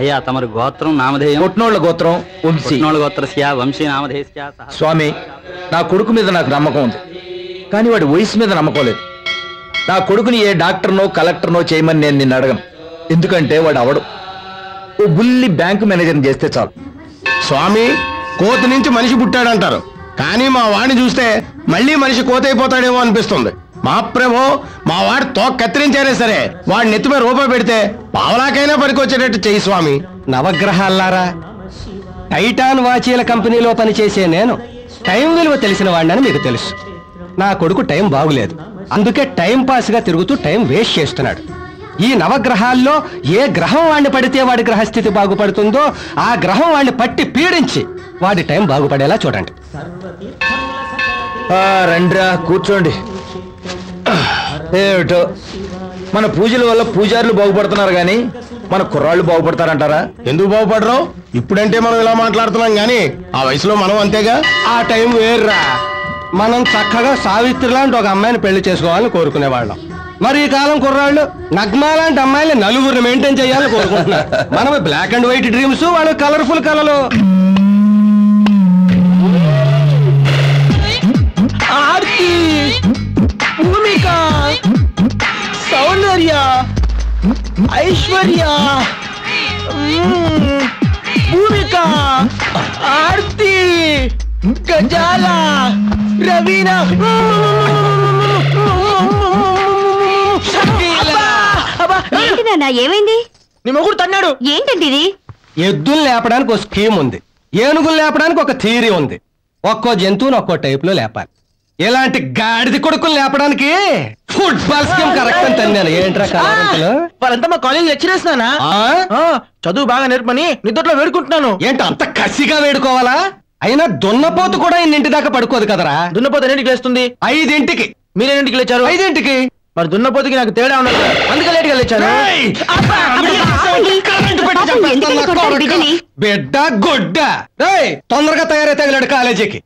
అయ్యా తమరు గోత్రం నామధేయం? పుట్నోళ్ళ గోత్రం వంశీ. పుట్నోళ్ళ గోత్రస్య వంశీ నామధేయస్య. స్వామి, నా కొడుకు మీద నాకు నమ్మకం ఉంది, కానీ వాడి వయసు మీద నమ్మకం లేదు. నా కొడుకుని ఏ డాక్టర్నో కలెక్టర్నో చేయమని నేను నిన్ను అడగను, ఎందుకంటే వాడు అవడు. ఓ బుల్లి బ్యాంకు మేనేజర్ని చేస్తే చాలు. స్వామి, కోతి నుంచి మనిషి పుట్టాడంటారు, కానీ మా వాడిని చూస్తే మళ్ళీ మనిషి కోత అయిపోతాడేమో అనిపిస్తుంది. మహాప్రభో, మా వాడు తోక కత్తిరించారే సరే వాడిని నెత్తిమే రూపాయి పెడితే పావలాకైనా పనికొచ్చేటట్టు చెయ్యి స్వామి. నవగ్రహాలారా, టైటాన్ వాచీల కంపెనీలో పనిచేసే నేను టైం విలువ తెలిసిన వాడినని మీకు తెలుసు. నా కొడుకు టైం బాగులేదు, అందుకే టైం పాస్ గా తిరుగుతూ టైం వేస్ట్ చేస్తున్నాడు. ఈ నవగ్రహాల్లో ఏ గ్రహం వాడిని పడితే వాడి గ్రహస్థితి బాగుపడుతుందో ఆ గ్రహం వాడిని పట్టి పీడించి వాడి టైం బాగుపడేలా చూడండి. రండ్రా, కూర్చోండి. ఏమిటో మన పూజల వల్ల పూజారులు బాగుపడుతున్నారు కానీ మన కుర్రాళ్ళు బాగుపడతారంటారా? ఎందుకు బాగుపడరు? ఇప్పుడంటే మనం ఇలా మాట్లాడుతున్నాం గానీ ఆ వయసులో మనం అంతేగా. ఆ టైం వేర్రా. మనం చక్కగా సావిత్రి లాంటి ఒక అమ్మాయిని పెళ్లి చేసుకోవాలని కోరుకునేవాళ్ళం. మరి ఈ కాలం కుర్రాళ్ళు నగ్మా లాంటి అమ్మాయిని నలుగురిని మెయింటైన్ చేయాలని కోరుకుంటున్నారు. మనం బ్లాక్ అండ్ వైట్ డ్రీమ్స్, వాళ్ళు కలర్ఫుల్ కళలు. ఆర్తి, భూమిక, సౌందర్య, ఐశ్వర్య, భూమిక, ఆర్తి, గజాల, రవీనా, ఏంటి నాన్న, ఏమైంది? నీ మొగుడు తన్నాడు. ఏంటండి ఇది? ఎద్దులు లేపడానికి ఒక స్కీమ్ ఉంది, ఏనుగులు లేపడానికి ఒక థియరీ ఉంది. ఒక్కో జంతువుని ఒక్కో టైప్ లో లేపాలి. ఇలాంటి గాడిది కొడుకులు లేపడానికి ఫుట్బాల్ స్కీమ్ కరెక్ట్ అని తన్నాను. ఏంట్రా కాలంలో వాళ్ళంతా మా కాలేజ్ లెక్చరర్స్ నానా. చదువు బాగా నేర్పని నిద్రలో వేడుకుంటున్నాను. ఏంటి అంత కసిగా వేడుకోవాలా? అయినా దున్నపోతు కూడా ఇన్నింటి దాకా పడుకోదు కదరా. దున్నపోతు ఎన్నింటికి లేస్తుంది? 5ంటికి. మీరెన్నింటికి లేచారు? 5ంటికి. మరి దున్నపోతుకి నాకు తేడా ఉండదు, అందుకే లేట్గా లేచాను. బిడ్డ గొడ్డ తొందరగా తయారైతే వెళ్ళాడు కాలేజీకి.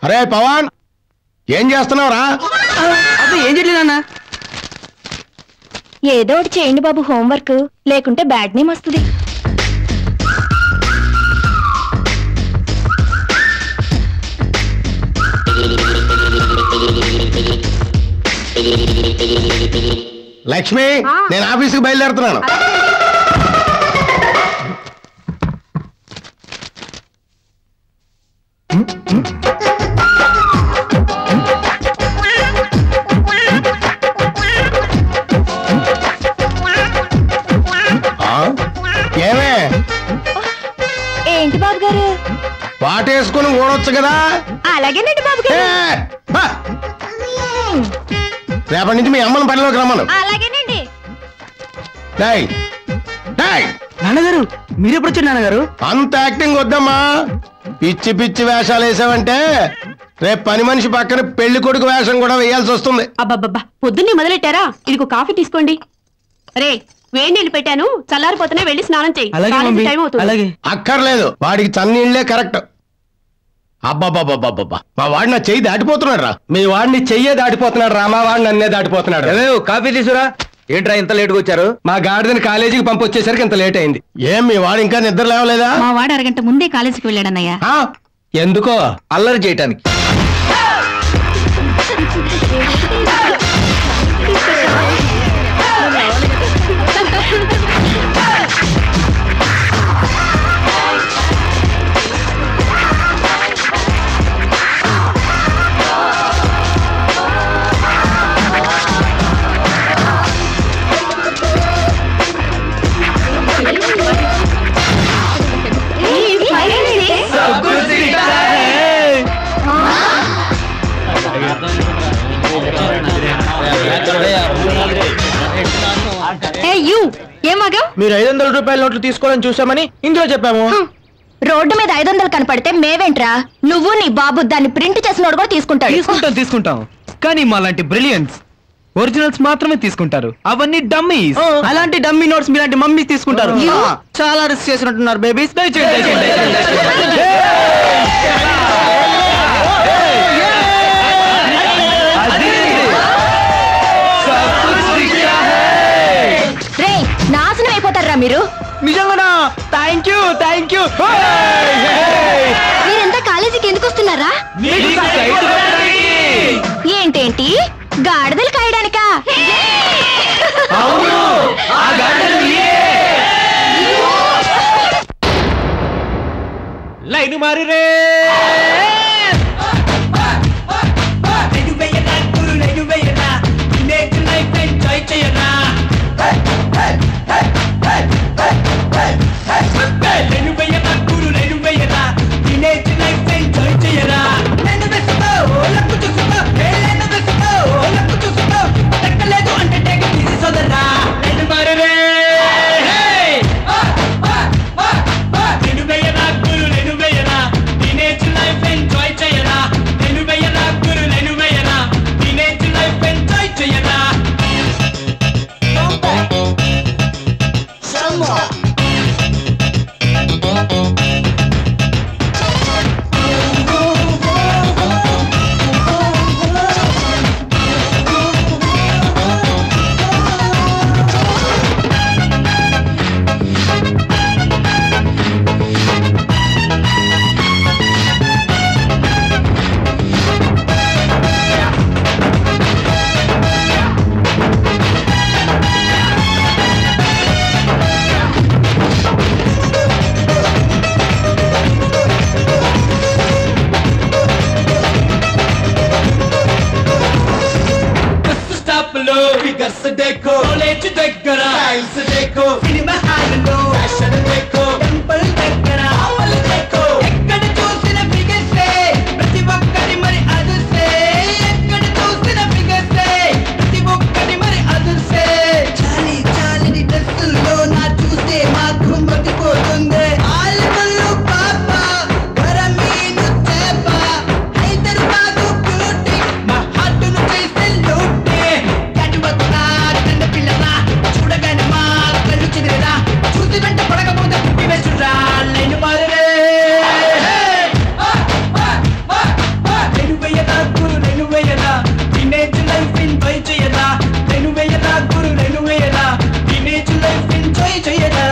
అరే పవన్, ఏం చేస్తున్నావురా? ఏం చేయలేదన్నా. ఏదో ఒకటి చేయండి బాబు, హోంవర్క్ లేకుంటే బ్యాడ్ నేమ్ వస్తుంది. లక్ష్మి, నేను ఆఫీస్కి బయలుదేరుతున్నాను. ఏమే? ఏంటి బాబు గారు? వాటేసుకుని ఓడొచ్చు కదా. అలాగేనండి బాబు గారు. రేపటి నుంచి మీ అమ్మని పనిలోకి రమ్మను. అలాగేనండి. నాన్నగారు, మీరెప్పుడు వచ్చారు నాన్నగారు? అంత యాక్టింగ్ వద్దమ్మా. పిచ్చి పిచ్చి వేషాలు వేసావంటే రేపు పని మనిషి పక్కన పెళ్లి కొడుకు వేషం కూడా వేయాల్సి వస్తుంది. అబ్బబ్బబ్బా, పొద్దున్నే మొదలెట్టారా? ఇదిగో కాఫీ తీసుకోండి. రే, వేడి నీళ్ళు పెట్టాను, చల్లారిపోతేనే వెళ్ళి స్నానం చేయి. టైం అవుతుంది. అక్కర్లేదు, వాడికి చన్నీళ్లే కరెక్ట్. అబ్బాబ్బాబ్బాబ్బా, మా వాడిని నా చెయ్యి దాటిపోతున్నాడు రా. మీ వాడిని చెయ్యే దాటిపోతున్నాడు రా, మా వాడిని అన్నే దాటిపోతున్నాడు. కాఫీ తీసురా. ఏంట్రా ఇంత లేట్గా వచ్చారు? మా గాడిదని కాలేజీకి పంపొచ్చేసరికి ఇంత లేట్ అయింది. ఏం మీ వాడు ఇంకా నిద్ర లేవలేదా? మా వాడు అరగంట ముందే కాలేజీకి వెళ్ళాడన్నయ్యా. ఎందుకో? అల్లరి చేయటానికి. మీరు 500 రూపాయల నోట్లు తీసుకోవాలని చూసామని ఇందులో చెప్పాము. రోడ్డు మీద 500 కనపడితే మేవేంట్రా, నువ్వు నీ బాబు దాన్ని ప్రింట్ చేసినోడు కూడా తీసుకుంటాడు. తీసుకుంటాం కానీ మాలాంటి బ్రిలియన్స్ ఒరిజినల్స్ మాత్రమే తీసుకుంటారు. అవన్నీ డమ్మీస్. అలాంటి డమ్మీ నోట్స్ మీలాంటి మమ్మీ తీసుకుంటారు. చాలా రిస్క్ చేసినట్టున్నారు బేబీస్. నాశనం అయిపోతారా మీరు. నిజంగానా? Thank you. మీరంతా కాలేజీకి ఎందుకు వస్తున్నారా? ఏంటేంటి గాడిదలు కాయడానికా? లైన్ మారి రే देखो कॉलेज దగ్గర స్టైల్స్ देखो సినిమా హాల్లో ఫ్యాషన్ देखो టెంపుల్ దగ్గర ఆవల్ देखो ఎక్కడ చూసిన బిగెసే ప్రతి ఒక్కటి మరి అదుసే ఎక్కడ చూసిన బిగెసే ప్రతి ఒక్కటి మరి అదుసే చాలి చాలిని డ్రెస్సుల్లో నా చూస్తే మాకు మతిపోతుంది ఆల్కల్లు పాప గరమీను చేప హైదరాబాదు బ్యూటీ మా హార్టును చేసే లూటే కడువత్తా కన్న పిల్లరా చూడగానే మా కళ్ళు చెదిరేరా చూసి వెంట పడకపోతే పుట్టి వేసురా లైన్ మారే నేను వేయదా టీనేజ్ లైఫ్ ఎంజాయ్ చేయదా నేను వేయదా గురు నేను వేయదా టీనేజ్ లైఫ్ ఎంజాయ్ చేయదా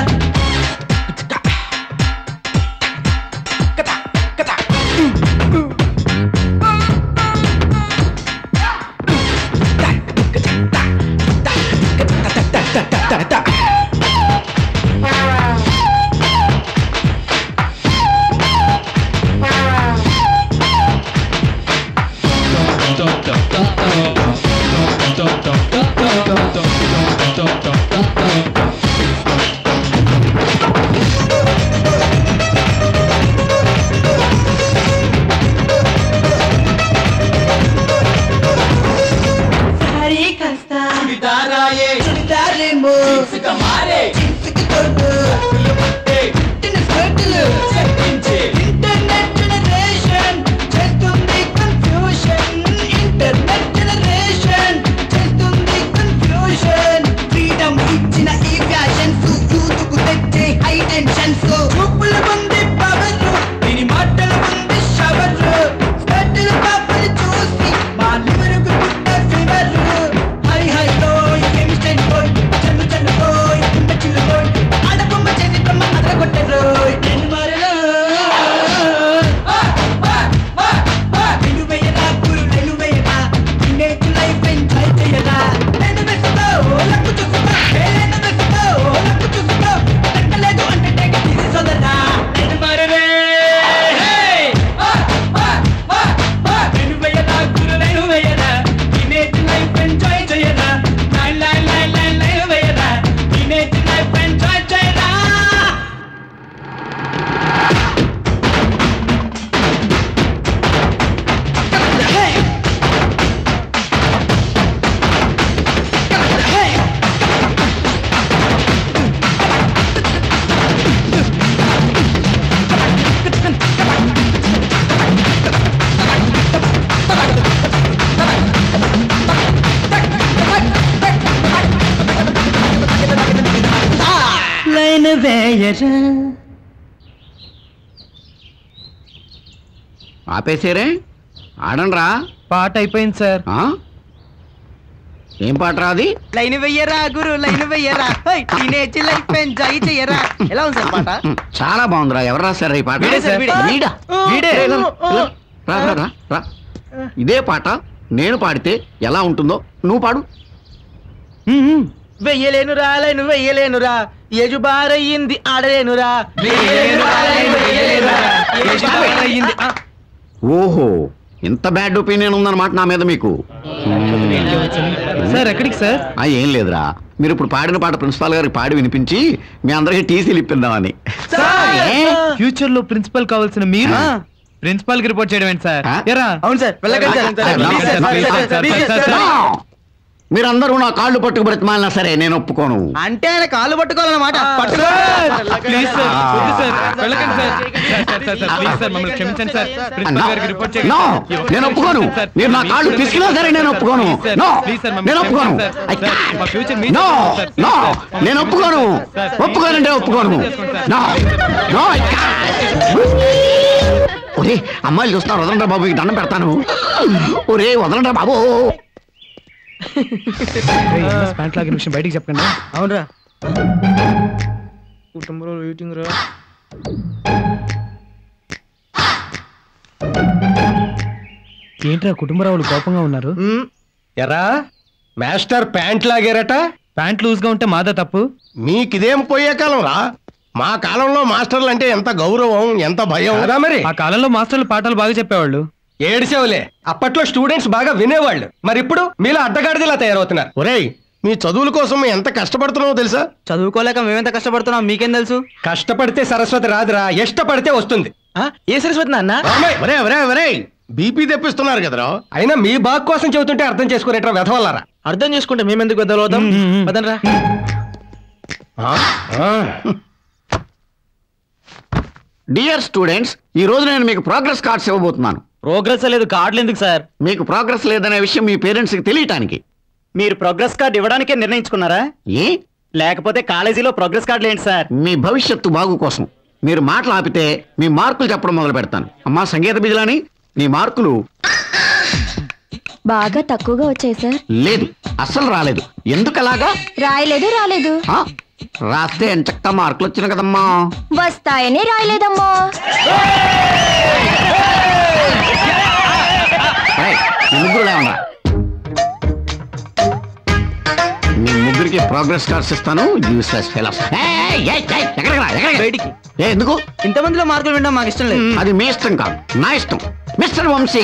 చుడిదారేమో మారే ఇంటర్నెట్ జనరేషన్ చేస్తుంది కన్ఫ్యూషన్ ఇంటర్నెట్ జనరేషన్ చేస్తుంది కన్ఫ్యూషన్ ఫ్రీడమ్ ఇచ్చిన ఈ ఫ్యాషన్స్ యూత్కు తెచ్చే హై టెన్షన్స్ చూపుల ఉంది పవర్ దీని మాటల ఉంది షవర్ స్పెట్టలు పాపని చూసి మా లివరుకు పుట్ట ఫీవర్ హై హై లోయ్ కెమిస్ట్రీ లోయ్ చల్లు చల్లు లోయ్ కుండ చిల్లు లోయ్ ఆడబొమ్మ చేసి బ్రహ్మ అదరగొట్టరు నేను మారలో నేను వేయరా గురు నేను వేయరా టీనేజ్ లైఫ్ ఎంజాయ్ చేయరా నేను వేసుకో లక్కు చూసుకో నేను వేసుకో లక్కు చూసుకో తగ్గలేదు అంటే టేక్ తీసి సోదరా ఆపేసారే ఆడండ్రా. పాట అయిపోయింది సార్. ఏం పాట రా అది? లైన్ వెయ్యరా గురు, లైన్ వెయ్యరా, టీనేజ్ లైఫ్ ఎంజాయ్ చెయ్యరా. ఎలా ఉంది సార్ పాట? చాలా బాగుందిరా. ఎవరు రాశారా ఈ పాట? వీడే సార్, వీడే. వీడా? వీడే. రా రా రా రా. ఇదే పాట నేను పాడితే ఎలా ఉంటుందో నువ్వు పాడు. వెయ్యలేనురా, లైన్ వెయ్యలేనురా, ఏజు బారయ్యింది ఆడలేనురా. ఓహో, ఇంత బ్యాడ్ ఒపీనియన్ ఉందన్నమాట నా మీద మీకు. సార్ ఎక్కడికి సార్? ఏం లేదురా, మీరు ఇప్పుడు పాడిన పాట ప్రిన్సిపాల్ గారికి పాడి వినిపించి మీ అందరికి టీసీలు ఇప్పిందామని. ఫ్యూచర్ లో ప్రిన్సిపల్ కావాల్సిన మీరు ప్రిన్సిపల్ కి రిపోర్ట్ చేయడం ఏంటి సార్? ఎరా? అవును సార్, మీరందరూ నా కాళ్ళు పట్టుకు బ్రతిమాలినా సరే నేను ఒప్పుకోను. అంటే ఆయన కాళ్ళు పట్టుకోవాలన్నమాట. ప్లీజ్ సార్, వద్దు సార్, వెళ్ళకండి సార్. ప్లీజ్ సార్, మమ్మల్ని క్షమించండి సార్. ప్రిన్సిపల్ గారికి రిపోర్ట్ చేయండి. నేను ఒప్పుకోను. మీరు నా కాళ్ళు తీసుకున్నా సరే నేను ఒప్పుకోను. నేను ఒప్పుకోను. నేను ఒప్పుకోను. ఒప్పుకోనంటే ఒప్పుకోను. ఒరే అమ్మాయిలు చూస్తున్నారు, వదలండ్రా బాబు, దండం పెడతాను. ఒరే వదలండ్రా బాబు. ప్యాంట్ లాగిన విషయం బయటికి చెప్పండి. అవునరా, కుటుంబంలో వెయిటింగ్ రా. ఏంట్రా కుటుంబరావులు కోపంగా ఉన్నారు? ఎరా మాస్టర్ ప్యాంట్ లాగారట? ప్యాంట్ లూజ్ గా ఉంటే మాదా తప్పు? మీకిదేం పోయే కాలం రా. మా కాలంలో మాస్టర్లు అంటే ఎంత గౌరవం, ఎంత భయం. అదా మరి ఆ కాలంలో మాస్టర్లు పాఠాలు బాగా చెప్పేవాళ్ళు. ఏడిసేవులే, అప్పట్లో స్టూడెంట్స్ బాగా వినేవాళ్ళు. మరి ఇప్పుడు మీలో అడ్డగాడిదిలా తయారవుతున్నారు. ఒరేయ్, మీ చదువుల కోసం మేము ఎంత కష్టపడుతున్నావో తెలుసా? చదువుకోలేక మేమెంత కష్టపడుతున్నాం మీకేం తెలుసు? కష్టపడితే సరస్వతి రాదురా, ఇష్టపడితే వస్తుంది. ఏ సరస్వతి నాన్న? ఒరే ఒరే ఒరే, బీపీ తెప్పిస్తున్నారు కదరా. అయినా మీ బాగు కోసం చెబుతుంటే అర్థం చేసుకునేట్రా వెధవల్లారా. అర్థం చేసుకుంటే మేమెందుకు వద్దలవుతాం? పదండ్రా. డియర్ స్టూడెంట్స్, ఈ రోజు నేను మీకు ప్రోగ్రెస్ కార్డ్స్ ఇవ్వబోతున్నాను. ప్రోగ్రెస్ లేదు, కార్డులు ఎందుకు సార్? మీకు ప్రోగ్రెస్ లేదనే విషయం మీ పేరెంట్స్ కి తెలియటానికి. మీరు ప్రోగ్రెస్ కార్డు ఇవ్వడానికే నిర్ణయించుకున్నారా? ఏ లేకపోతే కాలేజీలో ప్రోగ్రెస్ కార్డులు ఏంటి సార్? మీ భవిష్యత్తు బాగు కోసం. మీరు మాటలు ఆపితే మీ మార్కులు చెప్పడం మొదలు పెడతాను. అమ్మా సంగీత బిజలాని, నీ మార్కులు బాగా తక్కువగా వచ్చాయి సార్. లేదు, అస్సలు రాలేదు. ఎందుకు అలాగా? రాయలేదు. రాస్తే ఎంచక్క మార్కులు వచ్చిన కదమ్మా. వస్తాయని రాయలేదమ్మా. మీ ముగ్గురు లేవన్నా, మీ ముగ్గురికి ప్రోగ్రెస్ కార్డ్స్ ఇస్తాను. Useless fellows. బయటికి. ఎందుకు? ఇంతమందిలో మార్కులు వినడం మాకు ఇష్టం లేదు. అది మీ ఇష్టం కాదు, నా ఇష్టం. మిస్టర్ వంశీ,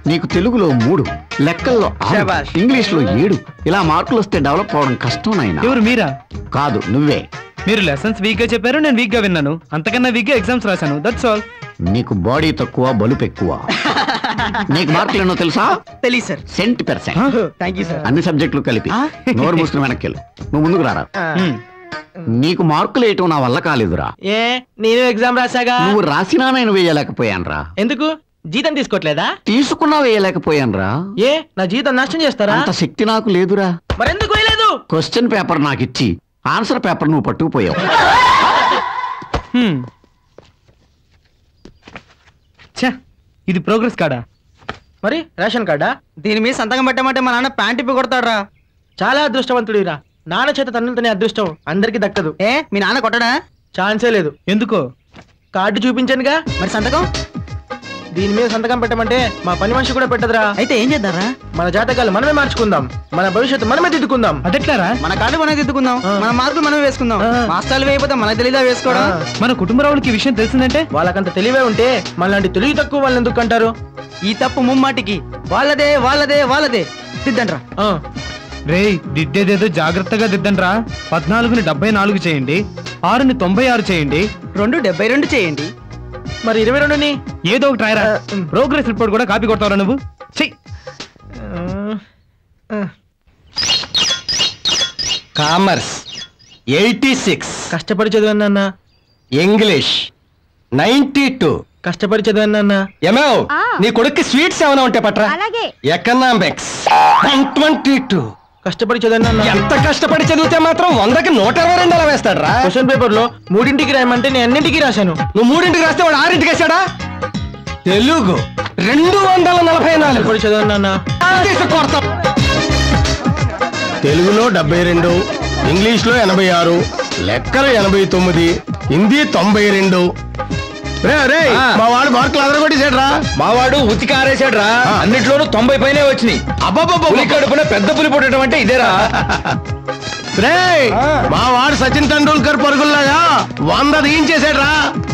నీకు తెలుగులో 3, లెక్కల్లో 6, ఇంగ్లీష్ లో 7, ఇలా మార్కులు వస్తే డెవలప్ అవడం కష్టం నాయనా. ఎవరు మీరా? కాదు, నువ్వే. మీరు లెసన్స్ వీక్ గా చెప్పారు, నేను వీక్ గా విన్నాను. అంతకన్నా వీక్ గా ఎగ్జామ్స్ రాశాను. That's all. నీకు బాడీ తక్కువ, బలుపు ఎక్కువ. నీకు మార్కులు ఎన్నో తెలుసా? తెలియదు sir. Cent%. Thank you sir. అన్ని సబ్జెక్టులు కలిపి. నోరు మూసుకుని వెనక్కి నువ్వు ముందుకు రారా. నీకు మార్కులు వేయటం నా వల్ల కాలేదురా. ఏ నేను ఎగ్జామ్ రాసాగా. నువ్వు రాసినా నేను వేయలేకపోయాను రా. ఎందుకు? జీతం తీసుకోవట్లేదా? తీసుకున్నా వేయలేకపోయాను రా. ఏ నా జీతం నష్టం చేస్తారా? అంత శక్తి నాకు లేదురా. మరెందుకు వేయలేదు? క్వశ్చన్ పేపర్ నాకు ఇచ్చి ఆన్సర్ పేపర్ నువ్వు పట్టుకుపోయావు. ఇది ప్రోగ్రెస్ కార్డా? మరి రేషన్ కార్డా? దీని మీద సంతకం పెట్టమంటే మా నాన్న ప్యాంట్ ఇప్పి కొడతాడురా. చాలా అదృష్టవంతుడిరా. నాన్న చేత తన్నులతోనే అదృష్టం అందరికి దక్కదు. ఏ మీ నాన్న కొట్టడా? ఛాన్సే లేదు. ఎందుకో? కార్డు చూపించానుగా. మరి సంతకం? దీని మీద సంతకం పెట్టమంటే మా పని మనిషి కూడా పెట్టదురా. అయితే ఏం చేద్దారా? మన జాతకాలు మనమే మార్చుకుందాం, మన భవిష్యత్తు మనమే దిద్దుకుందాం. అదెట్లారా? మన కార్డు మనమే దిద్దుకుందాం, మన మార్కులు మనమే వేసుకుందాం. మాస్టర్లు వేయకపోతే మనకు తెలీదా వేసుకోవడం? మన కుటుంబరావులకి విషయం తెలిసిందంటే వాళ్ళకంత తెలివే ఉంటే మనలాంటి తెలివి తక్కువ వాళ్ళని ఎందుకు అంటారు? ఈ తప్పు ముమ్మాటికి వాళ్ళదే వాళ్ళదే వాళ్ళదే. దిద్దండ్రా. రే దిద్దేదేదో జాగ్రత్తగా దిద్దండ్రా. 14ని 74 చేయండి, 6ని 96 చేయండి, 2 72 చేయండి. మరి 22ని ఏదో ఒకటి రాయరా. ప్రోగ్రెస్ రిపోర్ట్ కూడా కాపీ కొడతావరా నువ్వు? చెయ్. కామర్స్ 86, కష్టపడి చదివాను. ఇంగ్లీష్ 92, కష్టపడి చదివాను. ఏమో నీ కొడుక్కి స్వీట్స్ ఏమైనా ఉంటే పట్రా. ఎకనామిక్స్ 122, కష్టపడి చదివాను. ఎంత కష్టపడి చదివితే మాత్రం 100కి 122 అలా వేస్తాడు రా. క్వశ్చన్ పేపర్ లో 3ంటికి రాయమంటే నేను అన్నింటికి రాశాను. నువ్వు 3ంటికి రాస్తే వాడు 6ంటికి వేసాడా? తెలుగు 244 చదవన్నా. తెలుగులో 72, ఇంగ్లీష్లో 86, లెక్కలు 89, హిందీ 92. మా వాడు మార్కులు అదరగొట్టేసాడ్రా. మా వాడు ఉతికి ఆరేసాడ్రా. అన్నిట్లోనూ 90 పైనే వచ్చినాయి. పులి కడుపున పెద్ద పులి పుట్టడం అంటే ఇదేరా. మా వాడు సచిన్ టెండూల్కర్ పరుగుల్లాగా 100 తీయించేసాడ్రా.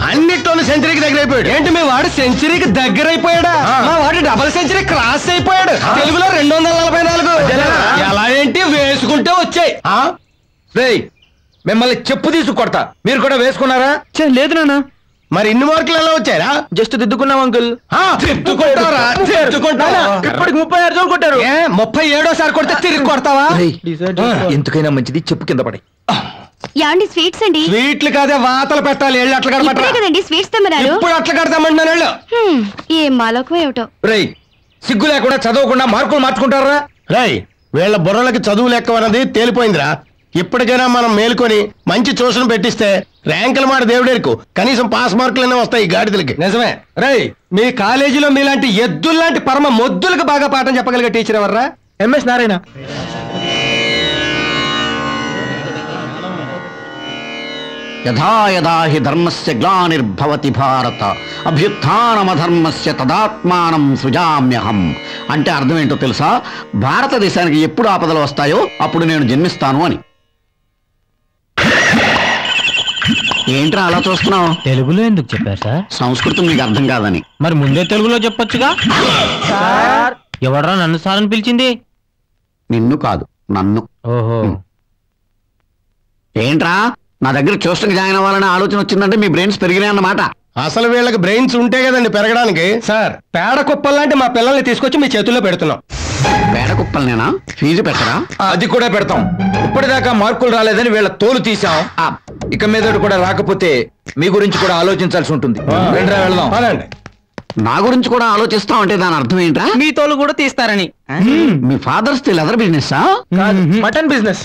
అన్నిట్లోనూ సెంచరీకి దగ్గర అయిపోయాడు. ఏంటి మీ వాడు సెంచరీకి దగ్గర అయిపోయాడా? మా వాడు డబుల్ సెంచరీ క్రాస్ అయిపోయాడు. తెలుగులో 244. ఎలా ఏంటి వేసుకుంటే వచ్చాయి. రేయ్ మిమ్మల్ని చెప్పు తీసుకు కొడతా. మీరు కూడా వేసుకున్నారా? లేదు నాన్న. మరి ఇన్ని మార్కులు ఎలా వచ్చారా? జస్ట్ దిద్దుకున్నాం అంకుల్. ఇప్పటికి 36 జోలు కొట్టారు. 37సారి కొడితే తిరిగి కొడతావా? ఎందుకైనా మంచిది చెప్పు కింద పడి. యాండి స్వీట్స్ అండి. స్వీట్లు కాదే వాతలు పెట్టాలి. ఎళ్ళు అట్లా ఇప్పుడే కదండి స్వీట్స్ తెమ్మన్నారు. ఇప్పుడు అట్లా కడతామంటున్నాను వెళ్ళు. ఏం మాలోకం ఏమిటో. రేయ్ సిగ్గు లేకుండా చదవకుండా మార్కులు మార్చుకుంటారా? రేయ్ వీళ్ళ బుర్రలకి చదువు లెక్కవన్నది తేలిపోయిందిరా. ఇప్పటికైనా మనం మేలుకొని మంచి ట్యూషన్ పెట్టిస్తే ర్యాంకుల మాట దేవుడేరుకు కనీసం పాస్ మార్కులనే వస్తాయి ఈ గాడిదలకి. నిజమే. రేయ్ మీ కాలేజీలో మీలాంటి ఎద్దుల్లాంటి పరమ మొద్దులకు బాగా పాఠం చెప్పగలిగే టీచర్ ఎవర్రా? ఎంఎస్ నారాయణ. యథా యథా హి ధర్మస్య గ్లానిర్భవతి భారత అభ్యుత్థానమధర్మస్య తదాత్మానం సృజామ్యహం. అంటే అర్థం ఏంటో తెలుసా? భారతదేశానికి ఎప్పుడు ఆపదలు వస్తాయో అప్పుడు నేను జన్మిస్తాను అని. ఏంట్రా అలా చూస్తున్నావు? తెలుగులో ఎందుకు చెప్పారు సార్? సంస్కృతం మీకు అర్థం కాదని. మరి ముందే తెలుగులో చెప్పొచ్చుగా. ఎవడరా నన్ను సార్ అని పిలిచింది? నిన్ను కాదు నన్ను. ఓహో. ఏంట్రా నా దగ్గర ట్యూషన్కి జాయిన్ అవ్వాలనే ఆలోచన వచ్చిందంటే మీ బ్రెయిన్స్ పెరిగినాయి అన్నమాట. అసలు వీళ్ళకి బ్రెయిన్స్ ఉంటే కదండి పెరగడానికి. సార్ పేడ కుప్పల్లాంటి మా పిల్లల్ని తీసుకొచ్చి మీ చేతుల్లో పెడుతున్నాం. పేడ కుప్పలనేనా? ఫీజు పెట్టరా? అది కూడా పెడతాం. ఇప్పటిదాకా మార్కులు రాలేదని వీళ్ళ తోలు తీసాం. ఇక మీద కూడా రాకపోతే మీ గురించి కూడా ఆలోచించాల్సి ఉంటుంది. వెళ్దాం. నా గురించి కూడా ఆలోచిస్తాం అంటే దాని అర్థం ఏంట్రా? మీ తోలు కూడా తీస్తారని. మీ father's leather business? Mutton business.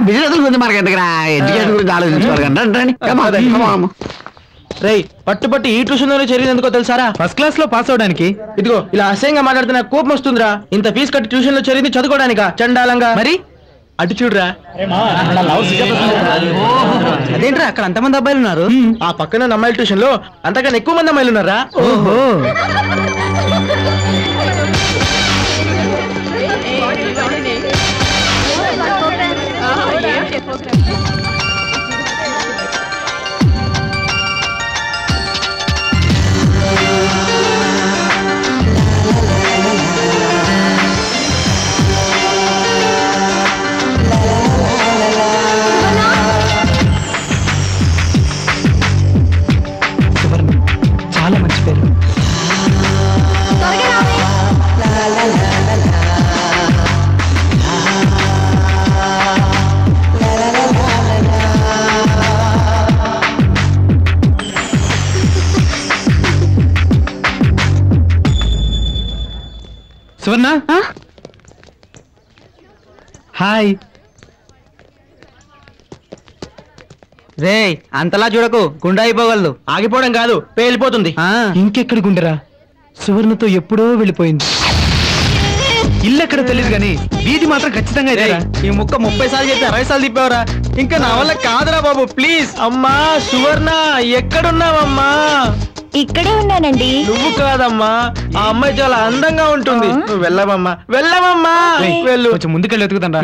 Business గురించి మనకి ఎందుకు? ఎడ్యుకేషన్ గురించి ఆలోచించుకోవాలి. రేయ్ పట్టుపట్టి ఈ ట్యూషన్ లోనే చేరింది ఎందుకో తెలుసారా? ఫస్ట్ క్లాస్ లో పాస్ అవడానికి. ఇదిగో ఇలా అసహ్యంగా మాట్లాడుతున్న కోపం వస్తుందిరా. ఇంత ఫీజు కట్టి ట్యూషన్ లో చేరింది చదువుకోవడానికా? చండాలంగా. మరి అటు చూడరా. అదేంట్రా అక్కడ అంతమంది అబ్బాయిలు ఉన్నారు? ఆ పక్కన అమ్మాయిల ట్యూషన్ లో అంతకన్నా ఎక్కువ మంది అమ్మాయిలు ఉన్నారా? ఓహో. చాలా మంచి పేరు. సువర్ణ హాయ్. రే అంతలా చూడకు, గుండె అయిపోగలదు. ఆగిపోవడం కాదు పేలిపోతుంది. ఇంకెక్కడి గుండెరా? సువర్ణతో ఎప్పుడో వెళ్ళిపోయింది. ఇల్లు ఎక్కడ తెలియదు కానీ వీధి మాత్రం ఖచ్చితంగా ఇదే. ఈ ముక్క 30 సార్లు చెప్పి 60 సార్లు తిప్పావరా. ఇంకా నా వల్ల కాదురా బాబు ప్లీజ్. అమ్మా సువర్ణ ఎక్కడున్నావమ్మా? ఇక్కడే ఉన్నానండి. నువ్వు కాదమ్మా, ఆ అమ్మాయి చాలా అందంగా ఉంటుంది. నువ్వు వెళ్ళవమ్మా, వెళ్ళవమ్మా. వెళ్ళు. కొంచెం ముందుకెళ్ళి ఎత్తుకుతాను.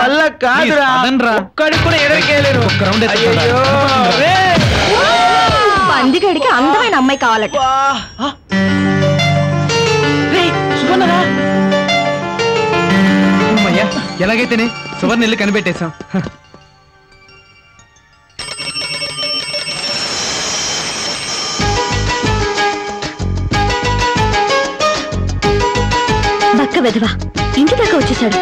వల్ల కాదురా, ఒక్కడికి కూడా ఎరకేలేరు. పందిగడికి అందమైన అమ్మాయి కావాలట. ఎలాగైతేనే సువర్ణ ఇల్లు కనిపెట్టేశాం. బక్క వెధవా ఇంటి దాకా వచ్చేసాడు.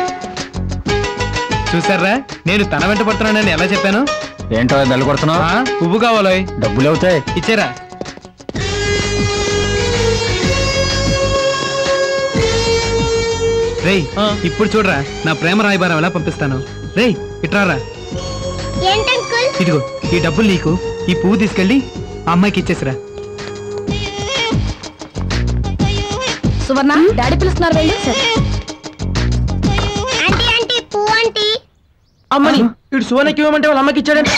చూసారా నేను తన వెంట పడుతున్నానని ఎలా చెప్పాను? ఏంటో బెల్లు కొడుతున్నావా? పువ్వు కావాలో? డబ్బులు అవుతాయి, ఇచ్చారా? రేయ్ ఇప్పుడు చూడరా నా ప్రేమ రాయబారం ఎలా పంపిస్తాను. రేయ్ ఇట్రారా. ఇదిగో ఈ డబ్బులు నీకు, ఈ పువ్వు తీసుకెళ్ళి ఆ అమ్మాయికి ఇచ్చేసిరా. సువర్ణ డాడీ పిలుస్తున్నారు వెళ్ళు. అమ్మని ఇటు సువర్ణకి ఇవ్వమంటే వాళ్ళ అమ్మకి ఇచ్చాడంటే.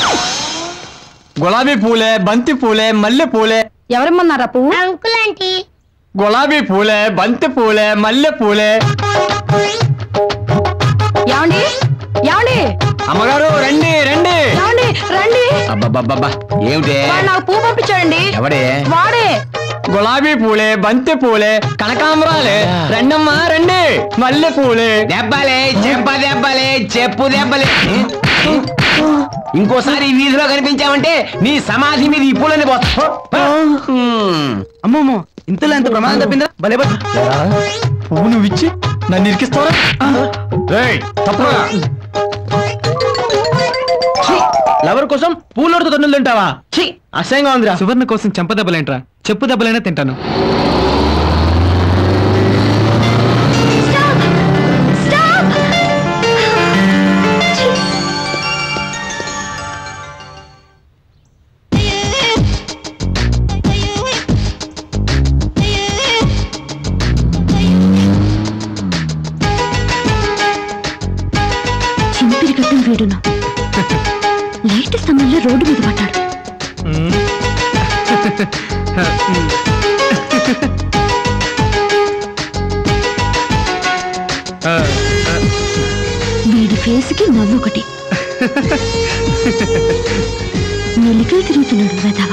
గులాబీ పూలే, బంతి పూలే, మల్లె పూలే. ఎవరమ్మన్నారా పువ్వు? గులాబీ పూలే, బంతి పూలే, మల్లె పూలే. ఏమండి ఏమండి అమ్మగారు రండి రండి. ఏమండి రండి. అబ్బబ్బబ్బబ్బా ఏమిటే వాడు నాకు పువ్వు పంపించాడండి. ఎవడే వాడే. గులాబీ పూలే, బంతి పూలే, కనకాంబరాలే. రండమ్మా రండి. మల్లె పూలే. దెబ్బలే చెంప దెబ్బలే చెప్పు దెబ్బలే. ఇంకోసారి ఈ వీధిలో కనిపించావంటే నీ సమాధి మీద ఈ పూలని అమ్మమ్మో ఇంతలో ఎంత ప్రమాదం తప్పిందా? భలే పువ్వు నువ్వు ఇచ్చి నన్ను ఇరికిస్తావరా? లవర్ కోసం పూలతో తన్నులు తింటావా? అసహ్యంగా ఉందిరా. సువర్ణ కోసం చెంప దెబ్బలేంట్రా, చెప్పు దెబ్బలైనా తింటాను. చింపిరి గడ్డం వీడును లైట్ స్తంభంలో రోడ్డు మీద పడ్డాడు. వీడి ఫేస్ కి నవ్వు ఒకటి. మెలికలు తిరుగుతున్నాడు వెధవ.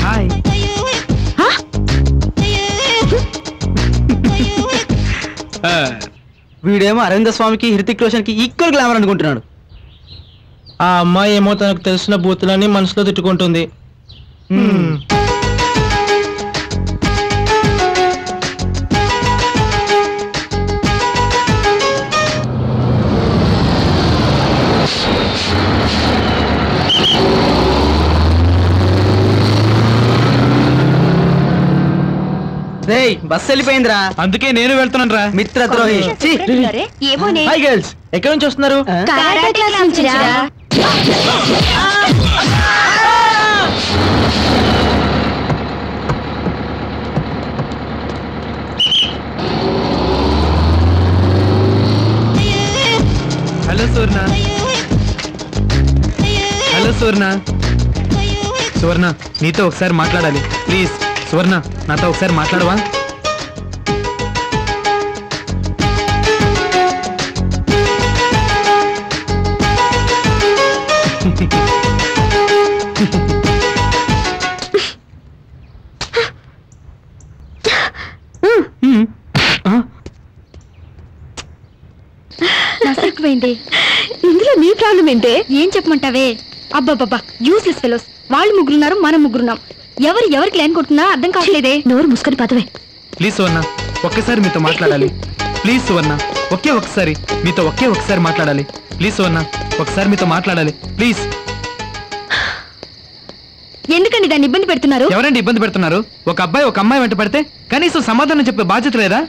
హాయ్. వీడేమో అరవింద స్వామికి, హృతిక్ రోషన్ కి ఈక్వల్ గ్లామర్ అనుకుంటున్నాడు. ఆ అమ్మాయి ఏమో తనకు తెలిసిన బూతులని మనసులో తిట్టుకుంటుంది. రేయ్ బస్ వెళ్ళిపోయిందిరా. అందుకే నేను వెళ్తున్నాను రా. మిత్రద్రోహి. హాయ్ గర్ల్స్, ఎక్కడి నుంచి వస్తున్నారు? హలో సువర్ణ. హలో సువర్ణ. సువర్ణ నీతో ఒకసారి మాట్లాడాలి ప్లీజ్. సువర్ణ నాతో ఒకసారి మాట్లాడవా? నసక్కుపోయింది. ఇందులో నీ ప్రాబ్లం ఏంటే? ఏం చెప్పమంటావే? అబ్బాబ్బా యూస్లెస్ ఫెలోస్. వాళ్ళు ముగ్గురున్నారు, మనం ముగ్గురున్నాం. ఎవరికి లైన్ కొడుతున్నా అర్థం కావట్లేదే. నోరు ముసుకొని పదవే. ప్లీజ్ సువర్ణ ఒక్కసారి మీతో మాట్లాడాలి. ప్లీజ్ సువర్ణ ఒక్కసారి మీతో ఒక్కసారి మాట్లాడాలి. ప్లీజ్ సువర్ణ ఒకసారి మీతో మాట్లాడాలి ప్లీజ్. ఎందుకండి దాన్ని ఇబ్బంది పెడుతున్నారు? ఎవరండి ఇబ్బంది పెడుతున్నారు? ఒక అబ్బాయి ఒక అమ్మాయి వెంట పడితే కనీసం సమాధానం చెప్పే బాధ్యత లేదా?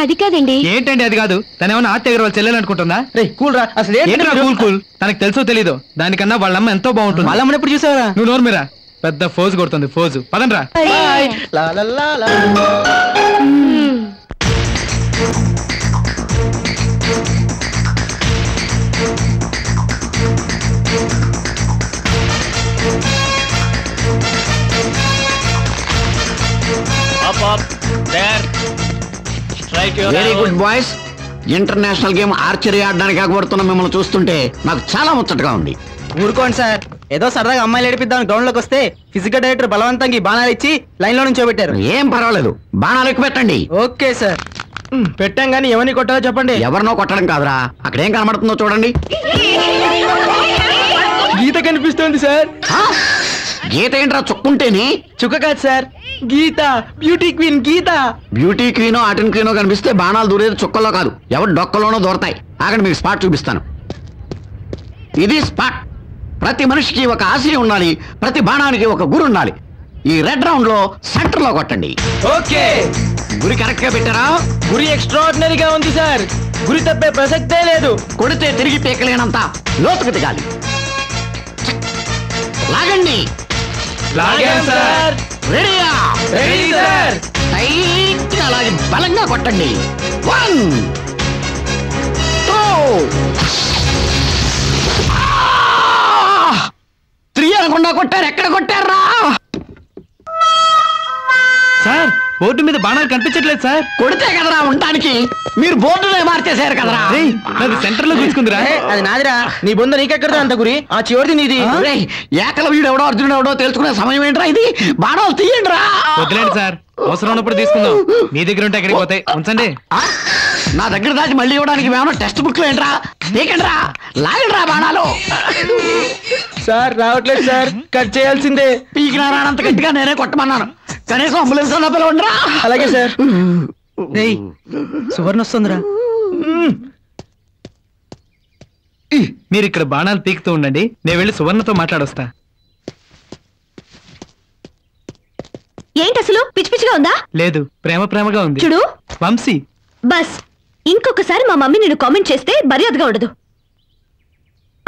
అది కాదండి. ఏంటండి అది కాదు? తనేమన్నా ఆర్తి అగర్వాల్ చెల్లెలనుకుంటుందా? కూల్ రా. అసలు కూల్ తనకు తెలుసో తెలీదు. దానికన్నా వాళ్ళమ్మ ఎంతో బాగుంటుంది. వాళ్ళమ్మని ఎప్పుడు చూసావరా? నువ్వు నోరు మీరా. పెద్ద ఫోజు కొడుతుంది ఫోజు. పదండ్రా. Very good boys. International game archery ఆడడానికి ఆగబడుతున్న మిమ్మల్ని చూస్తుంటే నాకు చాలా ముచ్చటగా ఉంది. ఊరుకోండి సార్, ఏదో సరదాగా అమ్మాయిలు ఏడిపిద్దామని గ్రౌండ్ లోకి వస్తే ఫిజికల్ డైరెక్టర్ బలవంతంగా బాణాలు ఇచ్చి లైన్ లో నుంచోబెట్టారు. ఏం పర్వాలేదు, బాణాలు ఎక్కువ పెట్టండి. Okay sir. పెట్టాం గానీ ఎవరిని కొట్టాలో చెప్పండి. ఎవరినో కొట్టడం కాదురా, అక్కడ ఏం కనబడుతుందో చూడండి. గీత కనిపిస్తుంది సార్. గీత ఏంట్రా చుక్కుంటేని? చుక్క కాదు సార్, గీత. బ్యూటీ క్వీన్ గీత. బ్యూటీ క్వీనో అటన్ క్వీనో కనిపిస్తే బాణాలు దూరేది చుక్కల్లో కాదు, ఎవరు డొక్కలోనో దూరతాయి. ఆగండి మీకు స్పాట్ చూపిస్తాను. ఇది స్పాట్. ప్రతి మనిషికి ఒక ఆశయం ఉండాలి, ప్రతి బాణానికి ఒక గురి ఉండాలి. ఈ రెడ్ రౌండ్ లో సెంటర్ లో కొట్టండి. ఓకే. గురి కరెక్ట్ గా పెట్టారా? గురి ఎక్స్ట్రాడినరీగా ఉంది సార్. గురి తప్పే ప్రసక్తే లేదు. కొడితే తిరిగి పీకలేనంత లోతుకు దిగాలి. లాగండి. లాగాం సార్. రెడీయా? Ready sir. టైట్ గా లాగి బలంగా కొట్టండి. 1 2 3 అనకుండా కొట్టారు. ఎక్కడ కొట్టారా సార్? బోర్డు మీద బాణాలు కనిపించట్లేదు సార్. కొడితే కదరా ఉండటానికి. మీరు బోర్డులో మార్చేశారు కదరా. నాది సెంటర్ లో గుంజుకుందిరా. అది నాదిరా. నీ బొంద నీకెక్కడదా అంత గురి? ఆ చివరిది నీది. ఏకల వీడు ఎవడో అర్జునుడు ఎవడో తెలుసుకునే సమయం ఏంట్రా ఇది? బాణాలు తీయండి రా. వదిలేండి సార్, అవసరం ఉన్నప్పుడు తీసుకుందాం. మీ దగ్గర ఉంటే ఎక్కడికి పోతాయి, ఉంచండి. నా దగ్గర దాచి మళ్ళీ ఇవ్వడానికి ఏమన్నా టెక్స్ట్ బుక్ లో ఏంట్రా? తీకండి రా, లాగండి రా బాణాలు. సార్ రావట్లేదు సార్, కట్ చేయాల్సిందే. పీకినా రానంత గట్టిగా నేనే కొట్టమన్నాను. కనీసం అంబులెన్స్ అన్న పిలవండిరా. అలాగే సార్. సువర్ణ వస్తుందిరా. మీరు ఇక్కడ బాణాలు పీకుతూ ఉండండి, నేను వెళ్ళి సువర్ణతో మాట్లాడొస్తా. ఏంటి అసలు పిచ్చి పిచ్చిగా ఉందా? లేదు, ప్రేమగా ఉంది. చూడు వంశీ, బస్ ఇంకొకసారి మా మమ్మీ నిన్ను కామెంట్ చేస్తే మర్యాదగా ఉండదు.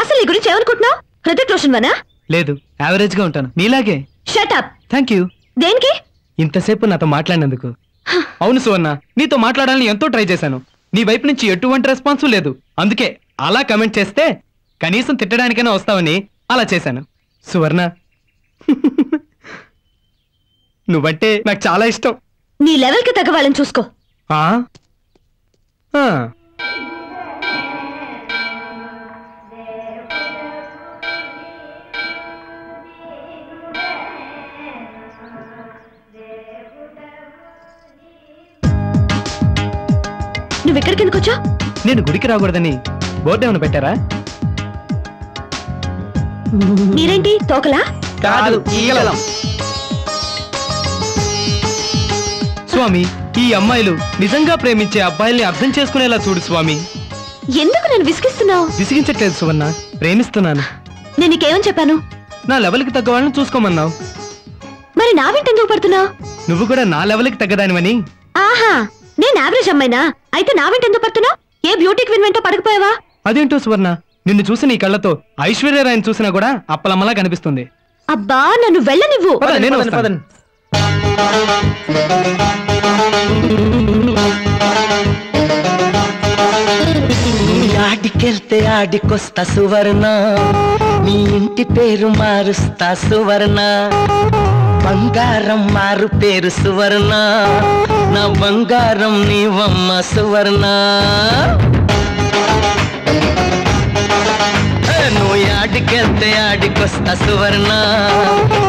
అసలు నీ గురించి ఏమనుకుంటున్నావు? హృతిక్ రోషన్ వనా? లేదు, యావరేజ్ గా ఉంటాను, నీలాగే. Shut up. Thank you. దేనికి? ఇంతసేపు నాతో మాట్లాడినందుకు. అవును సువర్ణ, నీతో మాట్లాడాలని ఎంతో ట్రై చేశాను. నీ వైపు నుంచి ఎటువంటి రెస్పాన్స్ లేదు. అందుకే అలా కమెంట్ చేస్తే కనీసం తిట్టడానికైనా వస్తావని అలా చేశాను. సువర్ణ, నువ్వంటే నాకు చాలా ఇష్టం. నీ లెవెల్ కి తగ్గ వాళ్ళని చూసుకో. ఆ? ఆ. నువ్వు ఎక్కడికి ఎందుకు వచ్చా? నేను గుడికి రాకూడదని బోర్డు ఏమైనా పెట్టారా? మీరేంటి తోకలా? కాదు, ఈగలం. స్వామి, ఈ అమ్మాయిలు నిజంగా ప్రేమించే అబ్బాయిల్ని అర్థం చేసుకునేలా చూడు స్వామి. ఎందుకు నన్ను విసిగిస్తున్నావు? విసిగించట్లేదు సువర్ణ, ప్రేమిస్తున్నాను. నేను నీకేమని చెప్పాను? నా లెవెల్కి తగ్గ వాళ్ళని చూసుకోమన్నావు. మరి నా వెంట ఎందుకు పడుతున్నావు? నువ్వు కూడా నా లెవెల్కి తగ్గదానివని. ఆహా, నేను యావరేజ్ అమ్మాయినా? అయితే నా వెంట ఎందుకు పడుతున్నావు? ఏ బ్యూటీ క్వీన్ వెంట పడకపోయావా? అదేంటో సువర్ణ, నిన్ను చూసి నీ కళ్ళతో ఐశ్వర్యరాయని చూసినా కూడా అప్పలమ్మలా కనిపిస్తుంది. అబ్బా, నన్ను వెళ్ళనివ్వు. నేను వస్తాను. ఆడికెళ్తే ఆడికొస్తా సువర్ణ, నీ ఇంటి పేరు మారుస్తా సువర్ణ, బంగారం మారు పేరు సువర్ణ, నా బంగారం నీవమ్మ సువర్ణ. నువ్వు ఆడికెళ్తే ఆడికొస్తా సువర్ణ,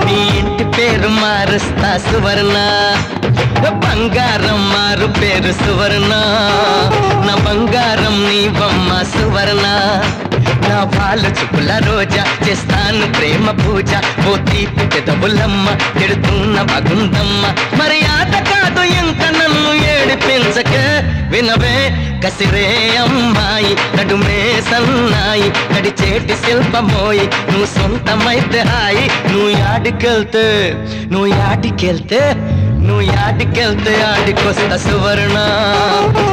నీ ఇంటి పేరు మారుస్తా సువర్ణ, బంగారం మారు పేరు సువర్ణ, నా బంగారం నీవమ్మ సువర్ణ. నా వాళ్ళు చుక్కుల రోజా చేస్తాను ప్రేమ పూజ, ఓ తీపి పెదవులమ్మ తిడుతున్న బగుందమ్మ, మర్యాద కాదు ఇంక నన్ను ఏడిపించక, వినవే కసిరే అమ్మాయి, నడుమే సన్నాయి, నడిచేటి శిల్పమోయి, నువ్వు సొంతమైతే హాయి. నువ్వు ఆడికెళ్తే ఆడికొస్తా సువర్ణ,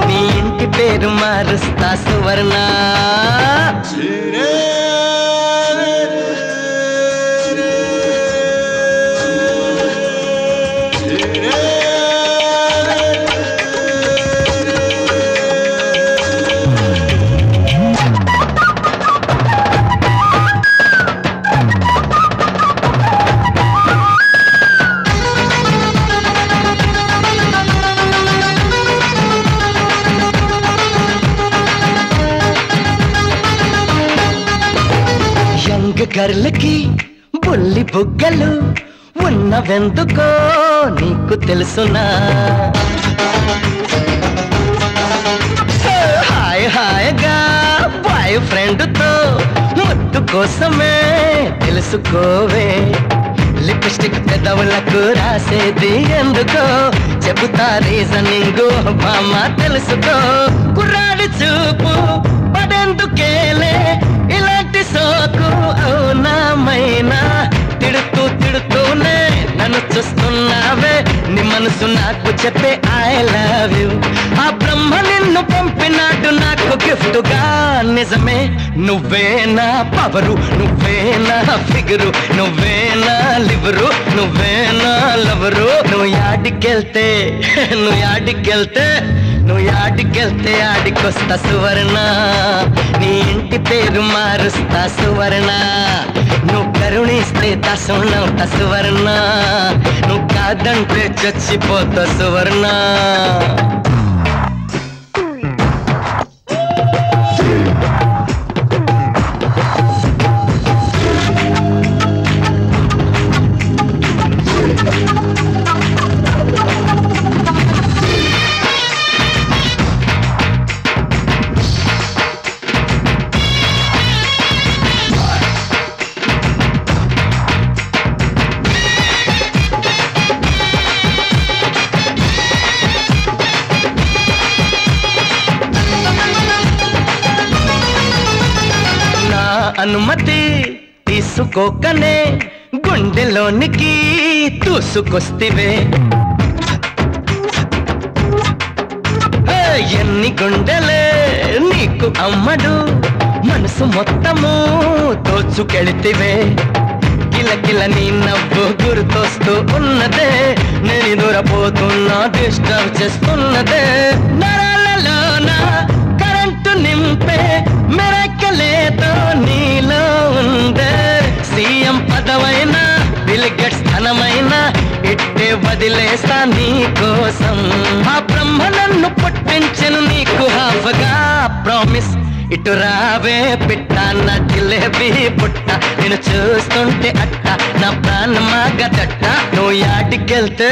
నీ ఇంటి పేరు మారుస్తా సువర్ణ. గర్లకి బుల్లి బుగ్గలు ఉన్నవెందుకో నీకు తెలుసునా? హాయ్ హాయిగా బాయ్ ఫ్రెండ్తో ముద్దు కోసమే తెలుసుకోవే, లిప్స్టిక్ పెదవులకు రాసేది ఎందుకో చెబుతా రీజనింగ్ బామ్మ తెలుసుకో. కుర్రాడి చూపు పడెందుకేలే ఇలాంటి సోకు అవునామైనా తిడుతూనే నన్ను చూస్తున్నావే నీ మనసు నాకు చెప్పే ఐ లవ్ యు ఆ బ్రహ్మ నిన్ను పంపినాడు నాకు గిఫ్ట్ గా నిజమే నువ్వే నా పవరు నువ్వే నా ఫిగరు నువ్వే నా లివరు నువ్వే నా లవరు నువ్వు యాడికెళ్తే ఆడికొస్తా సువర్ణ నీ ఇంటి పేరు మారుస్తా సువర్ణ నువ్వు కరుణిస్తే దాసునవుతా సువర్ణ నువ్వు కాదంటే చచ్చిపోతా సువర్ణ అనుమతి తీసుకోకనే గుండెలోనికి దూసుకొస్తివే ఎన్ని గుండెలే నీకు అమ్మడు మనసు మొత్తము దోచుకెళితివే కిలకిల నీ నవ్వు గుర్తొస్తూ ఉన్నదే నేను దూరపోతున్నా డిస్టర్బ్ చేస్తున్నదే నరాలలోన కరెంటు నింపే మెరకలేదో నీలో ఉందే సీఎం పదవైనా బిల్గేట్స్ ధనమైనా ఇట్టే వదిలేస్తా నీ కోసం ఆ బ్రహ్మ నన్ను పుట్టించెను నీకు హాఫ్గా ప్రామిస్ ఇటు రావే పిట్ట నా జిలేబీ పుట్ట నేను చూస్తుంటే అట్ట నా ప్రాణమాగదట్ట నువ్వు యాడికెళ్తే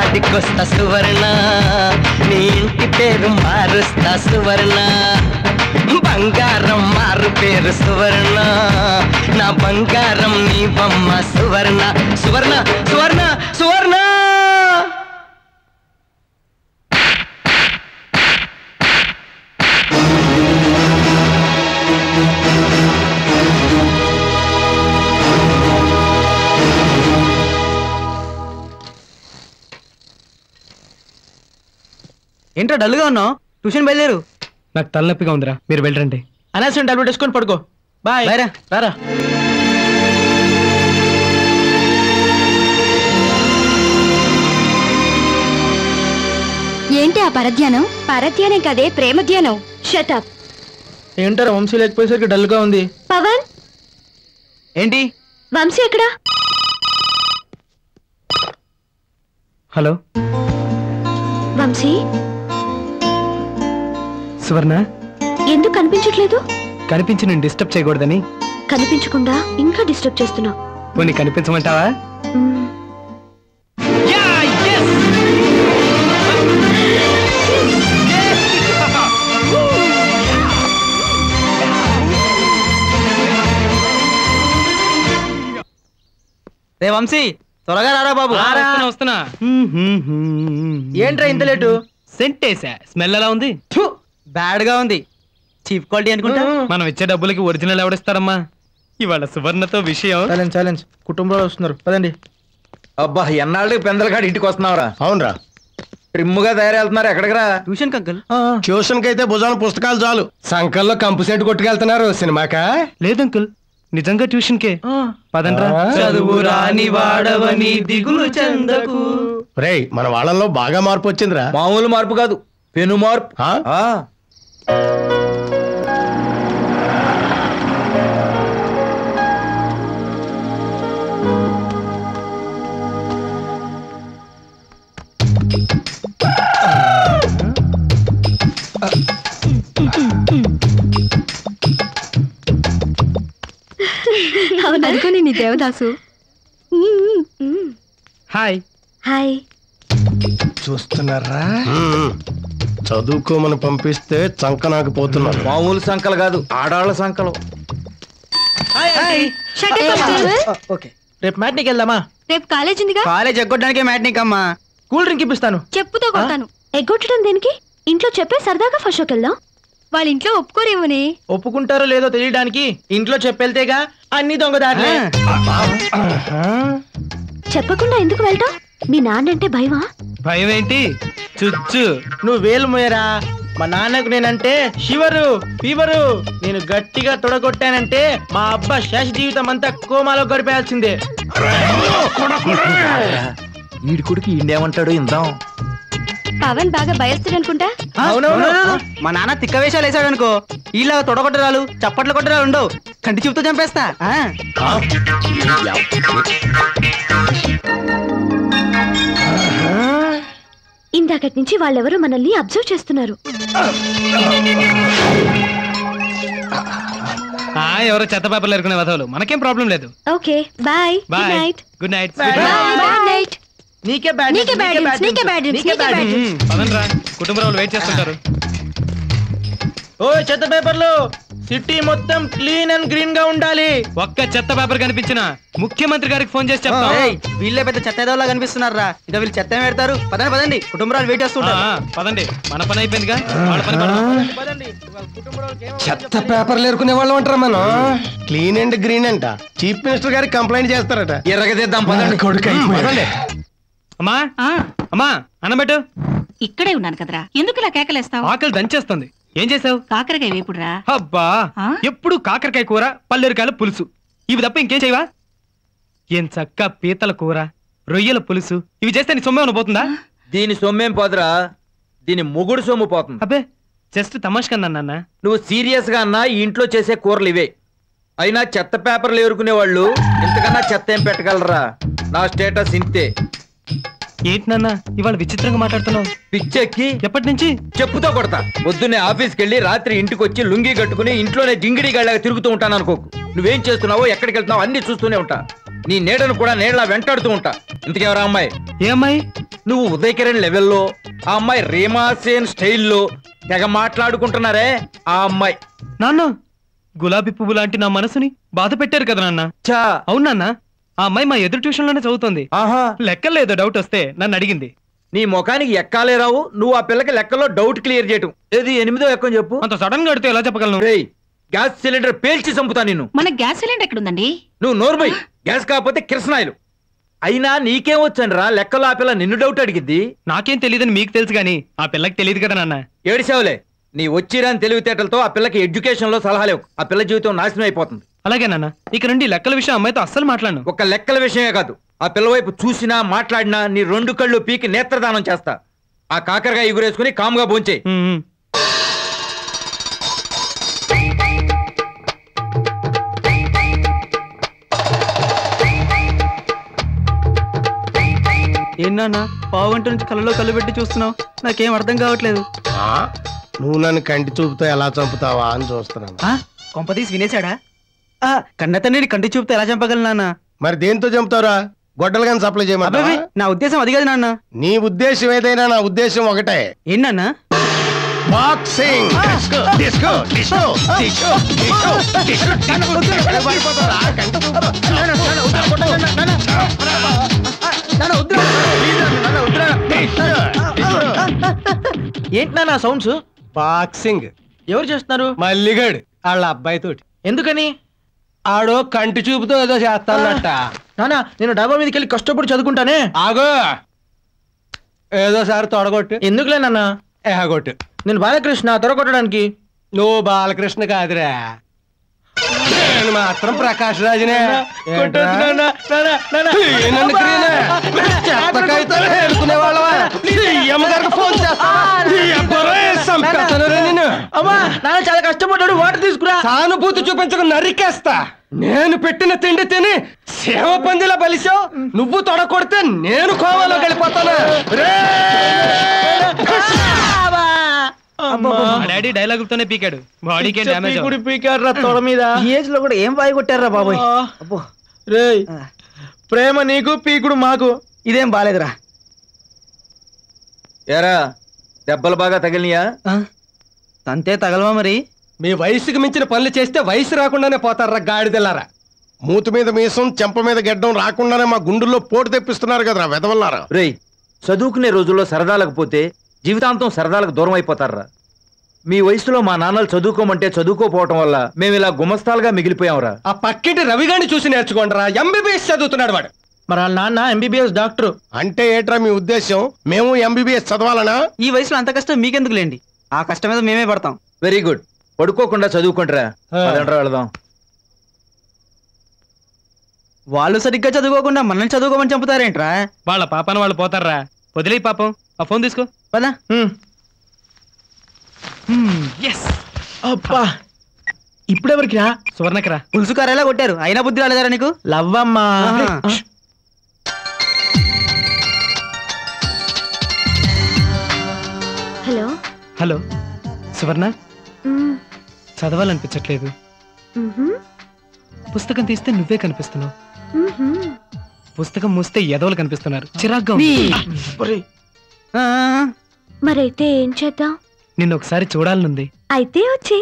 ఆడికొస్తా సువర్ణ నీ ఇంటి పేరు మారుస్తా సువర్ణ బంగారం మారు పేరు సువర్ణ నా బంగారం నీ బొమ్మ సువర్ణ సువర్ణ సువర్ణ సువర్ణ ఏంట్రా డల్గా ఉన్నావు ట్యూషన్ బయలుదేరు నాకు తలనొప్పిగా ఉందిరా మీరు వెళ్ళండి అనవసరం టాబ్లెట్ వేసుకొని పడుకో బాయ్ రారా ఏంటి ఆ పరధ్యానం? పరధ్యానం కదే ప్రేమ ధ్యానం. షటప్. ఏంటారా వంశీ లేకపోయేసరికి డల్గా ఉంది. పవన్ ఏంటి వంశీ ఎక్కడా? హలో వంశీ, సువర్ణ ఎందుకు కనిపించట్లేదు? కనిపించి నేను డిస్టర్బ్ చేయకూడదని. కనిపించకుండా ఇంకా డిస్టర్బ్ చేస్తున్నావు. పోనీ కనిపించమంటావా? రే వంశీ త్వరగా రారా బాబు. వస్తున్నా. ఏంట్రా ఇంత లేటు? సెంట్ వేసా. స్మెల్ ఎలా ఉంది? బ్యాడ్ గా ఉంది. చీప్ క్వాలిటీ అనుకుంటా. మనం ఇచ్చే డబ్బులకి ఒరిజినల్ ఎవడిస్తారమ్మా? ఇవాళ సువర్ణతో విషయం. ఛాలెంజ్ కుటుంబంలో వస్తున్నారు పదండి. అబ్బా ఎన్నాళ్ళకి పెందలకాడు ఇంటికి వస్తున్నావురా? అవునరా. ట్రిమ్ముగా తయారెళ్తున్నారు. ఎక్కడికి రా? Tuition uncle. ట్యూషన్ కి అయితే భుజాన పుస్తకాలు చాలు. సంకల్లో కంపు సెంటు కొట్టుకెళ్తున్నారు సినిమాకా? లేదు అంకుల్, నిజంగా ట్యూషన్ కే. పదండ్రా. చదువు రాని వాడవని దిగులు చెందకు. రేయ్, మన వాళ్ళల్లో బాగా మార్పు వచ్చిందిరా. మామూలు మార్పు కాదు, పెను మార్పు. అనుకోని నీ దేవదాసు. Hi hi. చూస్తున్నారా? చదువుకోమని పంపిస్తే చంక నాకు పోతున్నారు. మామూలు సంకలు కాదు, ఆడాళ్ళ సంకలు. ఓకే, రేపు మ్యాట్నీకి వెళ్దామా? రేపు కాలేజ్ ఉందిగా. కాలేజ్ ఎగ్గొట్టడానికే మ్యాట్నీకి అమ్మా. కూల్ డ్రింక్ ఇప్పిస్తాను. చెప్పుతో కొడతాను. ఎగ్గొట్టడం దేనికి? ఇంట్లో చెప్పే సరదాగా ఫస్ట్ షోకి వెళ్దాం. వాళ్ళ ఇంట్లో ఒప్పుకోరేమోనే. ఒప్పుకుంటారో లేదో తెలియడానికి ఇంట్లో చెప్పెళ్తేగా అన్ని దొంగదారులే. చెప్పకుండా ఎందుకు వెళ్తావు? మీ నాన్నంటే భయమా? భయం ఏంటి? చుచ్చు. నువ్వు వేలు మోయరా. మా నాన్నకు నేనంటే షివరు ఫీవరు. నేను గట్టిగా తొడగొట్టానంటే మా అబ్బా శేష జీవితం అంతా కోమాలో గడిపేయాల్సిందే. వీడి కొడుకు ఇండేమంటాడు ఇందాం. పవన్ బాగా భయస్తుడు అనుకుంటా. అవునవును. మా నాన్న తిక్క వేషాలు వేసాడు అనుకో, ఇలా తొడగొట్టరాలు చప్పట్లు కొట్టరాలు ఉండవు, కంటి చూపుతో చంపేస్తా. ఇందాకటి నుంచి వాళ్ళెవరో మనల్ని అబ్జర్వ్ చేస్తున్నారు. ఎవరో చెత్త పేపర్లు ఎరుకునే వదలు, మనకేం ప్రాబ్లం లేదు. Okay bye. Good night. Good night. Good night. నీకే బ్యాడ్ పదండ్రా, కుటుంబరావులు వెయిట్ చేస్తుంటారు. ఓ చెత్త పేపర్లు, సిటీ మొత్తం క్లీన్ అండ్ గ్రీన్ గా ఉండాలి. ఒక్క చెత్త పేపర్ కనిపించిన ముఖ్యమంత్రి గారికి ఫోన్ చేసి చెప్తాం. వీళ్ళే పెద్ద చెత్త ఏదోలా కనిపిస్తున్నారా? ఇక వీళ్ళు చెత్త పెడతారు. పదండి పదండి, కుటుంబరాలు వెయిట్ చేస్తుంటారు. పదండి, మన పని అయిపోయిందిగా, వాళ్ళ పని పదండి. చెత్త పేపర్లు ఎరుకునే వాళ్ళం అంటారా మనం? క్లీన్ అండ్ గ్రీన్ అంట. చీఫ్ మినిస్టర్ గారికి కంప్లైంట్ చేస్తారట. ఎరగదిద్దాం పదండి. పదండి. అమ్మా అమ్మా అన్నం పెట్టు. ఇక్కడే ఉన్నాను కదరా, ఎందుకు ఇలా కేకలేస్తావు? ఆకలి దంచేస్తుంది. ఏం చేసావు? కాకరకాయ వేపుడురా. అబ్బా, ఎప్పుడు కాకరకాయ కూర, పల్లెరికాయల పులుసు, ఇవి తప్ప ఇంకేం చేయవా? ఏం చక్క పీతల కూర, రొయ్యల పులుసు, ఇవి చేస్తే నీ సొమ్మేమన్నా పోతుందా? దీని సొమ్మేం పోదురా, దీని మొగుడు సొమ్ము పోతుంది. అబ్బే, జస్ట్ తమాష్ కన్నా నాన్న. నువ్వు సీరియస్ గా అన్నా ఈ ఇంట్లో చేసే కూరలు ఇవే. అయినా చెత్త పేపర్లు ఏరుకునే వాళ్ళు ఇంతకన్నా చెత్త ఏం పెట్టగలరా? నా స్టేటస్ ఇంతే. ఏంటి నాన్న ఇవాళ విచిత్రంగా మాట్లాడుతున్నావు? పిచ్చెక్కి ఎప్పటి నుంచి? చెప్పుతో కొడతా. పొద్దున్నే ఆఫీస్కి వెళ్ళి రాత్రి ఇంటికి వచ్చి లుంగి కట్టుకుని ఇంట్లోనే జింగిడి గాళ్ళగా తిరుగుతూ ఉంటాను అనుకోకు. నువ్వేం చేస్తున్నావో ఎక్కడికి వెళ్తున్నావో అన్ని చూస్తూనే ఉంటా. నీ నీడను కూడా నీడలా వెంటాడుతూ ఉంటా. ఇంతకెవరా అమ్మాయి? ఏ అమ్మాయి? నువ్వు ఉదయ్ కిరణ్ లెవెల్లో, ఆ అమ్మాయి రీమా సేన్ స్టైల్లో తెగ మాట్లాడుకుంటున్నారే ఆ అమ్మాయి. నాన్న, గులాబీ పువ్వు లాంటి నా మనసుని బాధ పెట్టారు కదా నాన్న. చా అవును నాన్న, ఆ అమ్మాయి మా ఎదురు ట్యూషన్ లోనే చదువుతుంది. ఆహా, లెక్కలేదో డౌట్ వస్తే నన్ను అడిగింది. నీ ముఖానికి ఎక్కాలే రావు. నువ్వు ఆ పిల్లకి లెక్కలో డౌట్ క్లియర్ చేయటం. ఏది 8వ ఎక్కని చెప్పు. అంత సడన్ గా అడితే ఎలా చెప్పగలను? రేయ్, గ్యాస్ సిలిండర్ పేల్చి చంపుతా నిన్ను. మన గ్యాస్ సిలిండర్ ఎక్కడుందండి? నువ్వు నోర్మై. గ్యాస్ కాకపోతే కిరసనాయిలు. అయినా నీకేం వచ్చాను రా లెక్కలో ఆ పిల్ల నిన్ను డౌట్ అడిగిద్ది. నాకేం తెలియదని మీకు తెలుసు గానీ ఆ పిల్లకి తెలియదు కదా నాన్న. ఏడిసావులే. నీ వచ్చిరాని తెలివితేటలతో ఆ పిల్లకి ఎడ్యుకేషన్ లో సలహాలేవు. ఆ పిల్ల జీవితం నాశనం అయిపోతుంది. అలాగే నాన్న, ఇక నుండి లెక్కల విషయం అమ్మాయితో అస్సలు మాట్లాడను. ఒక లెక్కల విషయమే కాదు, ఆ పిల్ల వైపు చూసినా మాట్లాడినా నీ 2 కళ్ళు పీకి నేత్రదానం చేస్తా. ఆ కాకరగా ఎగురేసుకుని కాముగా భోంచే. ఏనా పావు గంట నుంచి కళ్ళలో కళ్ళు పెట్టి చూస్తున్నావు, నాకేం అర్థం కావట్లేదు. నువ్వు నన్ను కంటి చూపుతో ఎలా చంపుతావా అని చూస్తున్నాను. కొంపతీసి వినేశాడా? కన్న తండ్రిని కంటి చూపుతో ఎలా చంపగలను నాన్న? మరి దేంతో చంపుతావురా? గొడ్డలు కానీ సప్లై చేయమంటావా? అబ్బాయి, నా ఉద్దేశం అది కాదు నాన్న. నీ ఉద్దేశం ఏదైనా నా ఉద్దేశం ఒకటే. ఏంటన్నా? బాక్సింగ్. ఏంటి నా సౌండ్స్? బాక్సింగ్ ఎవరు చేస్తున్నారు? మల్లిగాడు వాళ్ళ అబ్బాయి తోటి. ఎందుకని? ఆడో కంటి చూపుతో ఏదో చేస్తానట. నానా, నేను డాబా మీదకి వెళ్ళి కష్టపడి చదువుకుంటానే. ఆగో, ఏదోసారి తొడగొట్టు. ఎందుకులే నాన్న? కొట్టు. నేను బాలకృష్ణ తొడగొట్టడానికి. నువ్వు బాలకృష్ణ కాదురా, నేను మాత్రం ప్రకాష్ రాజునే. చాలా కష్టపడ్డాడు, వాటర్ తీసుకురా. సానుభూతి చూపించక నరికేస్తా. నేను పెట్టిన తిండి తిని సేవ పందిలా బలిసావు. నువ్వు తొడకొడితే నేను కోవలో గడిపోతాను. Daddy డైలాగులతోనే పీకాడు, బాడీకే damage. పీకాడు తొడ మీద. ఏజ్ లో కూడా ఏం బాయి కొట్టారా బాబాయ్. రే, ప్రేమ నీకు, పీకుడు మాకు. ఇదేం బాలేదురా. ఏరా, దెబ్బలు బాగా తగిలినాయా? అంతే తగలవా మరి? మీ వయసుకు మించిన పనులు చేస్తే వయసు రాకుండానే పోతారా గాడిదెల్లారా. మూతి మీద మీసం, చెంప మీద గెడ్డం రాకుండానే మా గుండెల్లో పోటు తెప్పిస్తున్నారు కదరా వెదవల్లారా. రేయ్, చదువుకునే రోజుల్లో సరదాలకు పోతే జీవితాంతం సరదాలకు దూరం అయిపోతారా. మీ వయసులో మా నాన్నలు చదువుకోమంటే చదువుకోపోవటం వల్ల మేము ఇలా గుమస్తాలుగా మిగిలిపోయాంరా. ఆ పక్కింటి రవిగాని చూసి నేర్చుకోండిరా, ఎంబీబీఎస్ చదువుతున్నాడు వాడు. మరి వాళ్ళ నాన్న ఎంబీబీఎస్ డాక్టర్. అంటే ఏట్రా మీ ఉద్దేశం? మేము ఎంబీబీఎస్ చదవాలనా? ఈ వయసులో అంత కష్టం మీకెందుకు లేండి, ఆ కష్టం మీద మేమే పడతాం. Very good. పడుకోకుండా చదువుకుంటారా, వెళదాం. వాళ్ళు సరిగ్గా చదువుకోకుండా మనల్ని చదువుకోమని చంపుతారేంట్రా? వాళ్ళ పాపను వాళ్ళు పోతారా, వదిలే పాపం. ఆ ఫోన్ తీసుకో పదా. అబ్బా ఇప్పుడెవరికి రా? సువర్ణకి రా. పులుసు కారేలా కొట్టారు, అయినా బుద్ధి రాలేదారా నీకు? లవ్వమ్మా. హలో హలో సువర్ణ, చదవాలనిపించట్లేదు. పుస్తకం తీస్తే నువ్వే కనిపిస్తున్నావు. పుస్తకం మూస్తే ఎదవలు కనిపిస్తున్నారు. చిరాగ్గా ఉంది. మరైతే ఏం చేద్దాం? నిన్ను ఒకసారి చూడాలనుంది. అయితే వచ్చి.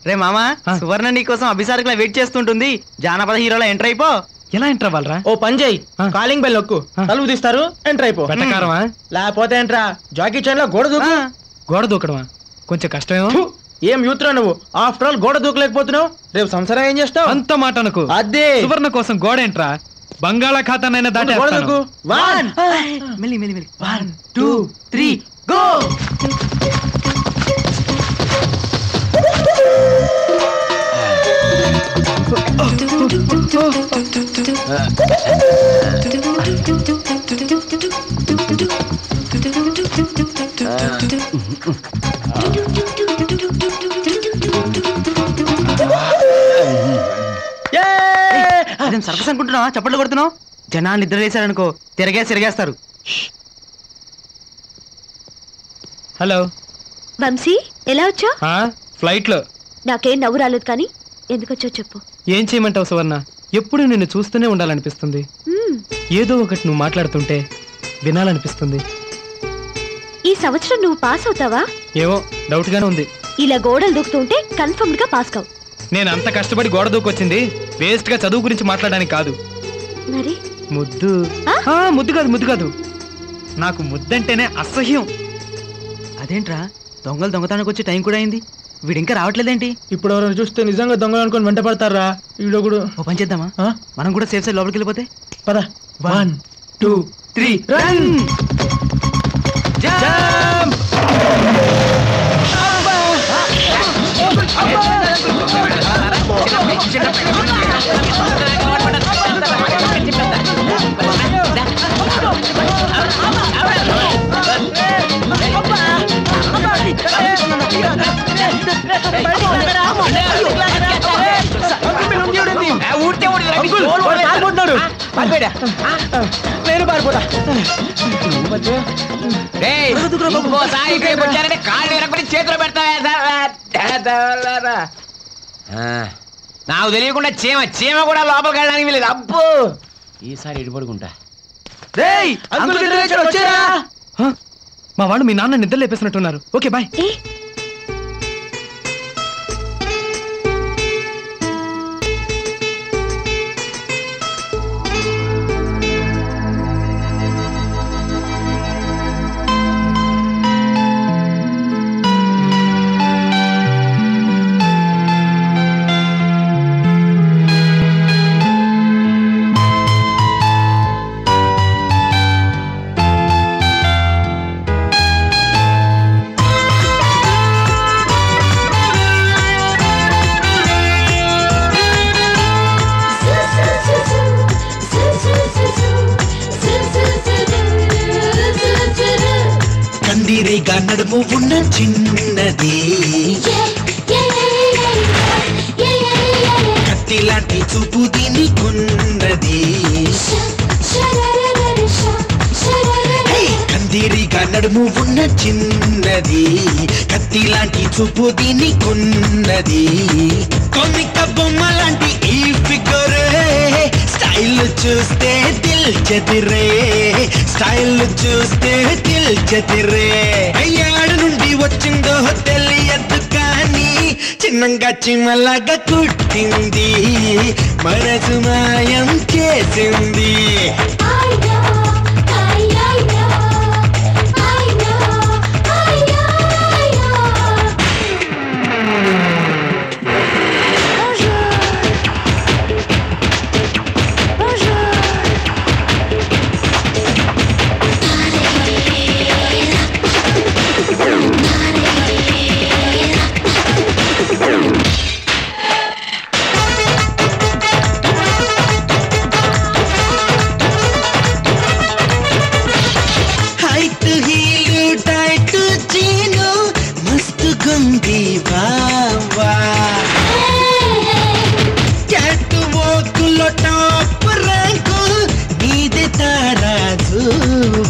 రే మామా, సువర్ణ నీకోసం అభిసారికలా వెయిట్ చేస్తుంటుంది. జానపద హీరోలా ఎంటర్ అయిపో. ఎలా ఎంటర్ అవ్వాలరా? ఓ పని చేయి, కాలింగ్ బెల్ నొక్కు, తలుపు తీస్తారు, ఎంటర్ అయిపో. వెటకారమా? లేకపోతే ఎంట్రా జాకీ చాన్ లో గోడ దూకు. గోడ దూకడమా? కొంచెం కష్టమేమో. ఏం యూత్రా నువ్వు, ఆఫ్టర్ ఆల్ గోడ దూకలేకపోతున్నావు, రేపు సంసారం ఏం చేస్తావు? అంత మాట అనుకో. అదే సువర్ణ కోసం గోడ ఏంట్రా, బంగాళాఖాతానైనా దాటేస్తాను. 1 2 3 గో. అదేం సర్కస్ అనుకుంటున్నావా? చప్పట్లు కొడుతున్నావు. జనాన్ని నిద్ర వేశారనుకో తిరిగేస్తారు. హలో వంశీ, ఎలా వచ్చా? ఫ్లైట్ లో. నాకేం నవ్వు రాలేదు, కానీ ఎందుకొచ్చో చెప్పు. ఏం చేయమంటావు సువర్ణ, ఎప్పుడు నిన్ను చూస్తూనే ఉండాలనిపిస్తుంది. ఏదో ఒకటి నువ్వు మాట్లాడుతుంటే వినాలనిపిస్తుంది. ఈ సంవత్సరం నువ్వు పాస్ అవుతావా? ఏమో డౌట్ గానే ఉంది. ఇలా గోడలు దూకుతుంటే కన్ఫర్మ్ గా పాస్ కావు. నేను అంత కష్టపడి గోడ దూకొచ్చింది వేస్ట్ గా చదువు గురించి మాట్లాడడానికి కాదు. మరి ముద్దు ముద్దు కాదు, నాకు ముద్దంటేనే అసహ్యం. అదేంట్రా, దొంగలు దొంగతనానికి వచ్చే టైం కూడా అయింది, వీడు ఇంకా రావట్లేదేంటి? ఇప్పుడు ఎవరైనా చూస్తే నిజంగా దొంగలు అనుకుని వెంట పడతారా? వీడొకడు. ఓ పని చేద్దామా, మనం కూడా సేఫ్ సైడ్ లోపలికి వెళ్ళిపోతే. పద. 1 2 3 రన్. నేను పారిపోతా. చేతిలో పెడతా. నాకు తెలియకుండా చీమ కూడా లోపలికి వెళ్ళడానికి వెళ్ళేది. అబ్బో, ఈసారి ఇటు పడుకుంటా. మా వాళ్ళు మీ నాన్న నిద్ర లేపేసినట్టున్నారు. Okay bye. కందిరేగా నడుము ఉన్న చిన్నది, కత్తిలాంటి చూపు దీనికున్నది. కందిరిగా నడుము ఉన్న చిన్నది, కత్తిలాంటి చూపు దీనికున్నది. కొమిక బొమ్మ లాంటి ఈ ఫిగరే, స్టైల్ చూస్తే దిల్ చెదిరే, స్టైల్ చూస్తే దిల్ చెదిరే. అయ్యాడు నుండి వచ్చిందో తెలియదు కానీ చిన్నంగా చిమ్మలాగా కుట్టింది, మనసు మాయం చేసింది.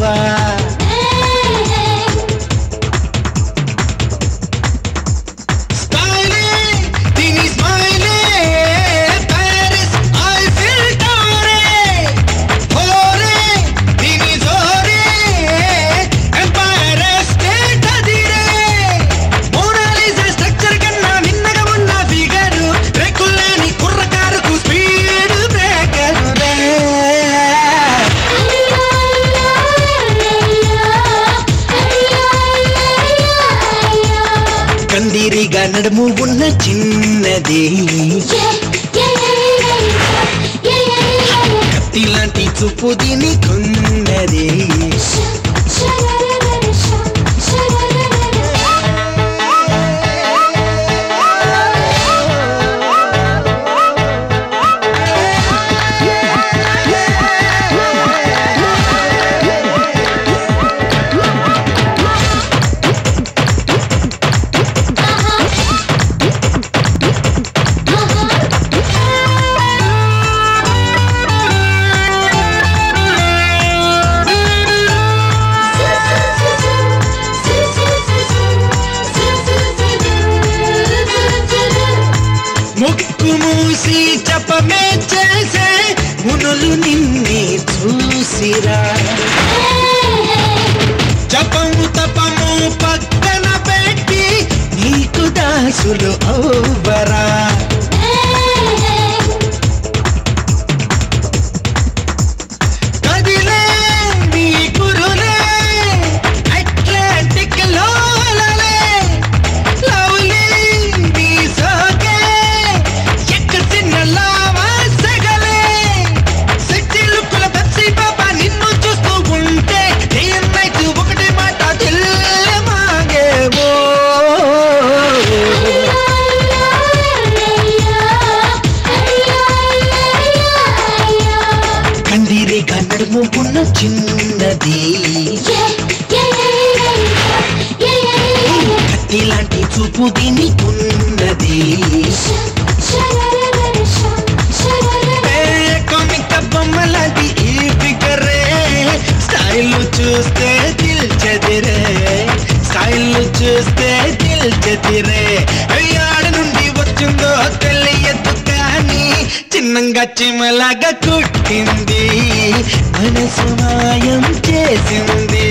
ఓవా కందిరిగా నడుము ఉన్న చిన్నది కత్తి లాంటి చూపు దీని కొన్నది ముక్కు మూసి జపమే చేసే మునులు నిన్నే చూసిరా జపము తపము పక్కన పెట్టి నీకు దాసులు అవ్వరా కదిలే నీ గురులే అట్లాంటిక్ లోలలే లవ్లీ నీ సోకే ఎక్కసిన లావా సగలే సిటీ లుక్కుల పెప్సీ పాపా నిన్ను చూస్తూ ఉంటే డే అండ్ నైట్ ఒకటే మాట దిల్ మాగేవో కందిరిగా నడుము ఉన్న చిన్నది కత్తి లాంటి చూపు దీని ఉన్నది కామిక బొమ్మలాంటి ఈ ఫిగరే స్టైల్ చూస్తే దిల్ చదిరే స్టైల్ చూస్తే దిల్ చదిరే ఆడ నుండి వచ్చిందో తెలియదు కానీ చిన్నంగా చిమలాగా కుట్టింది మనసు మాయం చేసింది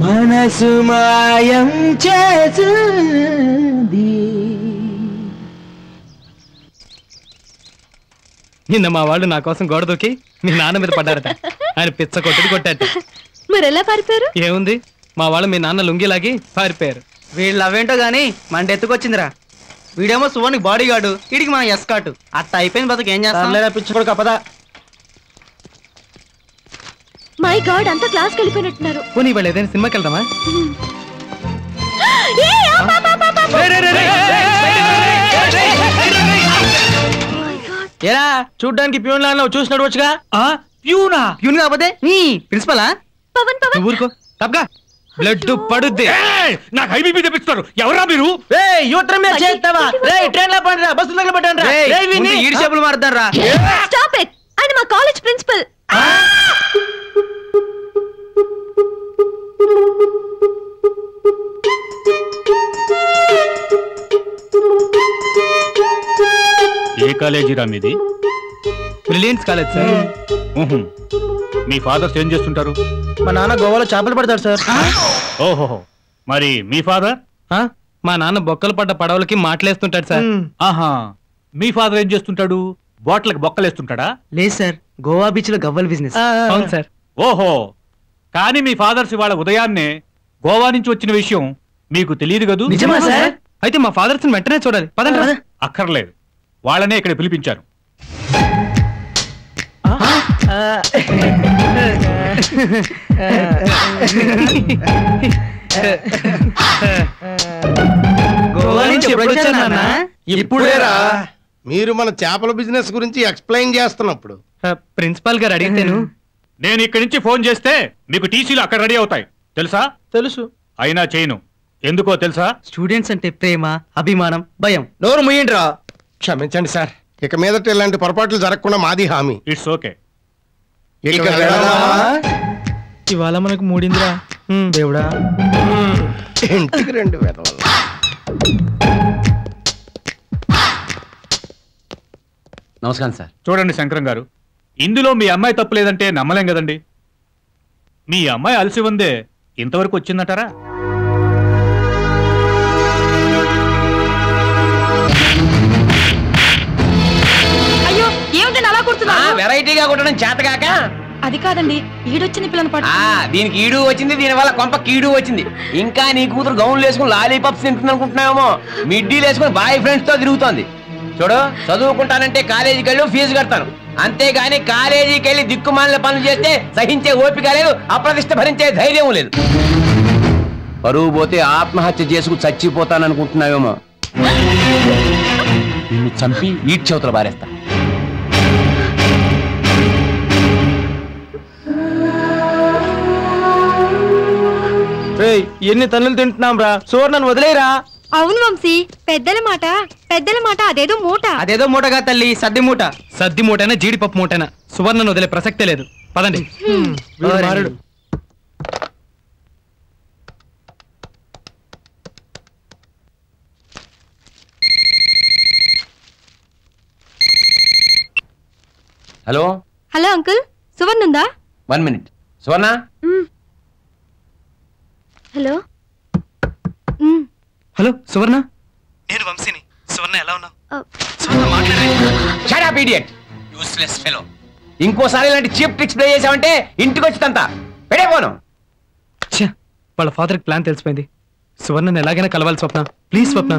మనసు మాయం చేసింది. నిన్న మా వాళ్ళు నా కోసం గోడ దూకి మీ నాన్న మీద పడ్డారట. ఆయన పిచ్చ కొట్టుడు కొట్టారట. మరి ఎలా పారిపోయారు? ఏముంది, మా వాళ్ళు మీ నాన్న లుంగిలాగి పారిపోయారు. వీళ్ళు అవేంటో గానీ మంట ఎత్తుకొచ్చిందిరా. వీడేమో సువానికి బాడీ గార్డు, వీడికి మన ఎస్కాటు. అట్ట అయిపోయింది బతుకు. ఏం చేస్తాం? పిచ్చుకోడు కపదా. మై గాడ్, అంతా క్లాస్కి వెళ్ళిపోయినట్టున్నారు. పోనీ వాళ్ళు ఏదైనా సినిమాకి వెళ్దామా? ఏరా చూడ్డానికి ప్యూన్ లా చూసినట్టు వచ్చుగా. ప్యూనా? ప్యూన్ కాకపోతే ప్రిన్సిపలా? పవన్ పవన్ ఊరుకో తప్పగా, బ్లడ్ పడుద్ది. నాకు హైబీపీ తెప్పిస్తారు. ఎవరా మీరు? యూట్రమ్ మీద చేస్తావా? ట్రైన్ లో పడరా, బస్సు దగ్గర పడ్డా. ఈడి చేపలు మారుతారా? Stop it. ఆయన మా కాలేజ్ ప్రిన్సిపల్. ఏ కాలేజీరా మీది? Brilliance college sir. మీ ఫాదర్స్ ఏం చేస్తుంటారు? మా నాన్న గోవాలో చేపలు పడతాడు సార్. ఓహో, మరి మీ ఫాదర్? మా నాన్న బొక్కలు పడ్డ పడవలకి మాటలేస్తుంటాడు సార్. ఆహా, మీ ఫాదర్ ఏం చేస్తుంటాడు? బోట్లకి బొక్కలేస్తుంటాడా? లేదు సార్, గోవా బీచ్ లో గవ్వల బిజినెస్. అవును సార్. ఓహో, కానీ మీ ఫాదర్స్ ఇవాళ ఉదయాన్నే గోవా నుంచి వచ్చిన విషయం మీకు తెలియదు కదూ? నిజమా సార్? అయితే మా ఫాదర్స్ వెంటనే చూడాలి. పదండి. అక్కర్లేదు, వాళ్ళనే ఇక్కడ పిలిపించారు. గోవా నుంచి ఎప్పుడు వచ్చారు నాన్న? ఇప్పుడేరా. మీరు మన చేపల బిజినెస్ గురించి ఎక్స్ప్లెయిన్ చేస్తున్నప్పుడు ప్రిన్సిపాల్ గారు అడిగితేను. నేను ఇక్కడి నుంచి ఫోన్ చేస్తే మీకు టీసీలు అక్కడ రెడీ అవుతాయి తెలుసా? తెలుసు. అయినా చేయను. ఎందుకో తెలుసా? స్టూడెంట్స్ అంటే ప్రేమ, అభిమానం, భయం. నోరు ముయ్యండిరా. క్షమించండి సార్, ఇక మీదట ఇలాంటి పొరపాట్లు జరగకుండా మాది హామీ. It's okay. ఇక వెళదామా? ఇవాళ మనకు మూడిందిరా దేవుడా. ఇంటికి రెండు వెధవలు. నమస్కారం సార్. చూడండి శంకరం గారు, ఇందులో మీ అమ్మాయి తప్పు లేదంటే నమ్మలేం కదండి. మీ అమ్మాయి అలసి ఉందే ఇంతవరకు వచ్చిందంటారా? అయ్యో ఏమిటండి అలా కుడుతున్నా? వెరైటీగా కొట్టడం చేతగాక. అది కాదండి, ఈడొచ్చిన పిల్లని పట్టు. దీనికి ఈడు వచ్చింది, దీని వల్ల కొంప కీడు వచ్చింది. ఇంకా నీ కూతురు గౌన్లు వేసుకుని లాలీపాప్స్ తింటుంది అనుకుంటున్నామో, మిడ్డీలు వేసుకుని బాయ్ ఫ్రెండ్స్ తో తిరుగుతోంది. చూడు, చదువుకుంటానంటే కాలేజీకి వెళ్ళి ఫీజు కడతాను, అంతేగాని కాలేజీకి వెళ్ళి దిక్కుమాలిన పనులు చేస్తే సహించే ఓపిక లేదు, అప్రతిష్ట భరించే ధైర్యం లేదు. పరువు పోతే ఆత్మహత్య చేసుకు చచ్చిపోతాననుకుంటున్నావేమో. నిన్ను చంపి ఈడ్ చౌతలు బారేస్తా. ఎన్ని తల్లులు తింటున్నాం రా, సువర్ణను వదిలేరా. అవును వంశీ, పెద్దల మాట అదేదో మూట. అదేదో మూటగా తల్లి, సద్ది మూట. సద్ది మూటైనా జీడిపప్పు మూటైనా సువర్ణను వదిలే ప్రసక్తే లేదు. పదండి. మారుడు. హలో హలో అంకుల్, సువర్ణ ఉందా? 1 minute. సువర్ణ, హలో. హలో సువర్ణ, నేను వంశీని. సువర్ణ ఎలా ఉన్నావు? సువర్ణ మాట్లాడే. Shut up idiot, useless fellow. ఇంకోసారి ఇలాంటి చీప్ ట్రిక్స్ ప్లే చేసావంటే ఇంటికి వచ్చిందంతా పెడే పోను. వాళ్ళ ఫాదర్ కి ప్లాన్ తెలిసిపోయింది. సువర్ణను ఎలాగైనా కలవాలి Swapna, please Swapna.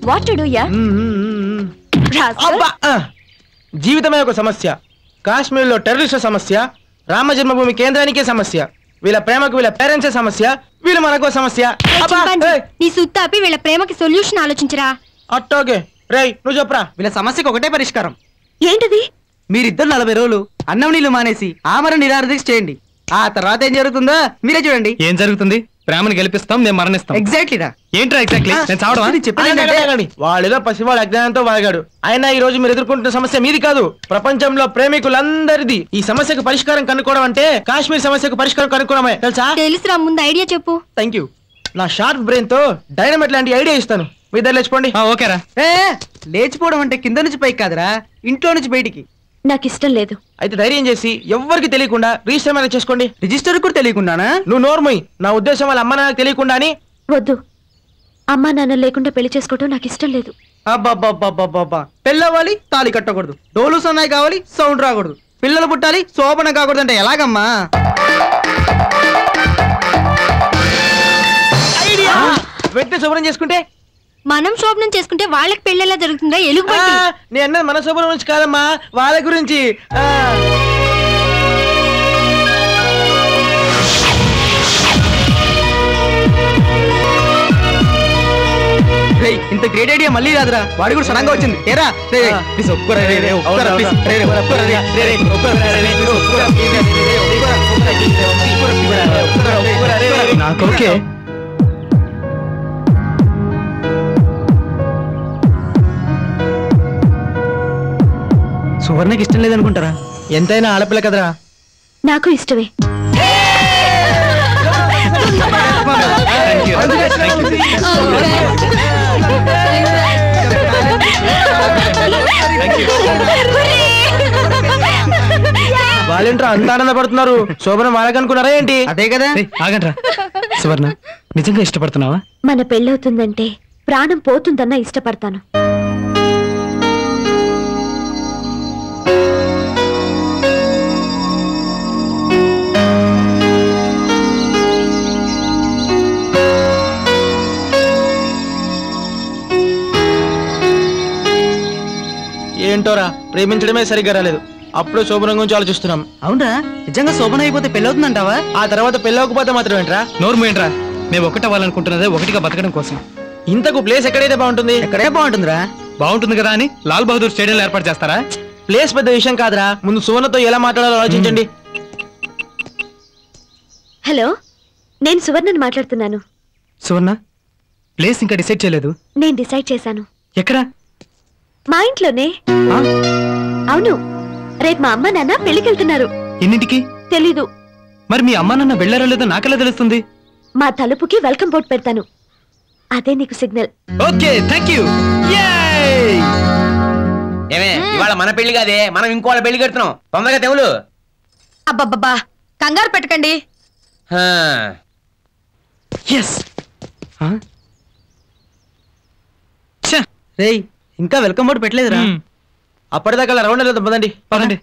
What to do ya? జీవితమే ఒక సమస్య, కాశ్మీర్లో టెర్రరిస్టు సమస్య, రామ జన్మభూమి కేంద్రానికే సమస్య, వీళ్ళ ప్రేమకు వీళ్ళ పేరెంట్సే సమస్య, వీళ్ళు మనకో సమస్య. నీ సుత్తాపి వీళ్ళ ప్రేమకి సొల్యూషన్ ఆలోచించరా. అట్టోకే రేయ్, నువ్వు చెప్పరా. వీళ్ళ సమస్యకు ఒకటే పరిష్కారం. ఏంటది? మీరిద్దరు 40 రోజులు అన్నం నీళ్లు మానేసి ఆమరణ నిరాహార చేయండి. ఆ తర్వాత ఏం జరుగుతుందో మీరే చూడండి. ఏం జరుగుతుంది? ప్రేమను గెలిపిస్తాం, మేము మరణిస్తాం. ఎగ్జాక్ట్లీ రా. ఏంట్రా ఎగ్జాక్ట్లీ? నేను చావడమా? వాళ్ళేదో పసివాళ్ళ అజ్ఞానంతో వాగాడు. అయినా ఈ రోజు మీరు ఎదుర్కొంటున్న సమస్య మీది కాదు, ప్రపంచంలో ప్రేమికులందరిది. ఈ సమస్యకు పరిష్కారం కనుక్కోవడం అంటే కాశ్మీర్ సమస్యకు పరిష్కారం కనుక్కోవడమే, తెలుసా? తెలుసురా, ముందు ఐడియా చెప్పు. Thank you. నా షార్ప్ బ్రెయిన్ తో డైనమైట్ లాంటి ఐడియా ఇస్తాను. మీ ఇద్దరు లేచిపోండి. ఓకేరా. లేచిపోవడం అంటే కింద నుంచి పైకి కాదురా, ఇంట్లో నుంచి బయటికి. నాకు ఇష్టం లేదు. అయితే ధైర్యం చేసి ఎవ్వరికి తెలియకుండా రిజిస్టర్ మ్యారేజ్ చేసుకోండి. రిజిస్టర్ కూడా తెలియకుండానా? నువ్వు నోర్మోయ్. నా ఉద్దేశం వాళ్ళ అమ్మ నాన్నకు తెలియకుండా అని. వద్దు, అమ్మా నాన్న లేకుండా పెళ్లి చేసుకోవడం నాకు ఇష్టం లేదు. అబ్బాబ్బాబ్బాబ్బా, పెళ్ళవ్వాలి, తాళి కట్టకూడదు, డోలు సన్నాయి కావాలి, సౌండ్ రాకూడదు, పిల్లలు పుట్టాలి, శోభన కాకూడదు అంటే ఎలాగమ్మా? వ్యక్తి శుభ్రం చేసుకుంటే మనం శోభనం చేసుకుంటే వాళ్ళకి పెళ్ళెలా జరుగుతుందా? ఎలుగుబంటి. నేను అన్నది మన శుభ్రం గురించి కాదమ్మా, వాళ్ళ గురించి. ఇంత గ్రేట్ ఐడియా మళ్ళీ రాదురా, వాడి కూడా సడన్ గా వచ్చింది. ఏరా నాకు ఓకే. సువర్ణకి ఇష్టం లేదనుకుంటారా? ఎంతైనా ఆడపిల్ల కదరా. నాకు ఇష్టమే. వాళ్ళేంట్రా అంత ఆనందపడుతున్నారు? శోభన వాళ్ళకనుకున్నారా ఏంటి? అదే కదా. ఆగండ్రా. సువర్ణ, నిజంగా ఇష్టపడుతున్నావా? మన పెళ్ళవుతుందంటే ప్రాణం పోతుందన్నా ఇష్టపడతాను. ఏంటోరా ప్రేమించడమే సరిగ్గా రాలేదు. అప్పుడు శోభనం గురించి ఆలోచిస్తున్నాం. అవునరా నిజంగా శోభన అయిపోతే పెళ్ళవుతుందంటావా? ఆ తర్వాత పెళ్ళవకపోతే మాత్రం ఏంట్రా? నోరు ఏంట్రా, మేము ఒకటవ్వాలనుకుంటున్నదే ఒకటిగా బతకడం కోసం. ఇంతకు ప్లేస్ ఎక్కడైతే బాగుంటుంది? ఎక్కడే బాగుంటుందిరా? బాగుంటుంది కదా అని లాల్ బహదూర్ స్టేడియంలో ఏర్పాటు చేస్తారా? ప్లేస్ పెద్ద విషయం కాదురా, ముందు సువర్ణతో ఎలా మాట్లాడాలో ఆలోచించండి. హలో, నేను సువర్ణని మాట్లాడుతున్నాను. సువర్ణ, ప్లేస్ ఇంకా డిసైడ్ చేయలేదు. నేను డిసైడ్ చేశాను. ఎక్కడ? మా ఇంట్లోనే. అవును, రేపు మా అమ్మ నాన్న పెళ్లికి వెళ్తున్నారు. ఎన్నింటికి? తెలీదు. మరి మీ అమ్మా నాన్న వెళ్ళారో లేదో నాకెలా తెలుస్తుంది? మా తలుపుకి వెల్కమ్ బోర్డు పెడతాను, అదే నీకు సిగ్నల్. Okay, thank you. ఏమే ఇవాళ మన పెళ్లి కాదే, మనం ఇంకోళ్ళ పెళ్లి కడుతున్నాం. తొందరగా తెవులు. అబ్బబ్బబ్బా, కంగారు పెట్టకండి. రేయ్, ఇంకా వెల్కమ్ బోర్డు పెట్టలేదురా? అప్పటిదాకా రౌండ్ లేదు, పదండి పదండి.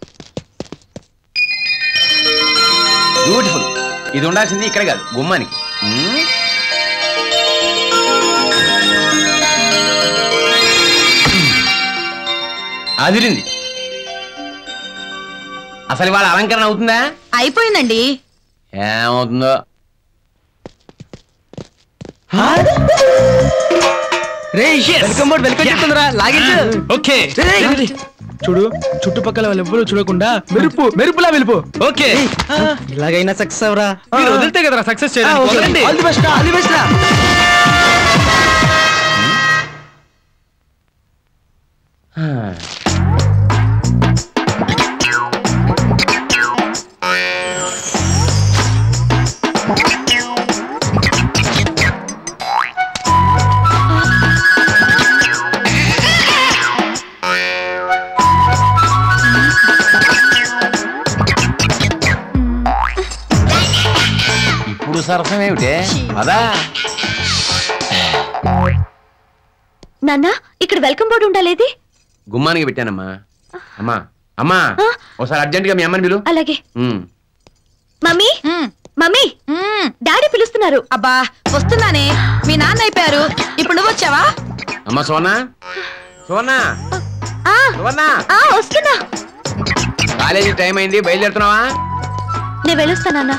బ్యూటిఫుల్. ఇది ఉండాల్సింది ఇక్కడ కాదు, గుమ్మానికి. అదిరింది. అసలు వాళ్ళ అలంకరణ అవుతుందా? అయిపోయిందండి. ఏమవుతుందో. వెల్కమ్ బోర్డు వెల్కమ్ చెప్తుందిరా, లాగించు. ఓకే చూడు, చుట్టుపక్కల వాళ్ళు ఎవ్వరూ చూడకుండా మెరుపులా వెళ్ళిపో. ఓకే, ఇలాగైనా సక్సెస్ అవరా. మీరు వదిలితే కదరా సక్సెస్ చేయాలి. All the best, all the best రా. ఇప్పుడు సరసం ఏమిటే అదా? నాన్న, ఇక్కడ వెల్కమ్ బోర్డు ఉండాలేది? గుమ్మానికి పెట్టానమ్మా. అమ్మా అమ్మా, ఒకసారి అర్జెంట్ గా మీ అమ్మని పిలు. అలాగే. మమ్మీ, మమ్మీ, డాడీ పిలుస్తున్నారు. అబ్బా వస్తున్నానే, మీ నాన్న అయిపోయారు. ఇప్పుడు నువ్వు వచ్చావా? అమ్మా సోనా, సోనా, సోనా, వస్తున్నా. కాలేజీ టైం అయింది, బయలుదేరుతున్నావా? నేను వెళ్ళొస్తానన్నా.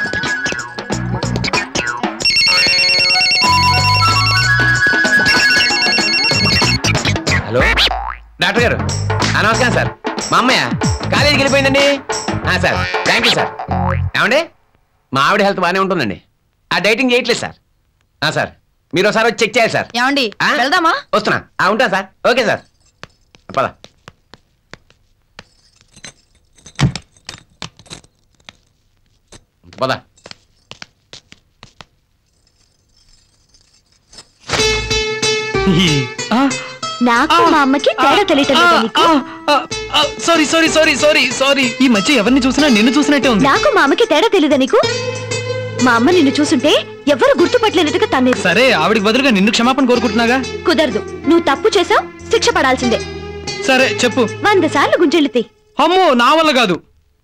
హలో డాక్టర్ గారు, నమస్కారం సార్. మా అమ్మయ్య కాలేజీకి వెళ్ళిపోయిందండి. Sir thank you sir. ఏమండి, మా ఆవిడ హెల్త్ బాగానే ఉంటుందండి. ఆ డైటింగ్ చేయట్లేదు సార్. సార్ మీరు ఒకసారి వచ్చి చెక్ చేయాలి సార్. ఏమండి, వెళ్దామా? వస్తున్నా. ఉంటా సార్. ఓకే సార్, పద. పద. నాకు మా అమ్మకి తేడా తెలియటం లేదా నీకు? Sorry sorry sorry sorry sorry. ఈ మధ్య ఎవరిని చూసినా నిన్ను చూసినట్టే ఉంది. నాకు మా అమ్మకి తేడా తెలీదా నీకు? మా అమ్మ నిన్ను చూసుంటే ఎవరు గుర్తుపట్టలేనట్టుగా తన్నేది. సరే, ఆవిడికి బదులుగా నిన్ను క్షమాపణ కోరుకుంటున్నాగా. కుదరదు. నువ్వు తప్పు చేసావు, శిక్ష పడాల్సిందే. సరే చెప్పు. 100 సార్లు గుంజెళ్ళితే. అమ్మో, నా వల్ల కాదు.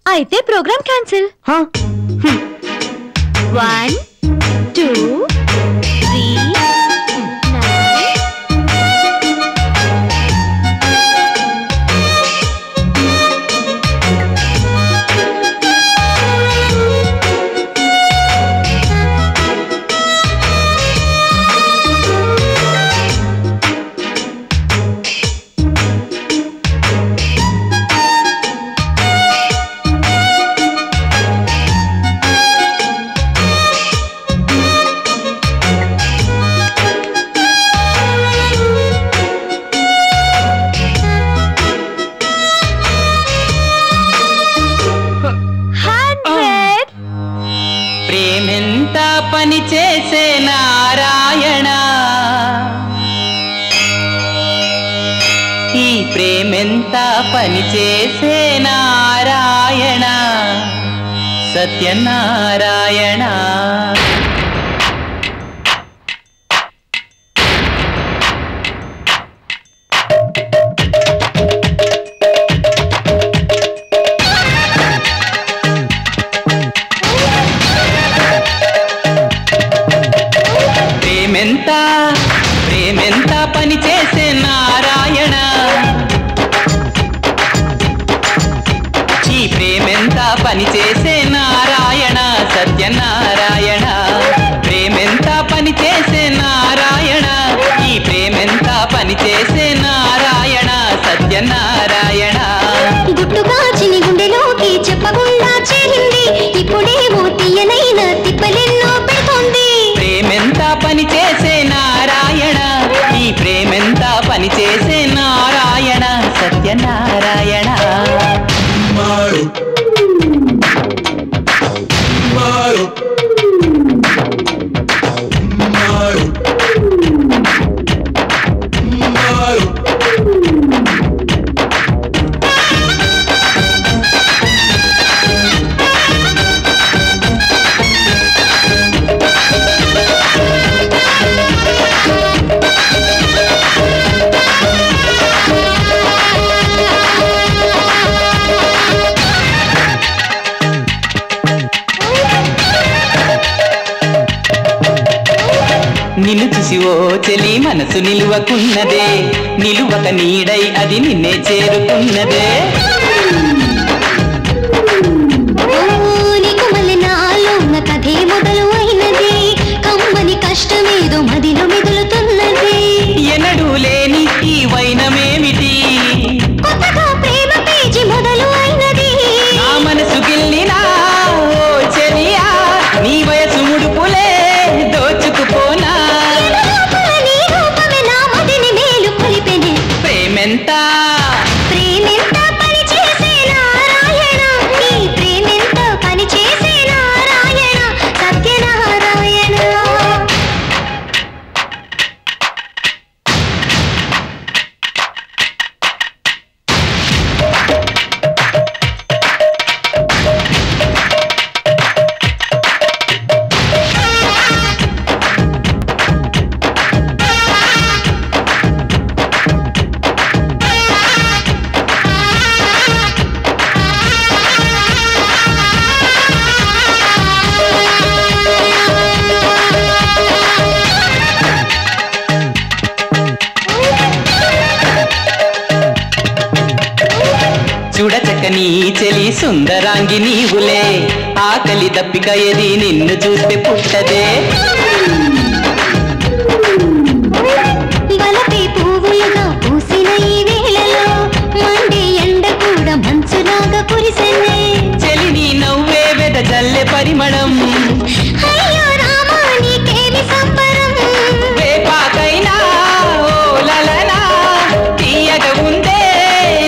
అయితే ప్రోగ్రామ్ క్యాన్సిల్. 1 2 3 పని చేసే నారాయణ, ఈ ప్రేమెంత పని చేసే నారాయణ, సత్యనారాయణ. ప్రేమెంత పని చేసే నారాయణ, నిన్ను చూసి ఓ చెలి మనసు నిలువకున్నదే, నిలువక నీడై అది నిన్నే చేరుకున్నదే. నీకు మళ్ళీ నాలో ఉన్న కథే మొదలు అయినది, కమ్మని కష్టమేదో మదిలో మెదులుతున్నది. ఎన్నడూ లేని ఈ వైనమేమిటి, కొత్తగా ప్రేమ పేజీ మొదలు అయినది. నా మనసు గిల్లినా ఓ చెలియా, నీ వయసు ముడుపులే దోచుకుపోనా. నీ రూపమే నా మదిని మేలు కొలిపెనే. ప్రేమెంత ప్రేమెంత పని చేసే నారాయణ, నీ ప్రేమెంత పని చేసే నారాయణ, సత్యనారాయణ. చూడచక్కని చెలి సుందరాంగి నీవులే, ఆకలి దప్పిక ఏది నిన్ను చూస్తే పుట్టదే. వలపే పువ్వులుగా పూసిన ఈ వేళలో మండే ఎండ కూడా మంచులాగా కురిసెనే. చెలి నీ నవ్వే వెద జల్లె పరిమళం, అయ్యో రామా నీకేమి సంబరం. వేపాకైనా ఓ లలనా తీయగా ఉందే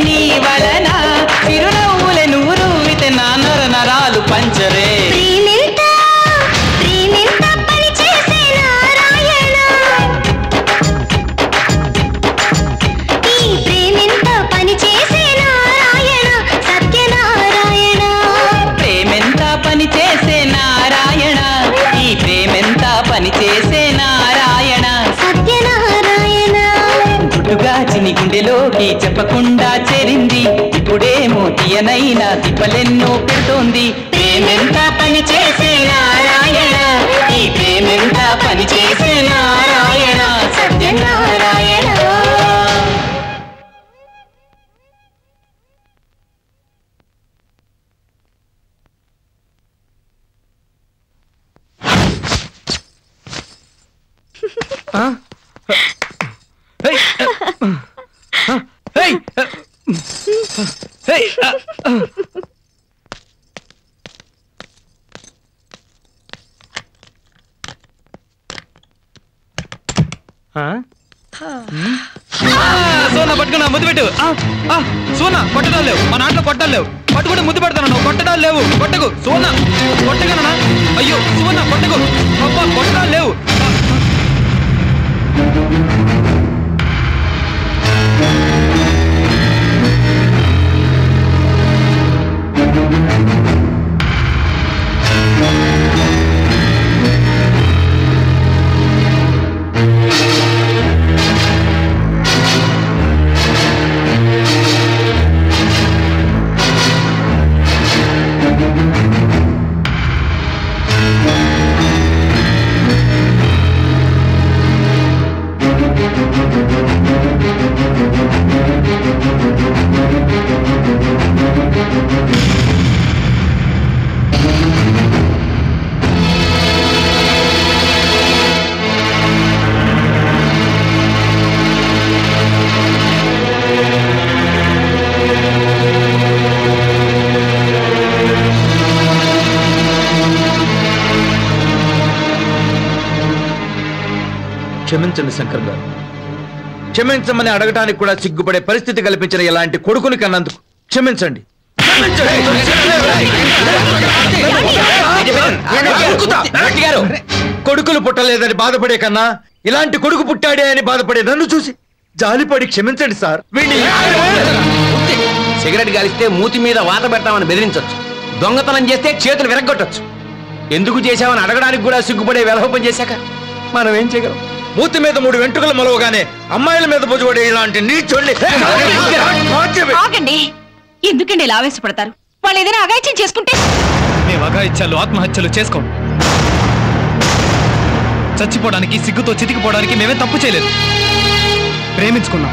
నీ వలన, చిరునవ్వుల నూరు విత నా నర నరాలు పంచరే. ప్రేమెంత ప్రేమెంత పని చేసే నారాయణ, ఈ ప్రేమెంత పని చేసే నారాయణ, సత్యనారాయణ. ప్రేమెంత పని చేసే నారాయణ, ఈ ప్రేమెంత పని చేసే నారాయణ, సత్యనారాయణ. గుట్టుగా చిని గుండెలోకి చెప్పకుండా చేరింది, ఇప్పుడేమో తీయనైనా తిప్పలెన్నో పెడుతోంది. ప్రేమెంత పని చేసే నారాయణ, ఈ ప్రేమెంత పని చేసే నారాయణ, సత్యనారాయణ. సోనా పట్టుకున్నా ముద్దు పెట్టు. సోనా కొట్టడాలు లేవు, మా నాట్లో కొట్టాలు లేవు. పట్టుకుంటే ముద్దు పెడతాను, నువ్వు కొట్టడాలు లేవు. కొట్టకు సోనా, కొట్టగలనా? అయ్యో సోనా కొట్టకు, అబ్బా కొట్టడాలు లేవు. క్షమించండి శంకర్ గారు, క్షమించమని అడగటానికి కూడా సిగ్గుపడే పరిస్థితి కల్పించిన ఇలాంటి కొడుకుని కన్నందుకు క్షమించండి. కొడుకులు పుట్టలేదని బాధపడే కన్నా ఇలాంటి కొడుకు పుట్టాడే అని బాధపడే నన్ను చూసి జాలిపడి క్షమించండి సార్. సిగరెట్ గాలిస్తే మూతి మీద వాత పెడతామని బెదిరించవచ్చు, దొంగతనం చేస్తే చేతులు విరగొట్టచ్చు. ఎందుకు చేశామని అడగడానికి కూడా సిగ్గుపడే వెలహోపం చేశాక మనం ఏం చేయగలం? మూతి మీద 3 వెంట్రుకలు మొలవగానే అమ్మాయిల మీద పొజుపడే ఇలాంటి నీచోళ్ళని. ఆగండి, ఎందుకండి ఇలా ఆవేశపడతారు? వాళ్ళు ఏదైనా అగాయిత్యం చేసుకుంటే మేము అగాయిత్యాలు ఆత్మహత్యలు చేసుకోం. చచ్చిపోవడానికి, సిగ్గుతో చితికిపోవడానికి మేమే తప్పు చేయలేదు. ప్రేమించుకున్నాం.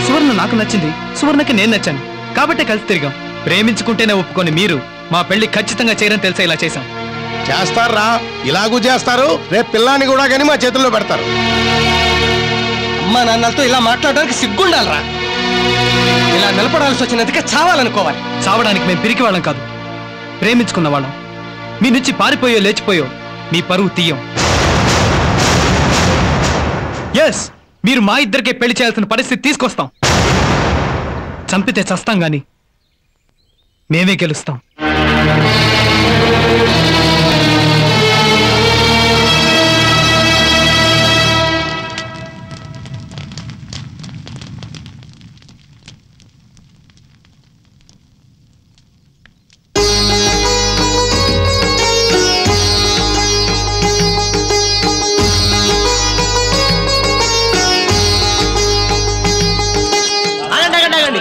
సువర్ణ నాకు నచ్చింది, సువర్ణకి నేను నచ్చాను, కాబట్టే కలిసి తిరిగాం. ప్రేమించుకుంటేనే ఒప్పుకొని మీరు మా పెళ్లి ఖచ్చితంగా చేయరని తెలిసే ఇలా చేశాం. చేస్తారా? ఇలాగూ చేస్తారు, రేపు పిల్లాన్ని కూడా కానీ మా చేతుల్లో పెడతారు. అమ్మా నాన్నలతో ఇలా మాట్లాడడానికి సిగ్గుండాలరా. ఇలా నిలబడాల్సి వచ్చినందుకే చావాలనుకోవాలి. చావడానికి మేము పిరికి వాళ్ళం కాదు, ప్రేమించుకున్న వాళ్ళం. మీ నుంచి పారిపోయో లేచిపోయో మీ పరువు తీయం. ఎస్, మీరు మా ఇద్దరికే పెళ్లి చేయాల్సిన పరిస్థితి తీసుకొస్తాం. చంపితే చస్తాం గాని మేమే గెలుస్తాం.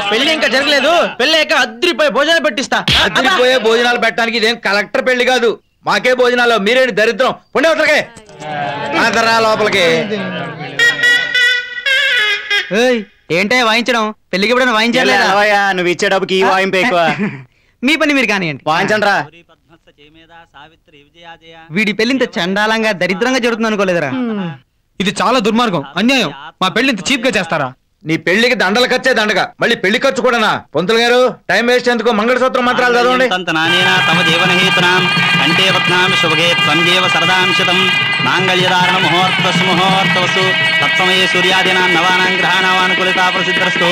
పెళ్లి ఇంకా జరగలేదు, పెళ్లి అద్దరిపోయే భోజనాలు పెట్టిస్తా. అద్దరిపోయే భోజనాలు పెట్టడానికి ఇదేం కలెక్టర్ పెళ్లి కాదు. మాకే భోజనాలు, మీరేంటి దరిద్రం. పొండి అవతలకే, లోపలికి. ఏంటే వాయించడం? పెళ్లికి ఎప్పుడైనా వాయించాలి? నువ్వు ఇచ్చే డబ్బుకి వాయింపు ఎక్కువ. మీ పని మీరు కానివ్వండి. వాయించండి రా. వీడి పెళ్లి ఇంత చండాలంగా దరిద్రంగా జరుగుతుంది అనుకోలేదురా. ఇది చాలా దుర్మార్గం, అన్యాయం. మా పెళ్లి ఇంత చీప్ గా చేస్తారా? నీ పెళ్లికి దండలు ఖర్చే దండగా, మళ్ళీ పెళ్లి ఖర్చు కూడానా? పంతులు గారు, టైం వేస్ట్ ఎందుకు, మంగళసూత్రం మంత్రాలు చదవండి. తమ జీవన హేతునాం కంటే వక్నాం శుభగే త్వం జీవ సరదాంశతం మాంగళ్యధారణ ముహూర్తసు తత్సమయే సూర్యాదీనాం నవానాం గ్రహాణావానుకూలితా ప్రసిద్ధస్తు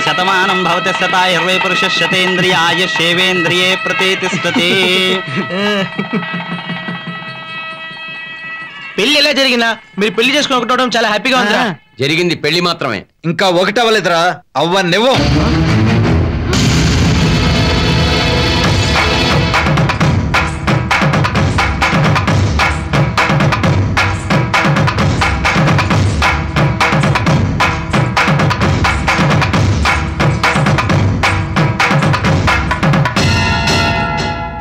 శతమానం భవతి శతా 20 పురుష శతేంద్రియ ఆయుష్యేవేంద్రియే ప్రతిష్టతి. పెళ్లి ఎలా జరిగినా మీరు పెళ్లి చేసుకుని ఒకటవడం చాలా హ్యాపీగా ఉందా? జరిగింది పెళ్లి మాత్రమే, ఇంకా ఒకటి అవ్వలేదురా. అవ్వనివ్వం.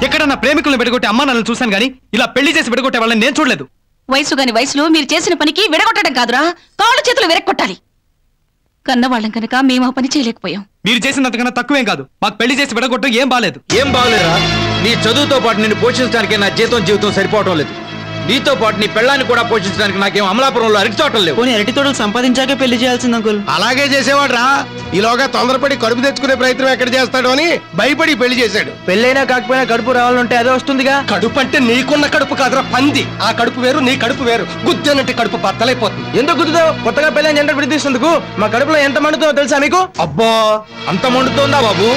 ఎక్కడన్నా ప్రేమికులను విడగొట్టే అమ్మా నన్ను చూశాను గానీ ఇలా పెళ్లి చేసి విడగొట్టే వాళ్ళని నేను చూడలేదు. వయసు గాని వయసులో మీరు చేసిన పనికి విడగొట్టడం కాదురా, కాళ్ళు చేతులు విరక్కొట్టాలి. కన్నవాళ్ళం కనుక మేము ఆ పని చేయలేకపోయాం. మీరు చేసినంతకన్నా తక్కువేం కాదు. మాకు పెళ్లి చేసి విడగొట్టడం ఏం బాలేదు. ఏం బాగలేరా? నీ చదువుతో పాటు నిన్ను పోషించడానికి నా జీవితం సరిపోవటం లేదు. నీతో పాటు నీ పెళ్ళాన్ని కూడా పోషించడానికి నాకేం అమలాపురంలో అరటి తోటలు లేవు. అరటి తోటలు సంపాదించాకే పెళ్లి చేయాల్సింది అంకుల్. అలాగే చేసేవాడు రా. ఈలోగా తొందరపడి కడుపు తెచ్చుకునే ప్రయత్నం ఎక్కడ చేస్తాడు అని భయపడి పెళ్లి చేశాడు. పెళ్ళైనా కాకపోయినా కడుపు రావాలంటే అదే వస్తుందిగా. కడుపు అంటే నీకున్న కడుపు కాదురా పంది. ఆ కడుపు వేరు, నీ కడుపు వేరు. గుద్దనంటే కడుపు బద్దలైపోతుంది. ఎందుకు గుద్దుతావు? కొత్తగా పెళ్ళైన జంట విడితీస్తుందుకు మా కడుపులో ఎంత మండుతుందో తెలుసా మీకు? అబ్బా, అంత మండుతోందా బాబు?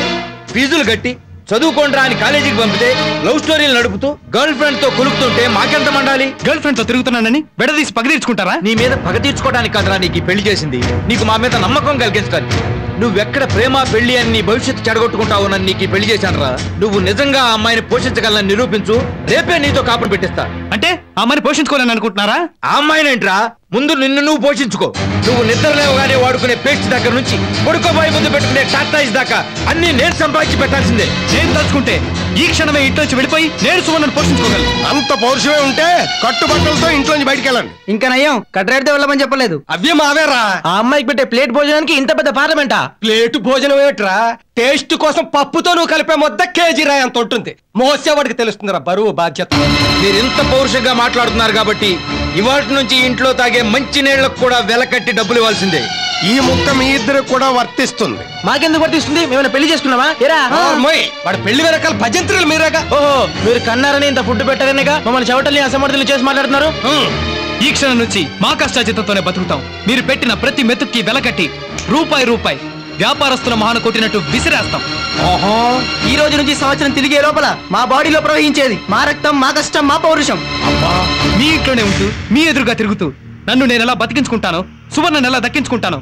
ఫీజులు కట్టి చదువుకోండ్రా అని కాలేజీకి పంపితే లవ్ స్టోరీలు నడుపుతూ గర్ల్ ఫ్రెండ్ తో కొలుకుతుంటే మాకెంత మండాలి? గర్ల్ ఫ్రెండ్ తో తిరుగుతున్నానని విడదీసి పగ తీర్చుకుంటారా? నీ మీద పగ తీర్చుకోవడానికి కాదురా నీకు ఈ పెళ్లి చేసింది, నీకు మా మీద నమ్మకం కలిగించడానికి. నువ్వెక్కడ ప్రేమ పెళ్లి అని నీ భవిష్యత్తు చెడగొట్టుకుంటావునని నీకు ఈ పెళ్లి చేశాను రా. నువ్వు నిజంగా ఆ అమ్మాయిని పోషించగలని నిరూపించు, రేపే నీతో కాపురం పెట్టిస్తా. అంటే ఆ అమ్మాయిని పోషించుకోవాలని అనుకుంటున్నారా? ఆ అమ్మాయినేంట్రా, ముందు నిన్ను నువ్వు పోషించుకో. నువ్వు నిద్రలేవగానే వాడుకునే పేస్ట్ దగ్గర నుంచి పడుకోబోయే ముందు పెట్టుకునే టాటాయిస్ దాకా అన్ని నేను సంపాదించి పెట్టాల్సిందే. నేను తలుచుకుంటే ఈ క్షణమే ఇంట్లోంచి వెళ్ళిపోయి నేను సువర్ణను పోషించుకోగలను. అంత పౌరుషమే ఉంటే కట్టుబట్టలతో ఇంట్లోంచి బయటికి వెళ్ళండి. ఇంకా నయ్యం కట్రాడితే వెళ్ళమని చెప్పలేదు. అవ్వే మావేరా. ఆ అమ్మాయికి పెట్టే ప్లేట్ భోజనానికి ఇంత పెద్ద పార్లమెంటా? ప్లేటు భోజనం ఏమిట్రా? టేస్ట్ కోసం పప్పుతో నువ్వు కలిపే మొద్ద కేజీ రాయి అంత ఉంటుంది. మోసేవాడికి తెలుస్తుందిరా బరువు బాధ్యత. మీరు ఇంత పౌరుషంగా మాట్లాడుతున్నారు కాబట్టి ఇవాటి నుంచి ఇంట్లో తాగే మంచి నీళ్లకు కూడా వెలకట్టి డబ్బులు ఇవ్వాల్సిందే. ఈ ముక్క మీ ఇద్దరు కూడా వర్తిస్తుంది. మాకెందుకు వర్తిస్తుంది? మేము పెళ్లి చేసుకున్నావా? వాడు పెళ్లి వెనకాల భజంత్రులు మీరేగా. ఓహో, మీరు కన్నారని ఇంత ఫుడ్ పెట్టగానేగా మమ్మల్ని చెవటల్ని అసమర్థులు చేసి మాట్లాడుతున్నారు. ఈ క్షణం నుంచి మా కష్టాచితంతోనే బతుకుతాం. మీరు పెట్టిన ప్రతి మెతుక్కి వెలకట్టి రూపాయి వ్యాపారస్తుల మహాన కొట్టినట్టు విసిరేస్తాం. ఓహో, ఈ రోజు నుంచి సంవత్సరం తిరిగే లోపల మా బాడీలో ప్రవహించేది మా రక్తం, మా కష్టం, మా పౌరుషం. అబ్బా, మీ ఇంట్లోనే ఉంటూ మీ ఎదురుగా తిరుగుతూ నన్ను నేను ఎలా బతికించుకుంటానో, సువర్ణను ఎలా దక్కించుకుంటానో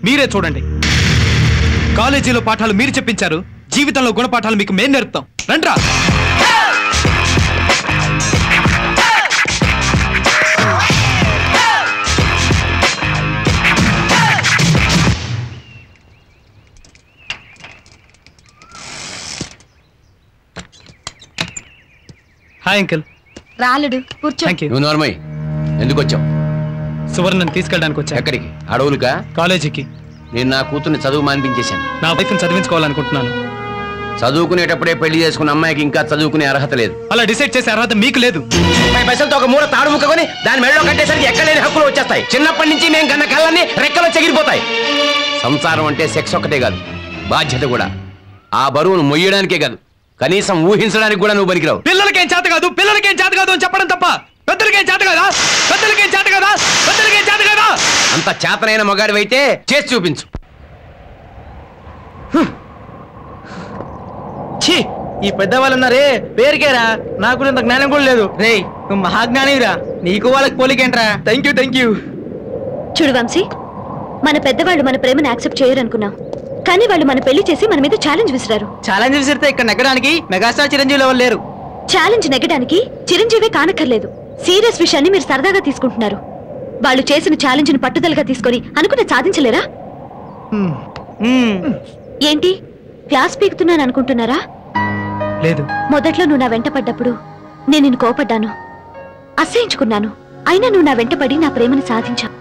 మీరే చూడండి. కాలేజీలో పాఠాలు మీరు చెప్పించారు, జీవితంలో గుణపాఠాలు మీకు మేం నేర్పుతాం. రండ్రా. Hi uncle. రాలుడు కూర్చో. Thank you. నువ్వు నార్మల్ ఎందుకు వచ్చావు? సువర్ణని తీసుకెళ్ళడానికి వచ్చా. ఎక్కడికి? అడవులుగా? కాలేజీకి. నేను నా కూతుర్ని చదువు మానిపించేశాను. నా వైఫ్ని చదివించుకోవాలనుకుంటున్నాను. చదువుకునేటప్పుడే పెళ్లి చేసుకున్న అమ్మాయికి ఇంకా చదువుకునే అర్హత లేదు. అలా డిసైడ్ చేసే అర్హత మీకు లేదు. 30 పైసలతో ఒక మూల తాడు ముక్కకొని దాని మెడలో కట్టేసరికి ఎక్కడ లేని హక్కులు వచ్చేస్తాయి. చిన్నప్పటి నుంచి మేము కన్న కళ్ళని రెక్కలో చెగిరిపోతాయి. సంసారం అంటే సెక్స్ ఒక్కటే కాదు, బాధ్యత కూడా. ఆ బరువును మొయ్యడానికే కాదు, కనీసం ఊహించడానికి కూడా నువ్వు పనికిరావు. పిల్లలకేం చేత కాదు, పిల్లలకేం చేత కాదు అని చెప్పడం తప్ప పెద్దలకేం చేత కదా, పెద్దలకేం చేత కదా, పెద్దలకేం చేత కదా. అంత చేతనైన మగాడివైతే చేసి చూపించు. ఛీ, ఈ పెద్దవాళ్ళు ఉన్నారే పేరుకేరా, నాకు ఇంత జ్ఞానం కూడా లేదు. రే నువ్వు మహాజ్ఞానివిరా, నీకు వాళ్ళకి పోలికేంట్రా. Thank you. చూడు వంశీ, మన పెద్దవాళ్ళు మన ప్రేమను యాక్సెప్ట్ చేయరనుకున్నాం, కానీ వాళ్ళు మన పెళ్లి చేసి మన మీద ఛాలెంజ్ విసిరారు. ఛాలెంజ్ విసిరితే ఇక్కడ నెగ్గడానికి మెగాస్టార్ చిరంజీవి ఎవరు లేరు. ఛాలెంజ్ నెగ్గడానికి చిరంజీవే కానక్కర్లేదు. సీరియస్ విషయాన్ని మీరు సరదాగా తీసుకుంటున్నారు. వాళ్ళు చేసిన ఛాలెంజ్ ని పట్టుదలగా తీసుకొని అనుకునే సాధించలేరా? ఏంటి క్లాస్ పీకుతున్నాను అనుకుంటున్నారా? లేదు. మొదట్లో నువ్వు నా వెంట పడ్డప్పుడు నేను నిన్ను కోపడ్డాను, అసహించుకున్నాను. అయినా నువ్వు నా వెంటపడి నా ప్రేమని సాధించావు.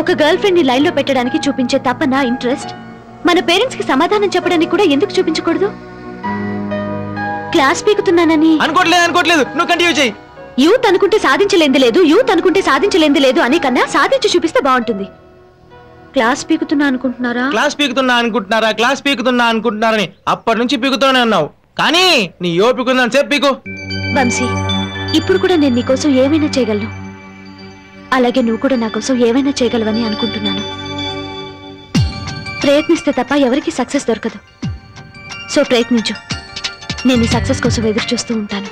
ఒక గర్ల్ ఫ్రెండ్ ని లైన్ లో పెట్టడానికి చూపించే తపన, ఇంట్రెస్ట్ మన పేరెంట్స్ కి సమాధానం చెప్పడానికి కూడా ఎందుకు చూపించకూడదు? క్లాస్ పీకుతున్నానని అనుకోవట్లేదు. నువ్వు కంటిన్యూ చేయి. యూత్ అనుకుంటే సాధించలేంది లేదు, యూత్ అనుకుంటే సాధించలేంది లేదు అనే కన్నా సాధించి చూపిస్తే బాగుంటుంది. క్లాస్ పీకుతున్నా అనుకుంటున్నారా? క్లాస్ పీకుతున్నా అనుకుంటున్నారని అప్పటి నుంచి పీకుతూనే ఉన్నావు, కానీ నీ ఓపికందని చెప్పి పీకు. వంశీ, ఇప్పుడు కూడా నేను నీకోసం ఏమైనా చేయగలను, అలాగే నువ్వు కూడా నా కోసం ఏమైనా చేయగలవని అనుకుంటున్నాను. ప్రయత్నిస్తే తప్ప ఎవరికి సక్సెస్ దొరకదు. సో ప్రయత్నించు. నేను నీ సక్సెస్ కోసం ఎదురు చూస్తూ ఉంటాను.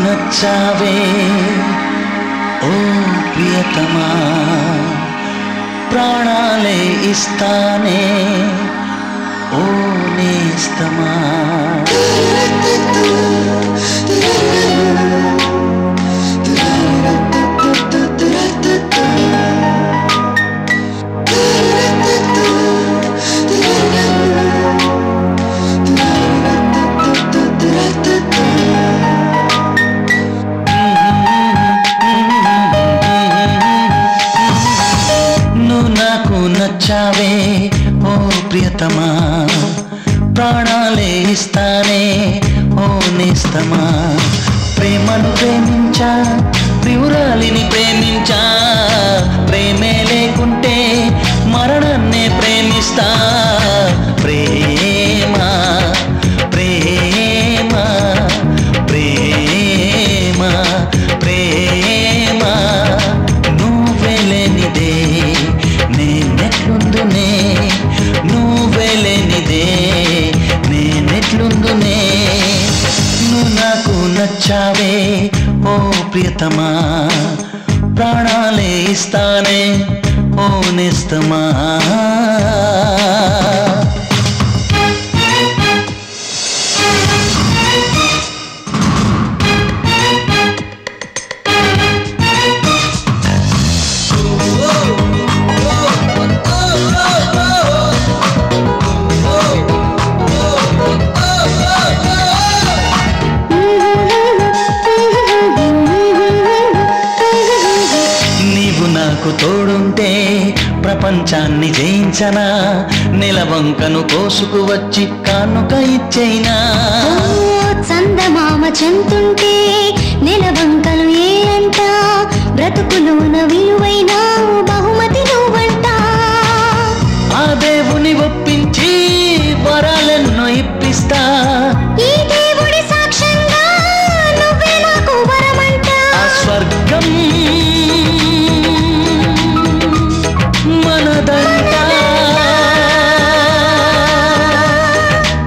నచ్చావే ఓ ప్రియతమా, ప్రాణాలే ఇస్తానే ఓ నేస్తమా. నచ్చావే ఓ ప్రియతమా, ప్రాణాలే ఇస్తానే ఓ నేస్తమా. ప్రేమను ప్రేమించా, ప్రియురాలిని ప్రేమించా, ప్రేమే లేకుంటే మరణాన్నే ప్రేమిస్తా. ప్రేమ ప్రేమ ప్రేమ ప్రేమ నువ్వెలేనిదే నేనెట్లుందునే, నువ్వెలేనిదే నేనెట్లుందునే. నువ్వు నాకు నచ్చావే ఓ ప్రియతమా, ప్రాణాలే ఇస్తానే ఓ నేస్తమా. తోడుంటే ప్రపంచాన్ని జయించనా, నెలవంకను కోసుకు వచ్చి కానుక ఇచ్చేనా. చందమామ చెంతుంటే నెలవంకలు ఏ అంట, బ్రతుకులోన విలువైన బహుమతి నువ్వంట. ఆ దేవుని ఒప్పించి వరాలెన్నో ఇప్పిస్తా, ఈ దేవుడి సాక్ష్యంగా నువ్వే నాకు వరమంట. ఆ స్వర్గం మనదంట.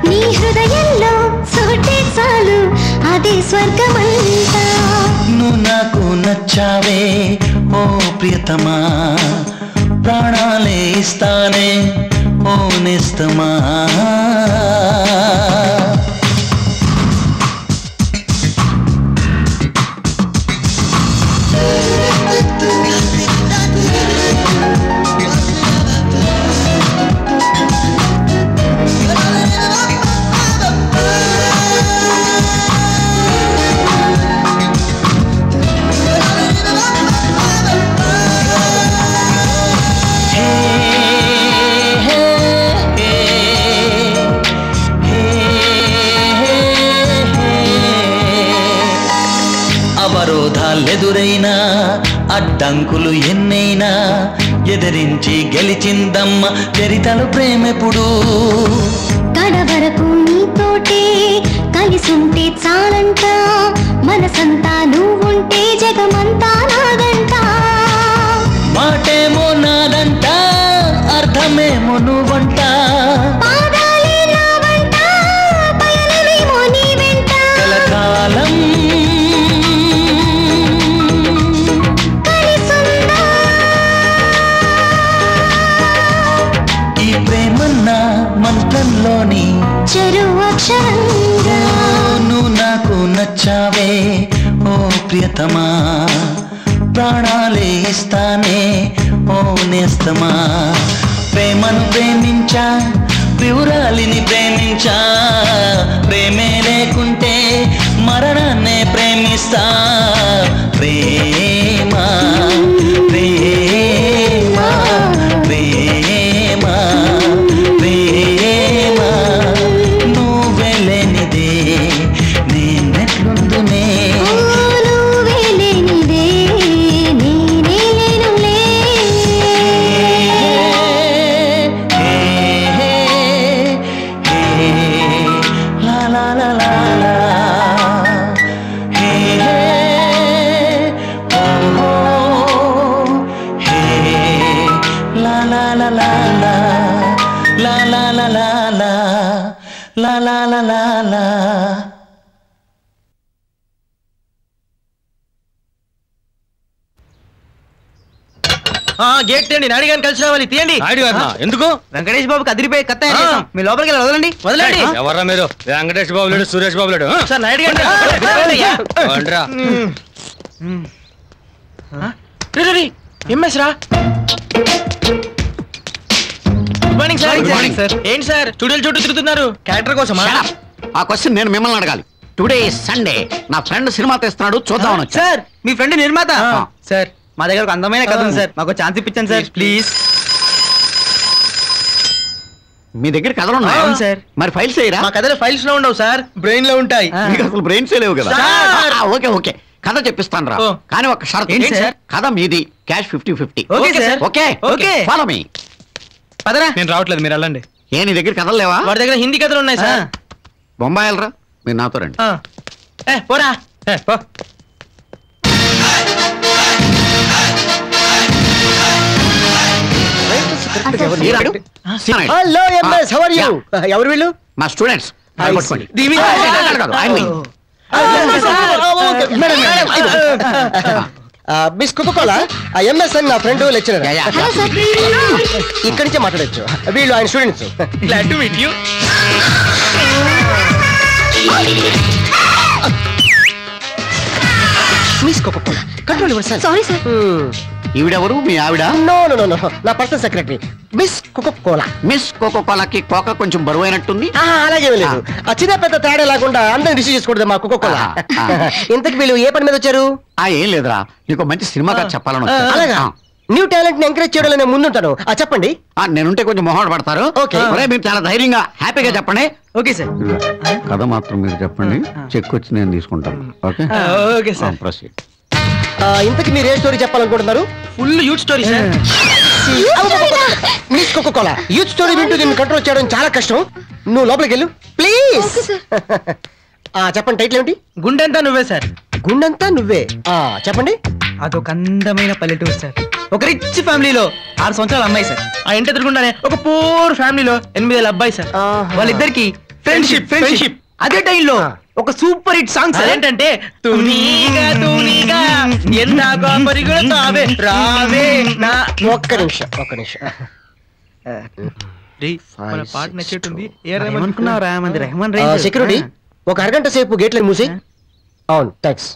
నీ హృదయంలో చోటే చాలు అదే స్వర్గమంట. నువ్వు నాకు నచ్చావే ఓ ప్రియతమా ప్రాణాలే ఇస్తానే ఓ నేస్తమా అవరోధాలెదురైనా అడ్డంకులు ఎన్నైనా ఎదిరించి గెలిచిందమ్మ చరితలు ప్రేమెప్పుడు కడవరకు నీతోటే కలిసుంటే చాలంట మనసంతా నువ్వుంటే జగమంతా నాదంట మాటేమో నాదంట అర్థమేమో నువ్వంట పాదాలే నావంట పయనమేమో నీ వెంట కలకాలం ఈ ప్రేమన్న మంత్రంలోని చెరు అక్షరంగా నువ్వు నాకు నచ్చావే ఓ ప్రియతమా ప్రాణాలే ఇస్తానే ఓ నేస్తమా ప్రేమను ప్రేమించా ప్రియురాలిని ప్రేమించా ప్రేమే లేకుంటే మరణాన్నే ప్రేమిస్తా ప్రేమ ప్రేమ ప్రేమ ప్రేమ నువ్వే లేనిదే నేనెట్లుందునే నువ్వే లేనిదే నేనే లేనులే లా లా లా లా లా హే ఓ హే లా లా లా లా లా లా లా లా లా లా లా లా లా లా గేట్ తీయండి, నాయుడు గారిని కలిసి రావాలి. తీయండి. ఎందుకు? వెంకటేష్ బాబుకి అదిరిపోయి కత్త మీ లోపలికి వెళ్ళి వదలండి. వదలండి. ఎవరా మీరు? వెంకటేష్ బాబు లేడు, సురేష్ బాబు లేడు. సార్ నాయుడు గారిని ఎంఎస్ రా. Good morning sir. Good morning sir. ఏంటి సార్ స్టూడియోల చుట్టూ తిరుగుతున్నారు? క్యారెక్టర్ కోసమా? ఆ క్వశ్చన్ నేను మిమ్మల్ని అడగాలి. టుడే సండే నా ఫ్రెండ్ సినిమా తెస్తున్నాడు, చూద్దామని వచ్చా. సార్ మీ ఫ్రెండ్ నిర్మాత? సార్ మా దగ్గర ఒక అందమైన కథ ఉంది సార్, మాకు ఛాన్స్ ఇప్పించండి సార్ ప్లీజ్. మీ దగ్గర కథలు ఉన్నాయి? అవును సార్. మరి ఫైల్స్ చేయరా? మా కథలో ఫైల్స్ లో ఉండవు సార్, బ్రెయిన్ లో ఉంటాయి. మీకు అసలు బ్రెయిన్స్ లేవు కదా. సార్. ఓకే ఓకే కథ చెప్పిస్తాను రా. కానీ ఒక షరత్. ఏంటి సార్? కథ మీది, cash 50-50. Okay sir. Okay okay. Follow me. పదరా. నేను రావట్లేదు, మీరు వెళ్ళండి. ఏ నీ దగ్గర కథలు లేవా? వాడి దగ్గర హిందీ కథలు ఉన్నాయి సార్. బొంబాయిలరా, మీరు నాతో రండి. పోరా. పో. Hello MS, how are you? ఎవరు వీళ్ళు? మా స్టూడెంట్స్. పట్టుకోండి. మిస్ కోకోకోలా, ఎంఎస్ అని నా ఫ్రెండ్ లెక్చరర్. ఇక్కడి నుంచే మాట్లాడచ్చు. వీళ్ళు ఆయన students. Glad to meet you. Miss Coca Cola, control your self. Sorry sir. ఈవిడెవరు? మీ ఆవిడ? నో నో నో నో, నా personal secretary miss Coca Cola. Miss కోకోకోలాకి కోక కొంచెం బరువైనట్టుంది. అలాగే లేదు, ఆ చిన్న పెద్ద తేడా లేకుండా అందరిని రిసీవ్ చేసుకోవడం మా కోకోకోలా. ఇంతకు వీళ్ళు ఏ పని మీద వచ్చారు? ఏం లేదురా, నీకు మంచి సినిమా కథ చెప్పాలని వచ్చా. అలాగా? న్యూ టాలెంట్ ని ఎంకరేజ్ చేయడం నేను ముందుంటాను. చెప్పండి. నేనుంటే కొంచెం మొహాట పడతారు. ఓకే. మీరు చాలా ధైర్యంగా హ్యాపీగా చెప్పండి. Okay sir. కథ మాత్రం మీరు చెప్పండి, చెక్ వచ్చి నేను తీసుకుంటాను. Okay okay sir. ప్రొసీడ్. ఇంతకు మీరు ఏ స్టోరీ చెప్పాలనుకుంటున్నారు? Full youth story sir. Miss Coca Cola, youth story వింటూ దీన్ని కంట్రోల్ చేయడం చాలా కష్టం. నువ్వు లోపలికి వెళ్ళు ప్లీజ్. చెప్పండి, టైటిల్ ఏమిటి? గుండెంతా నువ్వే సార్. గుండెంతా నువ్వే. చెప్పండి. అదొక అందమైన పల్లెటూరు సార్. ఒక రిచ్ ఫ్యామిలీలో 6 సంవత్సరాల అమ్మాయి సార్. ఆ ఇంటి ఎదురుకుండానే ఒక పూర్ ఫ్యామిలీలో 8 ఏళ్ళ అబ్బాయి సార్. వాళ్ళిద్దరికి ఫ్రెండ్షిప్. అదే టైంలో ఒక సూపర్ హిట్ సాంగ్ ఏంటంటే తూనీగా తూనీగా ఎందాక పరిగెడతావే రావే నా. ఒక్క నిమిషం మన పాట నచ్చేటుంది. ఏమనుకున్నావురా మంది రెహమాన్ సెక్యూరిటీ ఒక అరగంట సేపు గేట్లను మూసి. అవును థ్యాంక్స్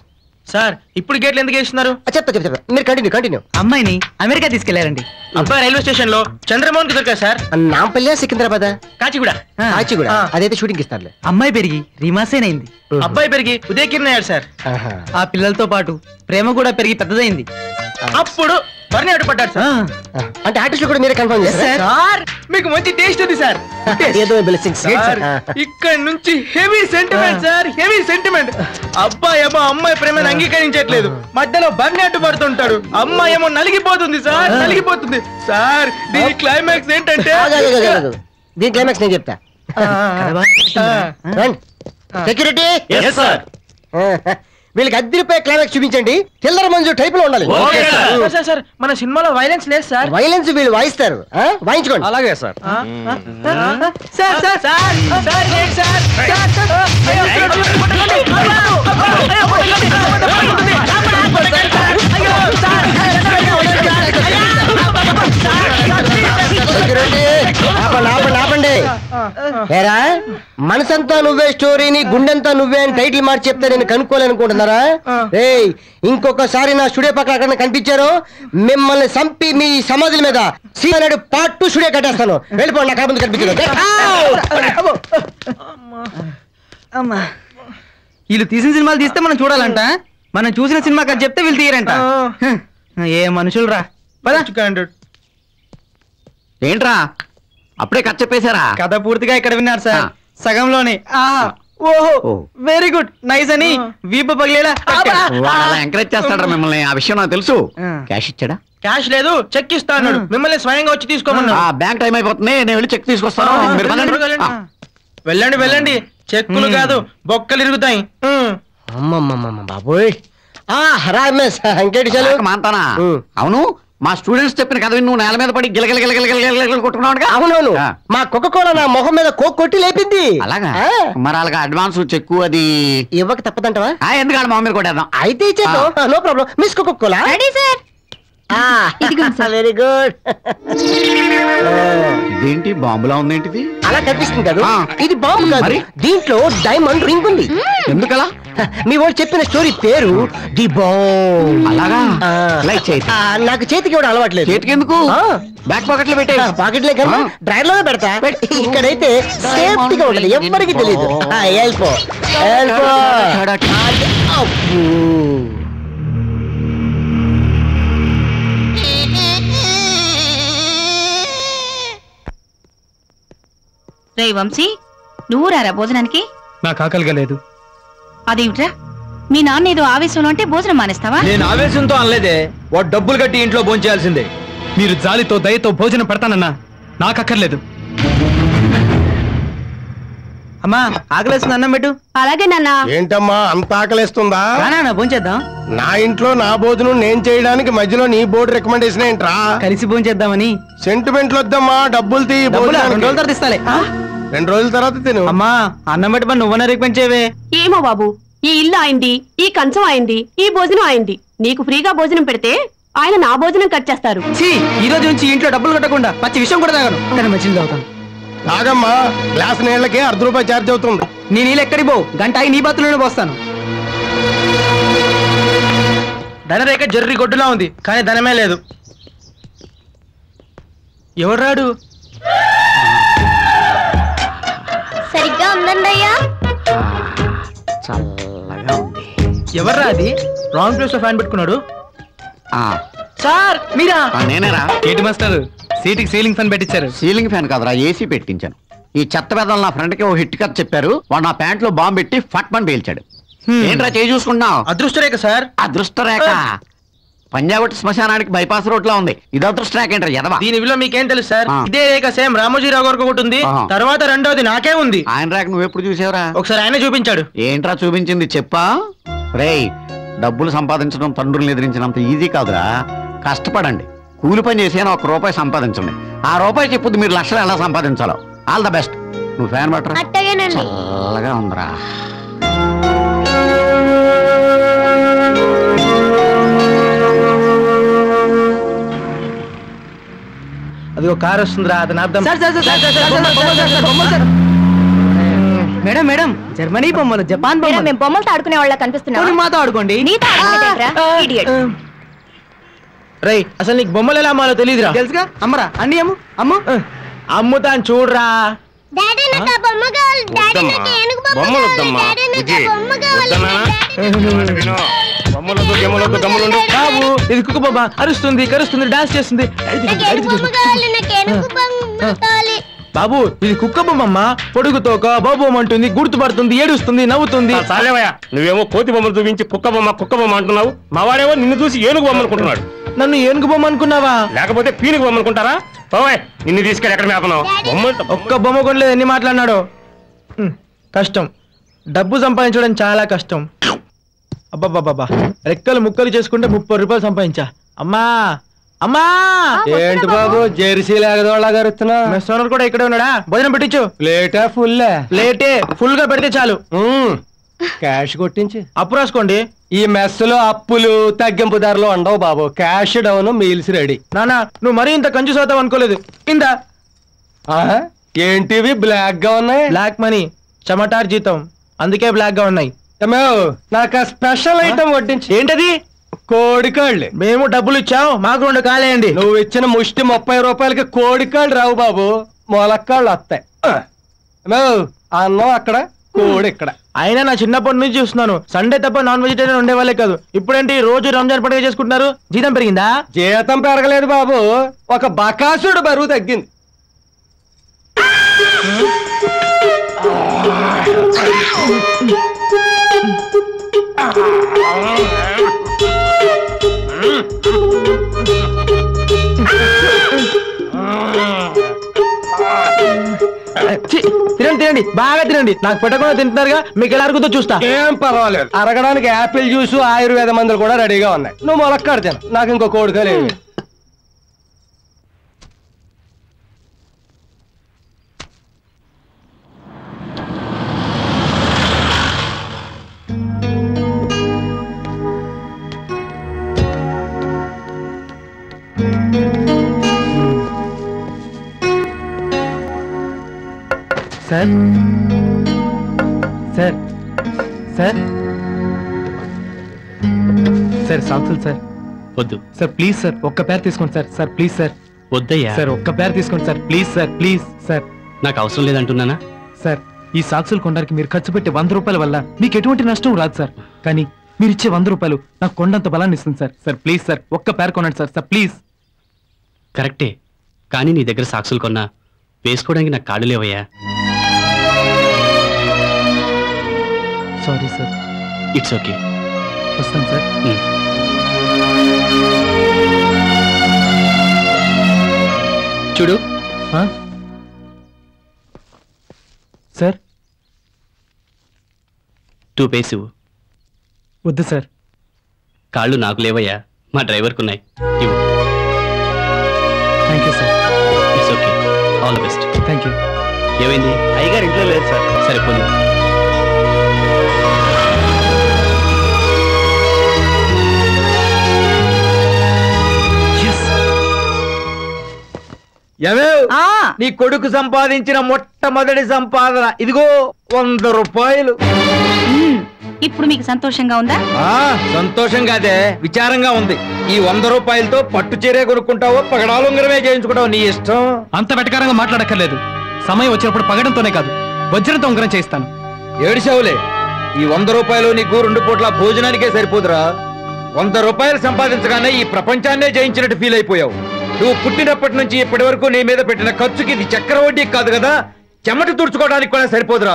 సార్. ఇప్పుడు గేట్లు ఎందుకు వేస్తున్నారు? చెప్తా మీరు కంటిన్యూ. అమ్మాయిని అమెరికా తీసుకెళ్లారండి. అబ్బాయి రైల్వే స్టేషన్ లో చంద్రమోహన్ కి దొరికారు సార్. నాంపల్లి సికింద్రాబాద్ కాచిగూడ. అదైతే షూటింగ్ ఇస్తారులే. అమ్మాయి పెరిగి రీమాసేన్ అయింది. అబ్బాయి పెరిగి ఉదయకిరణ్ అయ్యాడు సార్. ఆ పిల్లలతో పాటు ప్రేమ కూడా పెరిగి పెద్దదైంది. అప్పుడు బర్నీ అడ్డు పడ్డాడు సార్. అంటే ఆర్టిస్ట్ కూడా మీరే కన్ఫర్మ్ చేశారు సార్? మీకు మంచి టేస్ట్ ఉంది సార్. ఇక్కడ నుంచి heavy sentiment sir, heavy sentiment. అబ్బాయి ఏమో అమ్మాయి ప్రేమను అంగీకరించట్లేదు, మధ్యలో బర్నీ అడ్డు పడుతుంటాడు. అమ్మాయి ఏమో నలిగిపోతుంది సార్, నలిగిపోతుంది సార్. దీని క్లైమాక్స్ ఏంటంటే దీని క్లైమాక్స్ నేను చెప్తా. సెక్యూరిటీ వీళ్ళకి ₹10 క్లైమాక్స్ చూపించండి. చిల్లర మంజు టైప్ లో ఉండాలి. సార్ మన సినిమాలో వైలెన్స్ లేదు సార్. వైలెన్స్ వీళ్ళు వాయిస్తారు, వాయించుకోండి. అలాగే సార్. ఆపండి. ఏరా మనసంతా నువ్వే స్టోరీని గుండెంతా నువ్వే అని టైటిల్ మార్చి చెప్తే నేను కనుక్కోలేనుకుంటున్నారా? ఏయ్ ఇంకొకసారి నా స్టూడియో పక్కన అక్కడ కనిపించారో మిమ్మల్ని చంపి మీ సమాధుల మీద సీనాడు పార్ట్ 2 స్టూడియో కట్టేస్తాను. వెళ్ళిపోండి, నాకు ముందు కనిపించదు. వీళ్ళు తీసిన సినిమాలు తీస్తే మనం చూడాలంట, మనం చూసిన సినిమా కథ చెప్తే వీళ్ళు తీయరంట. ఏ మనుషులు రా. ఏంట్రా అప్పుడే కథ చెప్పేశారా? కథ పూర్తిగా ఇక్కడ విన్నారు సార్, సగంలోనే. ఓహో వెరీ గుడ్ నైస్ అని వీపు పగిలేలా ఎంకరేజ్ చేస్తాడు మిమ్మల్ని. ఆ విషయం నాకు తెలుసు. క్యాష్ ఇచ్చాడా? క్యాష్ లేదు, చెక్ ఇస్తాను. మిమ్మల్ని స్వయంగా వచ్చి తీసుకోమన్నా. బ్యాంక్ టైం అయిపోతుంది, నేను వెళ్ళి చెక్ తీసుకొస్తాను. వెళ్ళండి. చెక్కులు కాదు బొక్కలు ఇరుగుతాయి. అమ్మమ్మమ్మ బాబోయ్. ఇంకేంటి చాలు మాంతానా? అవును, మా స్టూడెంట్స్ చెప్పిన కథ నువ్వు నేల మీద పడి గిలగిల కొట్టుకున్నావు. అవునవును, మా కోకోకోలా నా మొహం మీద కొట్టి లేపింది. అలాగా? మరి అలాగా అడ్వాన్స్ చెక్కు అది ఇవ్వక తప్పదంటవా? ఎందుకంటే మొహం మీద కొట్టేద్దాం. అయితే ఇచ్చేద్దాం, no problem. Miss Coca Cola very good. ఇదేంటి బాంబులా ఉందేంటిది? అలా కనిపిస్తుంది కదా, ఇది బాంబు కాదు. దీంట్లో డైమండ్ రింగ్ ఉంది. ఎందుకలా? మీ వాళ్ళు చెప్పిన స్టోరీ పేరు ది బాంబ్. అలాగా? నాకు చేతికి కూడా అలవాట్లేదు. చేతికి ఎందుకు? బ్యాక్ పాకెట్ లో పెట్టే. పాకెట్లే కదా, డ్రైవర్ లోనే పెడతా. ఇక్కడైతే సేఫ్టీగా ఉంటది, ఎవ్వరికి తెలియదు. వెళ్ళిపో. రే వంశీ, నువ్వు రారా భోజనానికి? నాకు ఆకలిగా లేదు. అదేమిట్రా, మీ నాన్న ఏదో ఆవేశంలో అంటే భోజనం మానేస్తావా? నేను ఆవేశంతో అనలేదే, వాడు డబ్బులు కట్టి ఇంట్లో భోంచేయాల్సిందే. మీరు జాలితో దయతో భోజనం పెడతానన్నా నాకు అక్కర్లేదు. అమ్మా ఆకలేస్తుంది, అన్నం పెట్టు. అలాగే నాన్న. ఏంటమ్మా అంత ఆకలేస్తుందా? భోంచేద్దాం. నా ఇంట్లో నా భోజనం నేను చేయడానికి మధ్యలో నీ బోర్డు రికమెండేషన్ ఏంట్రా? కలిసి భోంచేద్దామని. సెంటిమెంట్లు వద్దమ్మా, డబ్బులు తీ. 2 రోజుల తర్వాత ఇస్తాలే. 2 రోజుల తర్వాత తిను. అమ్మా అన్నం పెట్టి పని నువ్వన్నా రికమెండ్ చేయవే. ఏమో బాబు, ఈ ఇల్లు అయింది, ఈ కంచం అయింది, ఈ భోజనం అయింది. నీకు ఫ్రీగా భోజనం పెడితే ఆయన నా భోజనం కట్ చేస్తారు. ఈ రోజు నుంచి ఇంట్లో డబ్బులు కట్టకుండా పచ్చి విషయం కూడా తాగను, కానీ మంచిది తాగుతాను. తాగమ్మా, గ్లాస్ నీళ్ళకి ₹10 ఛార్జ్ అవుతుంది. నీ నీళ్ళు ఎక్కడికి పోవు, గంట ఆగి నీ బాతులోనే పోస్తాను. ధనరేఖ జర్రి గొడ్డులా ఉంది, కానీ ధనమే లేదు. ఎవరు రాడు? సరిగ్గా ఉందండి అయ్యా. చల్లగా ఉంది. ఎవర్రా అది రాంగ్ ప్లేస్ లో ఫ్యాన్ పెట్టుకున్నాడు? సార్ మీరా? నేనేరా. ఏంటి మాస్టర్, సీటుకి సీలింగ్ ఫ్యాన్ పెట్టించారు? సీలింగ్ ఫ్యాన్ కాదురా, ఏసీ పెట్టించాను. ఈ చెత్త పెద్దలు నా ఫ్రెండ్ కి ఓ హిట్ కథ చెప్పారు, వాడు నా ప్యాంట్ లో బాంబు పెట్టి ఫట్ మని పేల్చాడు. ఏంట్రా చేయి చూసుకుంటున్నావు? అదృష్టరేఖ సార్. అదృష్టరేఖ పంజాబ్ శ్మశానానికి బైపాస్ రోడ్ లో ఉంది. ఇది అదృష్టరేఖ ఏంట్రా ఎదవా? దీని విలువ మీకేం తెలుసు సార్? ఇదే రేఖ సేమ్ రామోజీరావు గారికి ఒకటి ఉంది, తర్వాత రెండోది నాకే ఉంది. ఆయన రేఖ నువ్వు ఎప్పుడు చూసావురా? ఒకసారి ఆయన చూపించాడు. ఏంట్రా చూపించింది చెప్పా? రేయ్, డబ్బులు సంపాదించడం తండ్రుల్ని ఎదిరించినంత ఈజీ కాదురా. కష్టపడండి, కూలి పని చేసి ₹1 సంపాదించండి. ఆ రూపాయి చెప్పుద్ది మీరు లక్షలు ఎలా సంపాదించాలో. All the best. నువ్వు ఫ్యాన్ పట్టరా, చల్లగా ఉందిరా. అది ఒక కారు వస్తుందిరా, అతను అర్థం. మేడం మేడం, జర్మనీ బొమ్మలు, జపాన్ బొమ్మలు. మేము బొమ్మలతో ఆడుకునే వాళ్ళ కనిపిస్తున్నాం. మాతో ఆడుకోండి. రై, అసలు నీకు బొమ్మలు ఎలా అమ్మాలో తెలియదురా? తెలుసుగా, అమ్మరా అన్ని అమ్ము. అమ్ము అమ్ముతాను చూడరా. బాబు, ఇది కుక్క బొమ్మ, అరుస్తుంది, కరుస్తుంది, డాన్స్ చేస్తుంది. బాబు, ఇది కుక్క బొమ్మ, పొడుగుతోక బాబు అంటుంది, గుర్తుపడుతుంది, ఏడుస్తుంది, నవ్వుతుంది. నువ్వేమో కోతి బొమ్మలు చూపించి కుక్క బొమ్మ అంటున్నావు. మా వాడేమో నిన్ను చూసి ఏనుగు బొమ్మ అనుకుంటున్నాడు. నన్ను ఏనుగు బొమ్మ అనుకున్నావా? లేకపోతే పీనుగు బొమ్మ అనుకుంటారా? నిన్ను తీసుకెళ్ళి ఎక్కడ మేపనావు? ఒక్క బొమ్మ కొనలేదు, ఎన్ని మాట్లాడినాడు. కష్టం, డబ్బు సంపాదించడం చాలా కష్టం. అబ్బాబ్బాబ్బా, రెక్కలు ముక్కలు చేసుకుంటే 30 రూపాయలు సంపాదించా. అమ్మా అమ్మా. ఏంటి బాబు జెర్సీ లాగదోళ్ళ గారుతున్నా? సోనర్ కూడా ఇక్కడే ఉన్నాడా? భోజనం పెట్టించు. ప్లేటా ఫుల్? ప్లేటే ఫుల్ గా పెడితే చాలు. క్యాష్ కొట్టించి అప్పు రాసుకోండి. ఈ మెస్సులో అప్పులు తగ్గింపు ధరలు ఉండవు బాబు. Cash down, meals ready. నానా, నువ్వు మరీ ఇంత కంజూస్ అవుతావు అనుకోలేదు. ఇందా. ఏంటివి బ్లాక్ గా ఉన్నాయి? బ్లాక్ మనీ, చమటార్ జీతం, అందుకే బ్లాక్ గా ఉన్నాయి. నాకు స్పెషల్ ఐటమ్ వడ్డించి. ఏంటది? కోడికాళ్ళు. మేము డబ్బులు ఇచ్చాం, మాకు 2 కాలేయండి. నువ్వు ఇచ్చిన ముష్టి 30 రూపాయలకి కోడికాళ్ళు రావు బాబు, మొలక్కాళ్ళు వస్తాయి. అన్నం అక్కడ, కోడి ఇక్కడ. అయినా నా చిన్నప్పటి నుంచి చూస్తున్నాను, సండే తప్ప నాన్ వెజిటేరియన్ ఉండేవాళ్ళే కాదు. ఇప్పుడేంటి రోజు రంజాన్ పండుగ చేసుకుంటున్నారు? జీతం పెరిగిందా? జీతం పెరగలేదు బాబు, ఒక బకాసుడు బరువు తగ్గింది. తినండి తినండి, బాగా తినండి. నాకు పెట్టకుండా తింటున్నారుగా, మీకు ఎలా అరుగుతో చూస్తా. ఏం పర్వాలేదు, అరగడానికి యాపిల్ జ్యూస్, ఆయుర్వేద మందులు కూడా రెడీగా ఉన్నాయి. నువ్వు మొలక్కాడు తిన, నాకు ఇంకో కోడికాయలు ఏమి. సార్ సార్ సార్ సార్ సాంసుల్ సార్ వద్దు సార్, ప్లీజ్ సార్, ఒక్క పేరు తీసుకోండి సార్. Sir please sir. వద్దయ్యా సార్, ఒక్క పేరు తీసుకోండి sir, please sir, please sir. నాకు అవసరం లేదంటున్నానా? సార్, ఈ సాక్సులు కొనడానికి మీరు ఖర్చు పెట్టే 100 రూపాయల వల్ల మీకు ఎటువంటి నష్టం రాదు సార్. కానీ మీరు ఇచ్చే 100 రూపాయలు నాకు కొండంత బలాన్ని ఇస్తుంది సార్. సార్ ప్లీజ్ సార్, ఒక్క పేరు కొనండి సార్. Sir please. కరెక్టే, కానీ నీ దగ్గర సాక్సులు కొన్నా వేసుకోవడానికి నాకు కాళ్ళు లేవయ్యా. Sorry sir. It's okay. వస్తాను సార్. చూడు సార్, 2 పేస్ ఇవ్వు. వద్దు సార్. కాళ్ళు నాకు లేవయ్యా, మా డ్రైవర్కున్నాయి. ఇవ్వు. Thank you sir. It's okay, all the best. Thank you. ఏమైంది? అయ్యగారు ఇంట్లో లేదు సార్. సరే పోనీ. నీ కొడుకు సంపాదించిన మొట్టమొదటి సంపాదన ఇదిగో 100 రూపాయలు. ఇప్పుడు మీకు సంతోషంగా ఉందా? సంతోషంగాదే, విచారంగా ఉంది. ఈ 100 రూపాయలతో పట్టు చీరే కొనుక్కుంటావో, పగడాలుంగరమే చేయించుకుంటావో, నీ ఇష్టం. అంత వెటకారంగా మాట్లాడక్కర్లేదు. సమయం వచ్చినప్పుడు పగడంతోనే కాదు, వజ్రంతో ఉంగరం చేయిస్తాను. ఏడిసావులే, ఈ 100 రూపాయలు నీకు 2 పూట్ల భోజనానికే సరిపోదురా. 100 రూపాయలు సంపాదించగానే ఈ ప్రపంచాన్నే జయించినట్టు ఫీల్ అయిపోయావు. నువ్వు పుట్టినప్పటి నుంచి ఇప్పటి వరకు నీ మీద పెట్టిన ఖర్చుకి ఇది చక్రవడ్డీ కాదు కదా, చెమట తుడుచుకోవడానికి కూడా సరిపోదురా.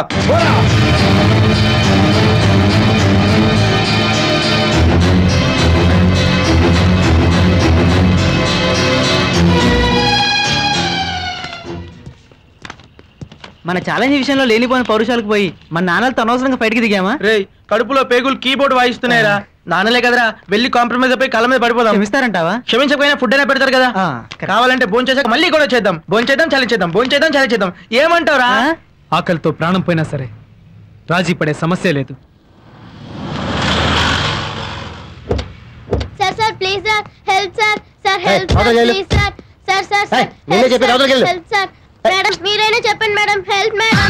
మన ఛాలెంజ్ విషయంలో లేనిపోయిన పౌరుషాలకు పోయి మన నాన్నలతో అనవసరంగా బయటికి దిగామా? రే, కడుపులో పేగులు కీబోర్డ్ వాయిస్తున్నాయిరా. నాన్నలే కదరా, వెళ్ళి కాంప్రమైజ్ అయిపోయి కళ్ళ మీద పడిపోదాం. క్షమిస్తారంటావా? క్షమించకపోయినా ఫుడ్ అయినా పెడతారు కదా. కావాలంటే భోజనం చేసాక మళ్ళీ కూడా చేద్దాం. భోజనం చేద్దాం, ఛాలెంజ్ చేద్దాం, భోజనం చేద్దాం, ఛాలెంజ్ చేద్దాం. ఏమంటావురా? ఆకలితో ప్రాణం పోయినా సరే రాజీ పడే సమస్య లేదు. Sir sir please sir help sir sir help sir please sir sir sir sir నేనే చెప్పేది అవతలకి వెళ్ళు. హెల్ప్ సార్ మేడం మీరైనా చెప్పండి మేడం హెల్ప్ మేడం.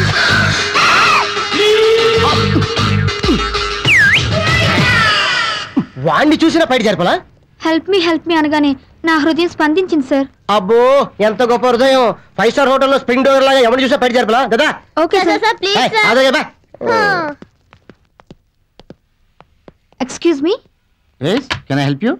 వాణ్ణి చూసినా బయట జరపలా? హెల్ప్ మీ అనగానే నా హృదయం స్పందించింది సార్. అబ్బో ఎంత గొప్ప హృదయం. 5 స్టార్ హోటల్లో స్ప్రింగ్ డోర్ లాగా ఎవరు చూసా బయట జరపలా కదా? Okay sir please excuse me. Can I help you?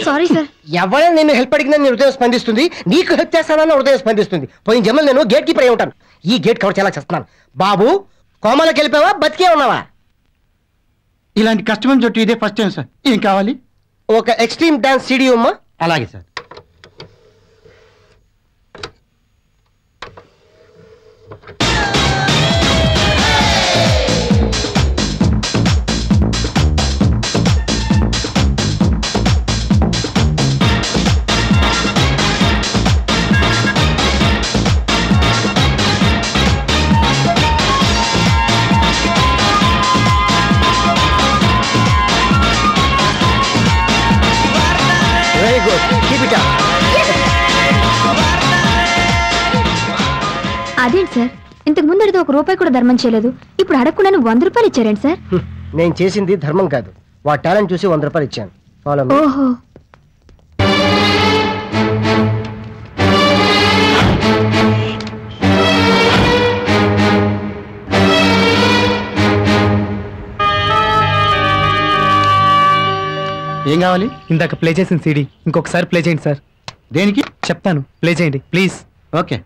Sorry sir. ఎవరైనా నేను హెల్ప్ అడిగినా నీ హృదయం స్పందిస్తుంది, నీకు హెల్ప్ చేస్తానన్న హృదయం స్పందిస్తుంది. పోయిన జన్మలో నేను గేట్ కీపర్ అయి ఉంటాను. ఈ గేట్ కవర్ చాలా చేస్తున్నాను. బాబు కోమలోకి వెళ్ళిపోయావా బతికే ఉన్నావా? ఇలాంటి కష్టమైన చోటు ఇదే ఫస్ట్ టైం సార్. ఏం కావాలి? ఒక ఎక్స్ట్రీమ్ డాన్స్ సీడీ అమ్మా. అలాగే sir. Very good, keep it up. అదేంటి సార్, ఇంతకు ముందు అడిగితే 1 రూపాయి కూడా ధర్మం చేయలేదు, ఇప్పుడు అడగకుండా 100 రూపాయలు ఇచ్చారేంటి సార్? నేను చేసింది ధర్మం కాదు, వా టాలెంట్ చూసి 100 రూపాయలు ఇచ్చాను. Follow me. ఓహో. ఏం కావాలి? ఇందాక ప్లే చేసిన సీడీ ఇంకొకసారి ప్లే చేయండి సార్. దేనికి? చెప్తాను, ప్లే చేయండి ప్లీజ్. ఓకే.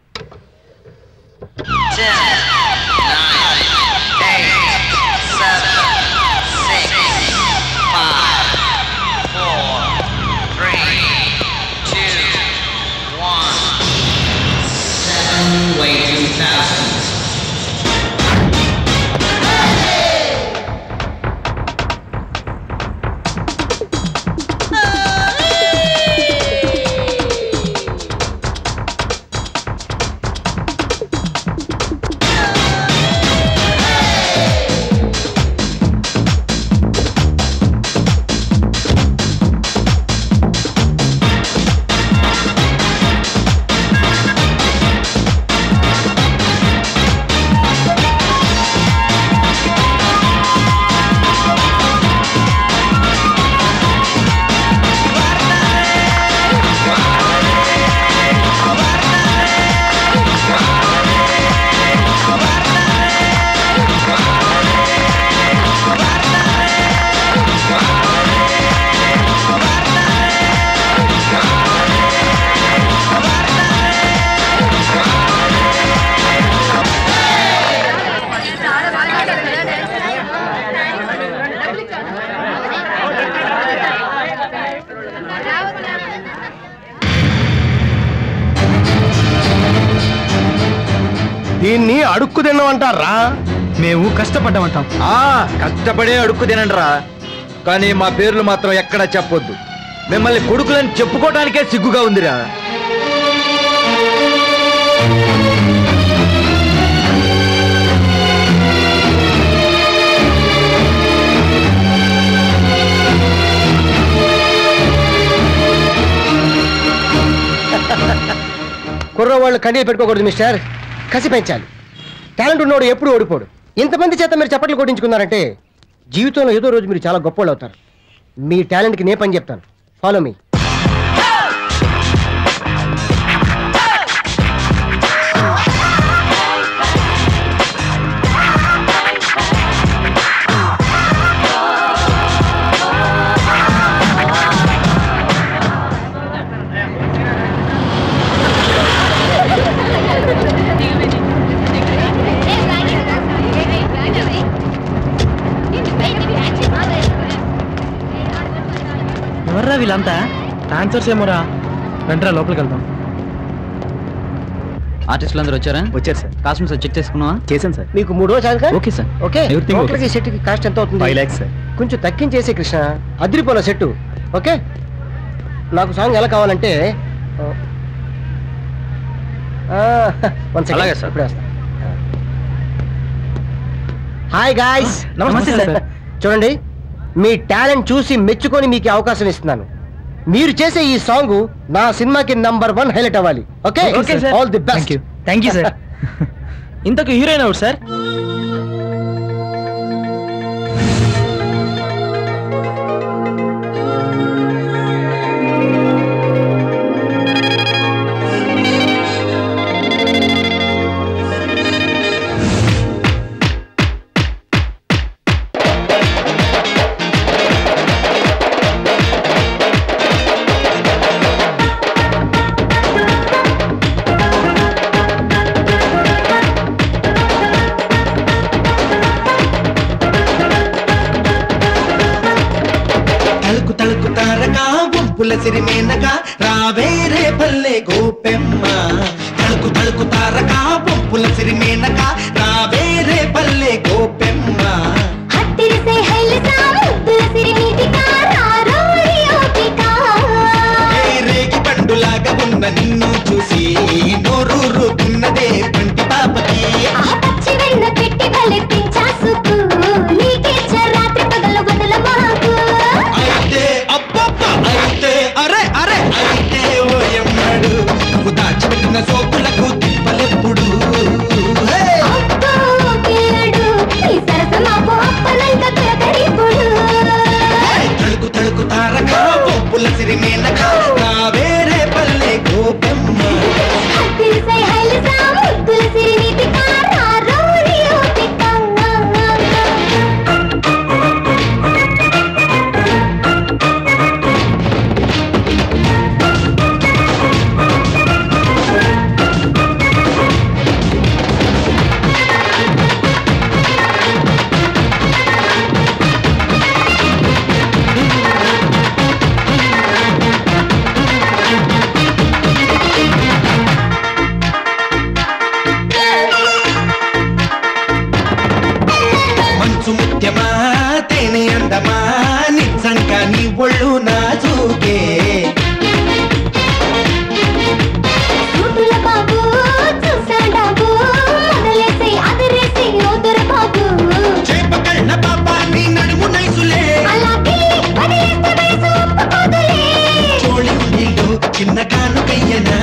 దీన్ని అడుక్కు తినమంటారా? మేము కష్టపడ్డామంటాం. కష్టపడే అడుక్కు తినండిరా, కానీ మా పేర్లు మాత్రం ఎక్కడా చెప్పొద్దు. మిమ్మల్ని కొడుకులని చెప్పుకోవడానికే సిగ్గుగా ఉందిరా. కుర్రవాళ్ళు కన్నీళ్ళు పెట్టుకోకూడదు మిస్టర్, కసి పెంచాలి. టాలెంట్ ఉన్నోడు ఎప్పుడు ఓడిపోడు. ఇంతమంది చేత మీరు చప్పట్లు కొట్టించుకున్నారంటే జీవితంలో ఏదో రోజు మీరు చాలా గొప్పవాళ్ళు అవుతారు. మీ టాలెంట్కి నేను పని చెప్తాను. Follow me. ఎవర్రా వీళ్ళంతా? డాన్సర్స్ ఏమోరా. రండిరా లోపలికి వెళ్దాం. ఆర్టిస్టులు అందరూ వచ్చారా? వచ్చారు సార్. కాస్ట్యూమ్స్ చెక్ చేసుకున్నావా? చేశాను సార్. మీకు 3 రోజులు చాలు కదా? Okay sir. Okay. Everything okay. టోటల్గా ఈ సెట్కి కాస్ట్ ఎంత అవుతుంది? 5 lakhs సార్. కొంచెం తగ్గించేసే కృష్ణ, అదిరిపోల సెట్టు. ఓకే. నాకు సాంగ్ ఎలా కావాలంటే 1 సెకండ్. అలాగే సార్. ఇప్పుడే వస్తా. Hi guys. నమస్తే సార్. చూడండి, మీ టాలెంట్ చూసి మెచ్చుకొని మీకు అవకాశం ఇస్తున్నాను. మీరు చేసే ఈ సాంగ్ నా సినిమాకి #1 హైలైట్ అవ్వాలి. Okay, all the best. Thank you sir. ఇంతకు హీరోయిన్ అవుట్ సార్? సిరిమేనక రావేరే పల్లె గోపెమ్మ తలుకు తలుకు తారక పొప్పుల సిరిమేనక రావేరే పల్లె గోపెమ్మ హత్తిరిసే హైలసా ముద్దుల సిరిమీటిక రారోరియోటిక రేగి పండులాగా ఉన్న నిన్ను చూసి నోరూరుతున్నదే పంటి పాపకి ఆ పచ్చి వెన్న పెట్టి భలే పించాసుకు నీకిచ్చే రాత్రి పగలు వదల మాకు అయితే అబ్బబ్బ అయితే అరే అరే అయితే ఓయమ్మడు నువ్వు దాచిపెట్టిన సోకులకు తిప్పలెప్పుడు తలుకు తలుకు తారక పొప్పుల సిరిమేనక నా వేరే పల్లె గోపెమ్మ హత్తిరిసే హైలసా ముద్దుల సిరిమీటిక రారోరియోటిక మంచు ముత్యమా తేనె అందమా నిజంగా నీ ఒళ్ళు నాజూకే సూటుల బాబు చూసాడాబు మొదలేసి అదిరేసి ఓదర బాబు చేపకళ్ళ పాప నీ నడుము నైసులే అలాగే వదిలేస్తే వయసు ఒప్పుకోదులే చోళి ఉండిలో చిన్న కానుకయ్యనా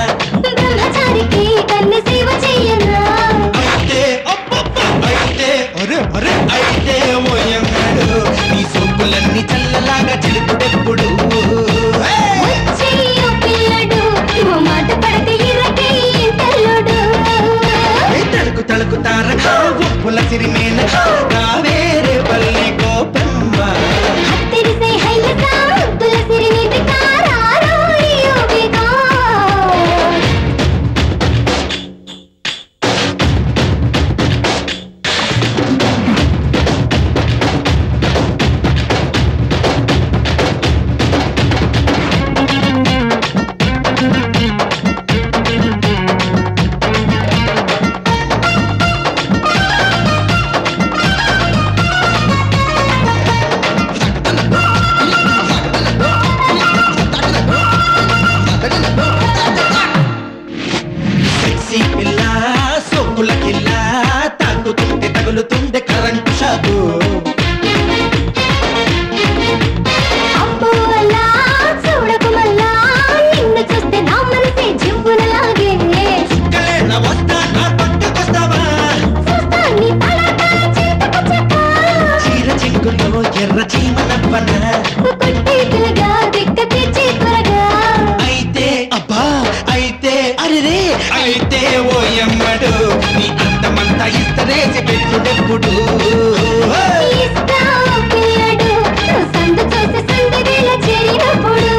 బ్రహ్మచారికి కన్ను సేవ చెయ్యనా అయితే అబ్బబ్బ అయితే అరే అరే అయితే ఓయమ్మడు నీ సోకులన్నీ చల్లలాగా చిలుకుడెప్పుడు వచ్చేయో పిల్లడు ఓ మాట పడితే ఇరకే ఇంటల్లుడు తలుకు తలుకు తారక ఉప్పుల సిరిమేనక నా వేరే పల్లె గోపెమ్మ హత్తిరిసే హైలసా ముద్దుల సిరిమీటిక రారోరియోటిక సెక్సీ పిల్ల సోకుల కిల్ల తాకుతుంటే తగులుతుండే కరెంటు షాకు అబ్బో అలా చూడకు మళ్ళా నిన్ను చూస్తే నా మనసే జివ్వునలాగే కలేన వస్తా నా పక్కకొస్తావా చూస్తా నీ తలక చింతకు చెక్క చీర చింకుల్లో ఎర్ర చీమ నవ్వన కొట్టి పిల్లగా దిక్క తెచ్చి త్వరగా అయితే అబ్బా అయితే అరెరే అయితే ఓయమ్మడు నీ అందమంతా ఇస్తరేసి పెట్టుడెప్పుడు ఇస్తా పిల్లడు నువ్వు సందు చూసి సందు వేళ చేరినప్పుడు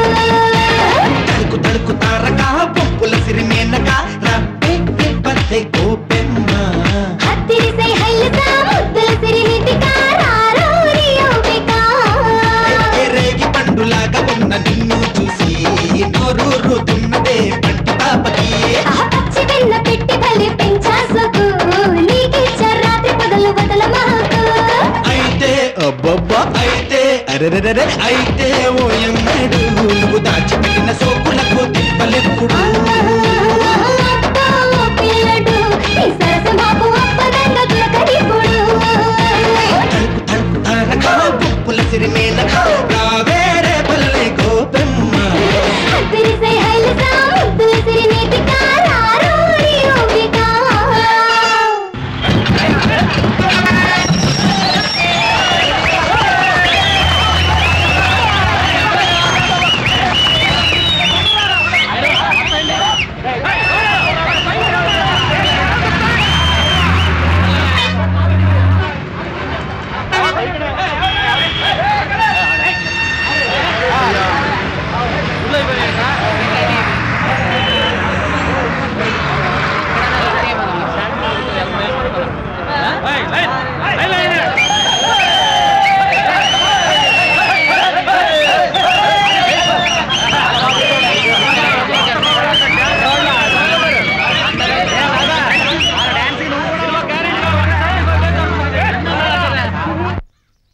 తలుకు తలుకు తారక పొప్పుల సిరిమేనక రబ్బే పల్లె గోపెమ్మ హత్తిరిసే హైలసా ముద్దుల సిరిమీటిక రారోరియోటిక రేగి పండులాగా ఉన్న నిన్ను చూసి నోరూరుతున్నదే పంటి పాపకి ఆ పచ్చి వెన్న పెట్టి భలే పెంచాసుకు నీకిచ్చే రాత్రి పగలు వదల మాకు అయితే అబ్బబ్బా అయితే అరెరెరె అయితే ఓయమ్మడు నువ్వు దాచిపెట్టిన సోకులకు తిప్పలెప్పుడు పిల్లడు ఈ సరస మాకు అప్పదండ దొరకనిప్పుడు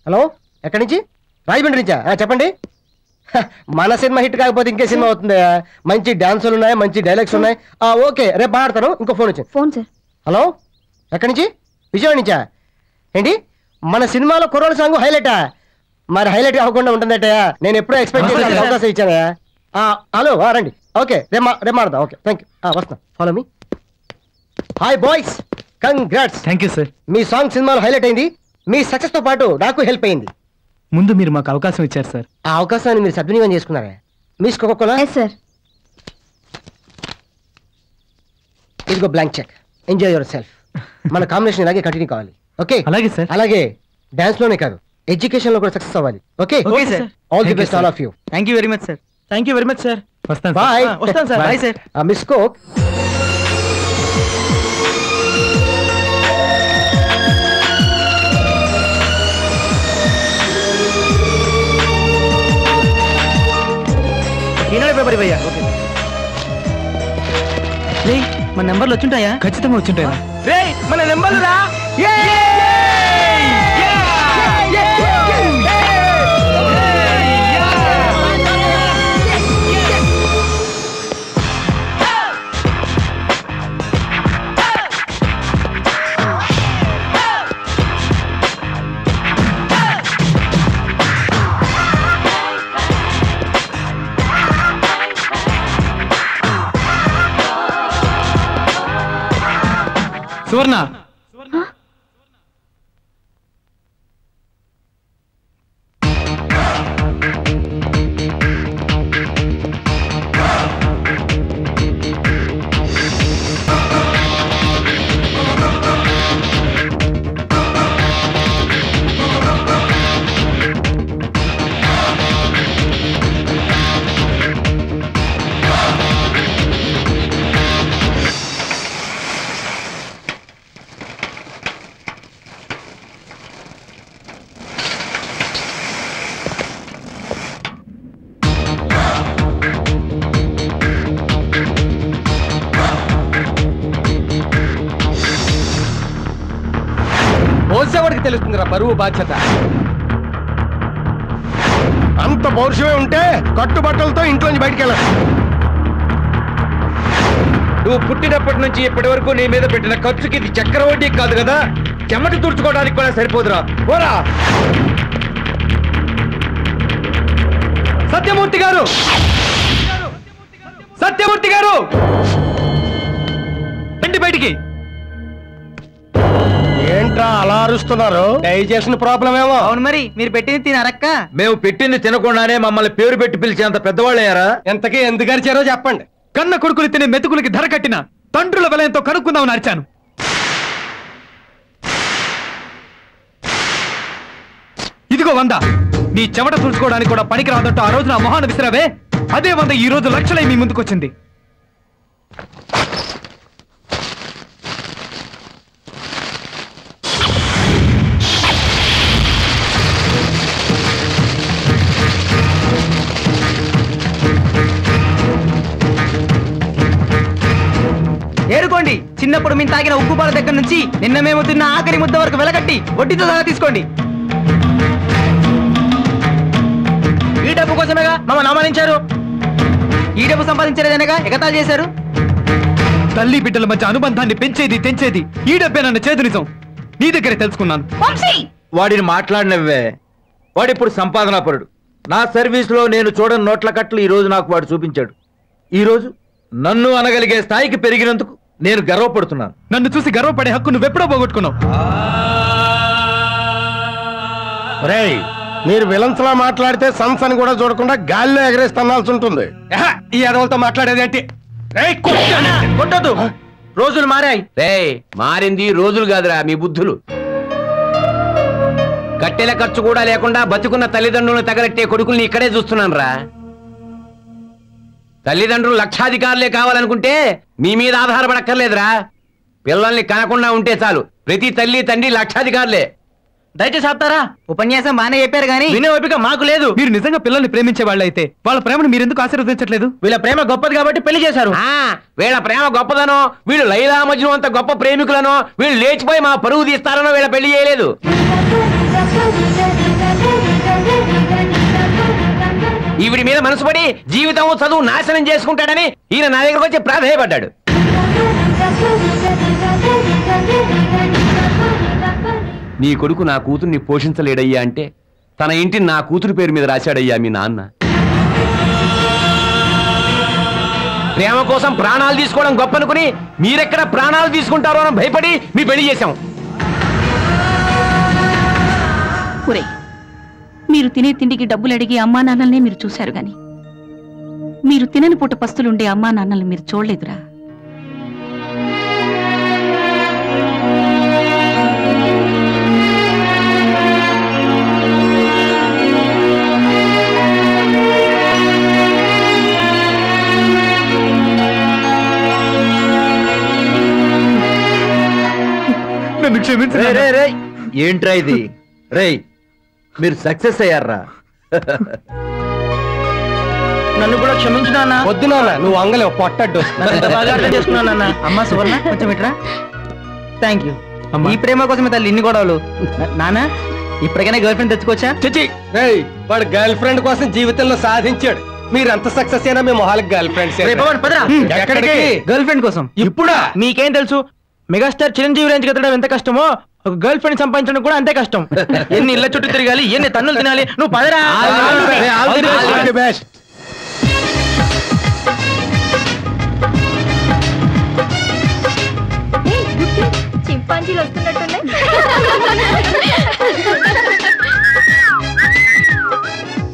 హలో, ఎక్కడి నుంచి? రాజమండ్రి నుంచా? చెప్పండి. మన సినిమా హిట్ కాకపోతే ఇంకే సినిమా అవుతుంది. మంచి డాన్సులు ఉన్నాయి, మంచి డైలాగ్స్ ఉన్నాయి. ఓకే, రేపు మాట్లాడతాను. ఇంకో ఫోన్ వచ్చింది. Phone sir. హలో, ఎక్కడి నుంచి? విజయవాడ నుంచా? ఏంటి మన సినిమాలో కుర్రోళ్ళ సాంగ్ హైలైటా? మరి హైలైట్ అవ్వకుండా ఉంటుందటయా? నేను ఎప్పుడో ఎక్స్పెక్ట్ చేసిన అవకాశం ఇచ్చానయా. హలో, రండి. ఓకే, రేపు మాట్లాడదాం. Okay, thank you. వస్తున్నా, follow me. Hi boys, congrats. Thank you sir. మీ సాంగ్ సినిమాలో హైలైట్ అయింది. మీ సక్సెస్ తో పాటు నాకు హెల్ప్ అయింది. ముందు మీరు మాకు అవకాశం ఇచ్చారు సార్. ఆ అవకాశాన్ని మీరు సద్వినియోగం చేసుకున్నారా? Miss Coca Cola? సార్. ఇదిగో blank cheque. Enjoy your self. మన కాంబినేషన్ ఇలాగే కంటిన్యూ కావాలి. ఓకే? అలాగే సార్. అలాగే డాన్స్ లోనే కాదు, ఎడ్యుకేషన్ లో కూడా సక్సెస్ అవ్వాలి. Okay? Okay sir. All the best all of you. Thank you very much sir. Thank you very much sir. వస్తాను. బాయ్. వస్తాను sir. Bye sir. Miss coke. Eenadu paper ఇవ్వయ్యా. రే, మన నెంబర్లు వచ్చుంటాయా? ఖచ్చితంగా వచ్చుంటాయా? రే, మన నెంబర్లు రా. సువర్ణ, పోసేవాడికి తెలుస్తుందిరా బరువు బాధ్యత. అంత పౌరుషమే ఉంటే కట్టుబట్టలతో ఇంట్లోంచి బయటికి వెళ్ళాలి. నువ్వు పుట్టినప్పటి నుంచి ఇప్పటి వరకు నీ మీద పెట్టిన ఖర్చుకి ఇది చక్ర వడ్డీ కాదు కదా, చెమట తుడుచుకోవడానికి కూడా సరిపోదురా. పోరా. సత్యమూర్తి గారు, సత్యమూర్తి గారు, రండి బయటికి. ఏంట్రా అలా అరుస్తున్నారు? డైజెషన్ ప్రాబ్లం ఏమో. అవును, మరి మీరు పెట్టింది తినారక్క. మేము పెట్టింది తినకుండానే మమ్మల్ని పేరు పెట్టి పిలిచేంత పెద్దవాళ్ళయ్యారా? ఎంతకీ ఎందుకు అరిచారో చెప్పండి. కన్న కొడుకులు తినే మెతుకులకి ధర కట్టిన తండ్రుల విలయంతో కనుక్కుందామని అరిచాను. ఇదిగో 100. నీ చెమట తుడుచుకోవడానికి కూడా పనికి రాదంటూ ఆ రోజు నా మొహాన్ని విసిరావే, అదే 100 ఈ రోజు లక్షలై మీ ముందుకొచ్చింది. ఏరుకోండి. చిన్నప్పుడు మేము తాగిన ఉప్పు పాల దగ్గర నుంచి నిన్న మేము తిన్న ఆఖరి ముద్ద వరకు వెలగట్టి వడ్డీతో సహా తీసుకోండి. ఈ డబ్బు కోసమేగా మమ్మల్ని అవమానించారు. ఈ డబ్బు సంపాదించలేదనేగా ఎగతాళి చేశారు. తల్లి బిడ్డల మధ్య అనుబంధాన్ని పెంచేది తెంచేది ఈ డబ్బే నన్న చేదు నిజం. నీ దగ్గరే తెలుసుకున్నాను. వాడిని మాట్లాడినవే. వాడిప్పుడు సంపాదనాపరుడు. నా సర్వీస్ లో నేను చూడని నోట్ల కట్లు ఈ రోజు నాకు వాడు చూపించాడు. ఈ రోజు నన్ను అనగలిగే స్థాయికి పెరిగినందుకు నేను గర్వపడుతున్నాను. నన్ను చూసి గర్వపడే హక్కు నువ్వెప్పుడో పోగొట్టుకున్నావు. రేయ్, మీరు విలన్స్ లా మాట్లాడితే సన్సన్ కూడా చూడకుండా గాల్లో ఎగరేస్తన్నాల్సి ఉంటుంది. ఈ అదవులతో మాట్లాడేది ఏంటి? కొట్టదు. రోజులు మారాయి. మారింది రోజులు కాదురా, మీ బుద్ధులు. కట్టెల ఖర్చు కూడా లేకుండా బతుకున్న తల్లిదండ్రులను తగలెట్టే కొడుకుల్ని ఇక్కడే చూస్తున్నాను రా. తల్లిదండ్రులు లక్షాధికారులే కావాలనుకుంటే మీ మీద ఆధారపడక్కర్లేదురా. పిల్లల్ని కనకుండా ఉంటే చాలు. ప్రతి తల్లి తండ్రి లక్షాధికారులే. దయచేసి ఆపుతారా? ఉపన్యాసం బానే చెప్పారు గానీ వినే ఓపిక మాకు లేదు. మీరు నిజంగా పిల్లల్ని ప్రేమించే వాళ్ళైతే వాళ్ళ ప్రేమను మీరెందుకు ఆశీర్వదించట్లేదు? వీళ్ళ ప్రేమ గొప్పది కాబట్టి పెళ్లి చేశారు. వీళ్ళ ప్రేమ గొప్పదనో, వీళ్ళు లైలా మజ్ను అంత గొప్ప ప్రేమికులనో, వీళ్ళు లేచిపోయి మా పరువు తీస్తారనో వీళ్ళ పెళ్లి చేయలేదు. మీద మనసు పడి జీవితం చదువు నాశనం చేసుకుంటాడని ఈయన నా దగ్గరకు వచ్చి ప్రాధాయపడ్డాడు. నీ కొడుకు నా కూతుర్ని పోషించలేడయ్యా అంటే తన ఇంటిని నా కూతురు పేరు మీద రాశాడయ్యా మీ నాన్న. ప్రేమ కోసం ప్రాణాలు తీసుకోవడం గొప్ప అనుకుని మీరెక్కడ ప్రాణాలు తీసుకుంటారో అని భయపడి మీ పెళ్లి చేశాం. మీరు తినే తిండికి డబ్బులు అడిగి అమ్మా నాన్నల్నే మీరు చూశారు గాని మీరు తినని పూట పస్తులుండే అమ్మా నాన్నల్ని మీరు చూడలేదురా. నన్ను క్షమించు. ఏంట్రా ఇది? రేయ్ మీరు సక్సెస్ అయ్యారా? నన్ను కూడా క్షమించు నాన్న. వద్దు నాన్న, నువ్వు అంగలేవు పొట్టడ్డు. బాగా అర్థం చేసుకున్నాను నాన్న. అమ్మా సువర్ణ కొంచెం ఇట్రా. Thank you. ఈ ప్రేమ కోసమే తల్లి ఇన్ని గొడవలు. నాన్న ఇప్పటికైనా గర్ల్ ఫ్రెండ్ తెచ్చుకోవచ్చా? చిచి రేయ్, వాడు గర్ల్ ఫ్రెండ్ కోసం జీవితంలో సాధించాడు. మీరు అంత సక్సెస్ అయినా మేము మొహాలకు గర్ల్ ఫ్రెండ్స్. ఎక్కడికి? గర్ల్ ఫ్రెండ్ కోసం ఇప్పుడా? మీకేం తెలుసు? మెగాస్టార్ చిరంజీవి రేంజ్ ఎత్తడం ఎంత కష్టమో ఒక గర్ల్ ఫ్రెండ్ సంపాదించడం కూడా అంతే కష్టం. ఎన్ని ఇళ్ళ చుట్టూ తిరగాలి, ఎన్ని తన్నులు తినాలి. నువ్వు పదరా. చింపాంజీలు వస్తున్నట్టున్నాయి.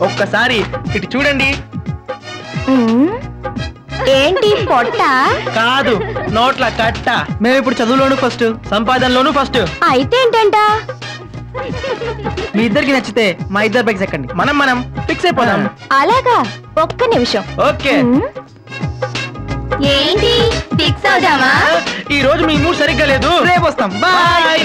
ఒక్కసారి ఇటు చూడండి. ఏంటి పొట్ట? కాదు, నోట్ల కట్ట. మేము ఇప్పుడు చదువులోను ఫస్ట్, సంపాదనలోను ఫస్ట్. అయితే ఏంటంట? మీ ఇద్దరికి నచ్చితే మా ఇద్దరు బైక్స్ ఎక్కండి. మనం ఫిక్స్ అయిపోదాం. అలాగా, ఒక్క నిమిషం. ఓకే. ఏంటి ఫిక్స్ అవుదామా? ఈ రోజు మీ మూడ్ సరిగ్గా లేదు, రేపు వస్తాం. బాయ్.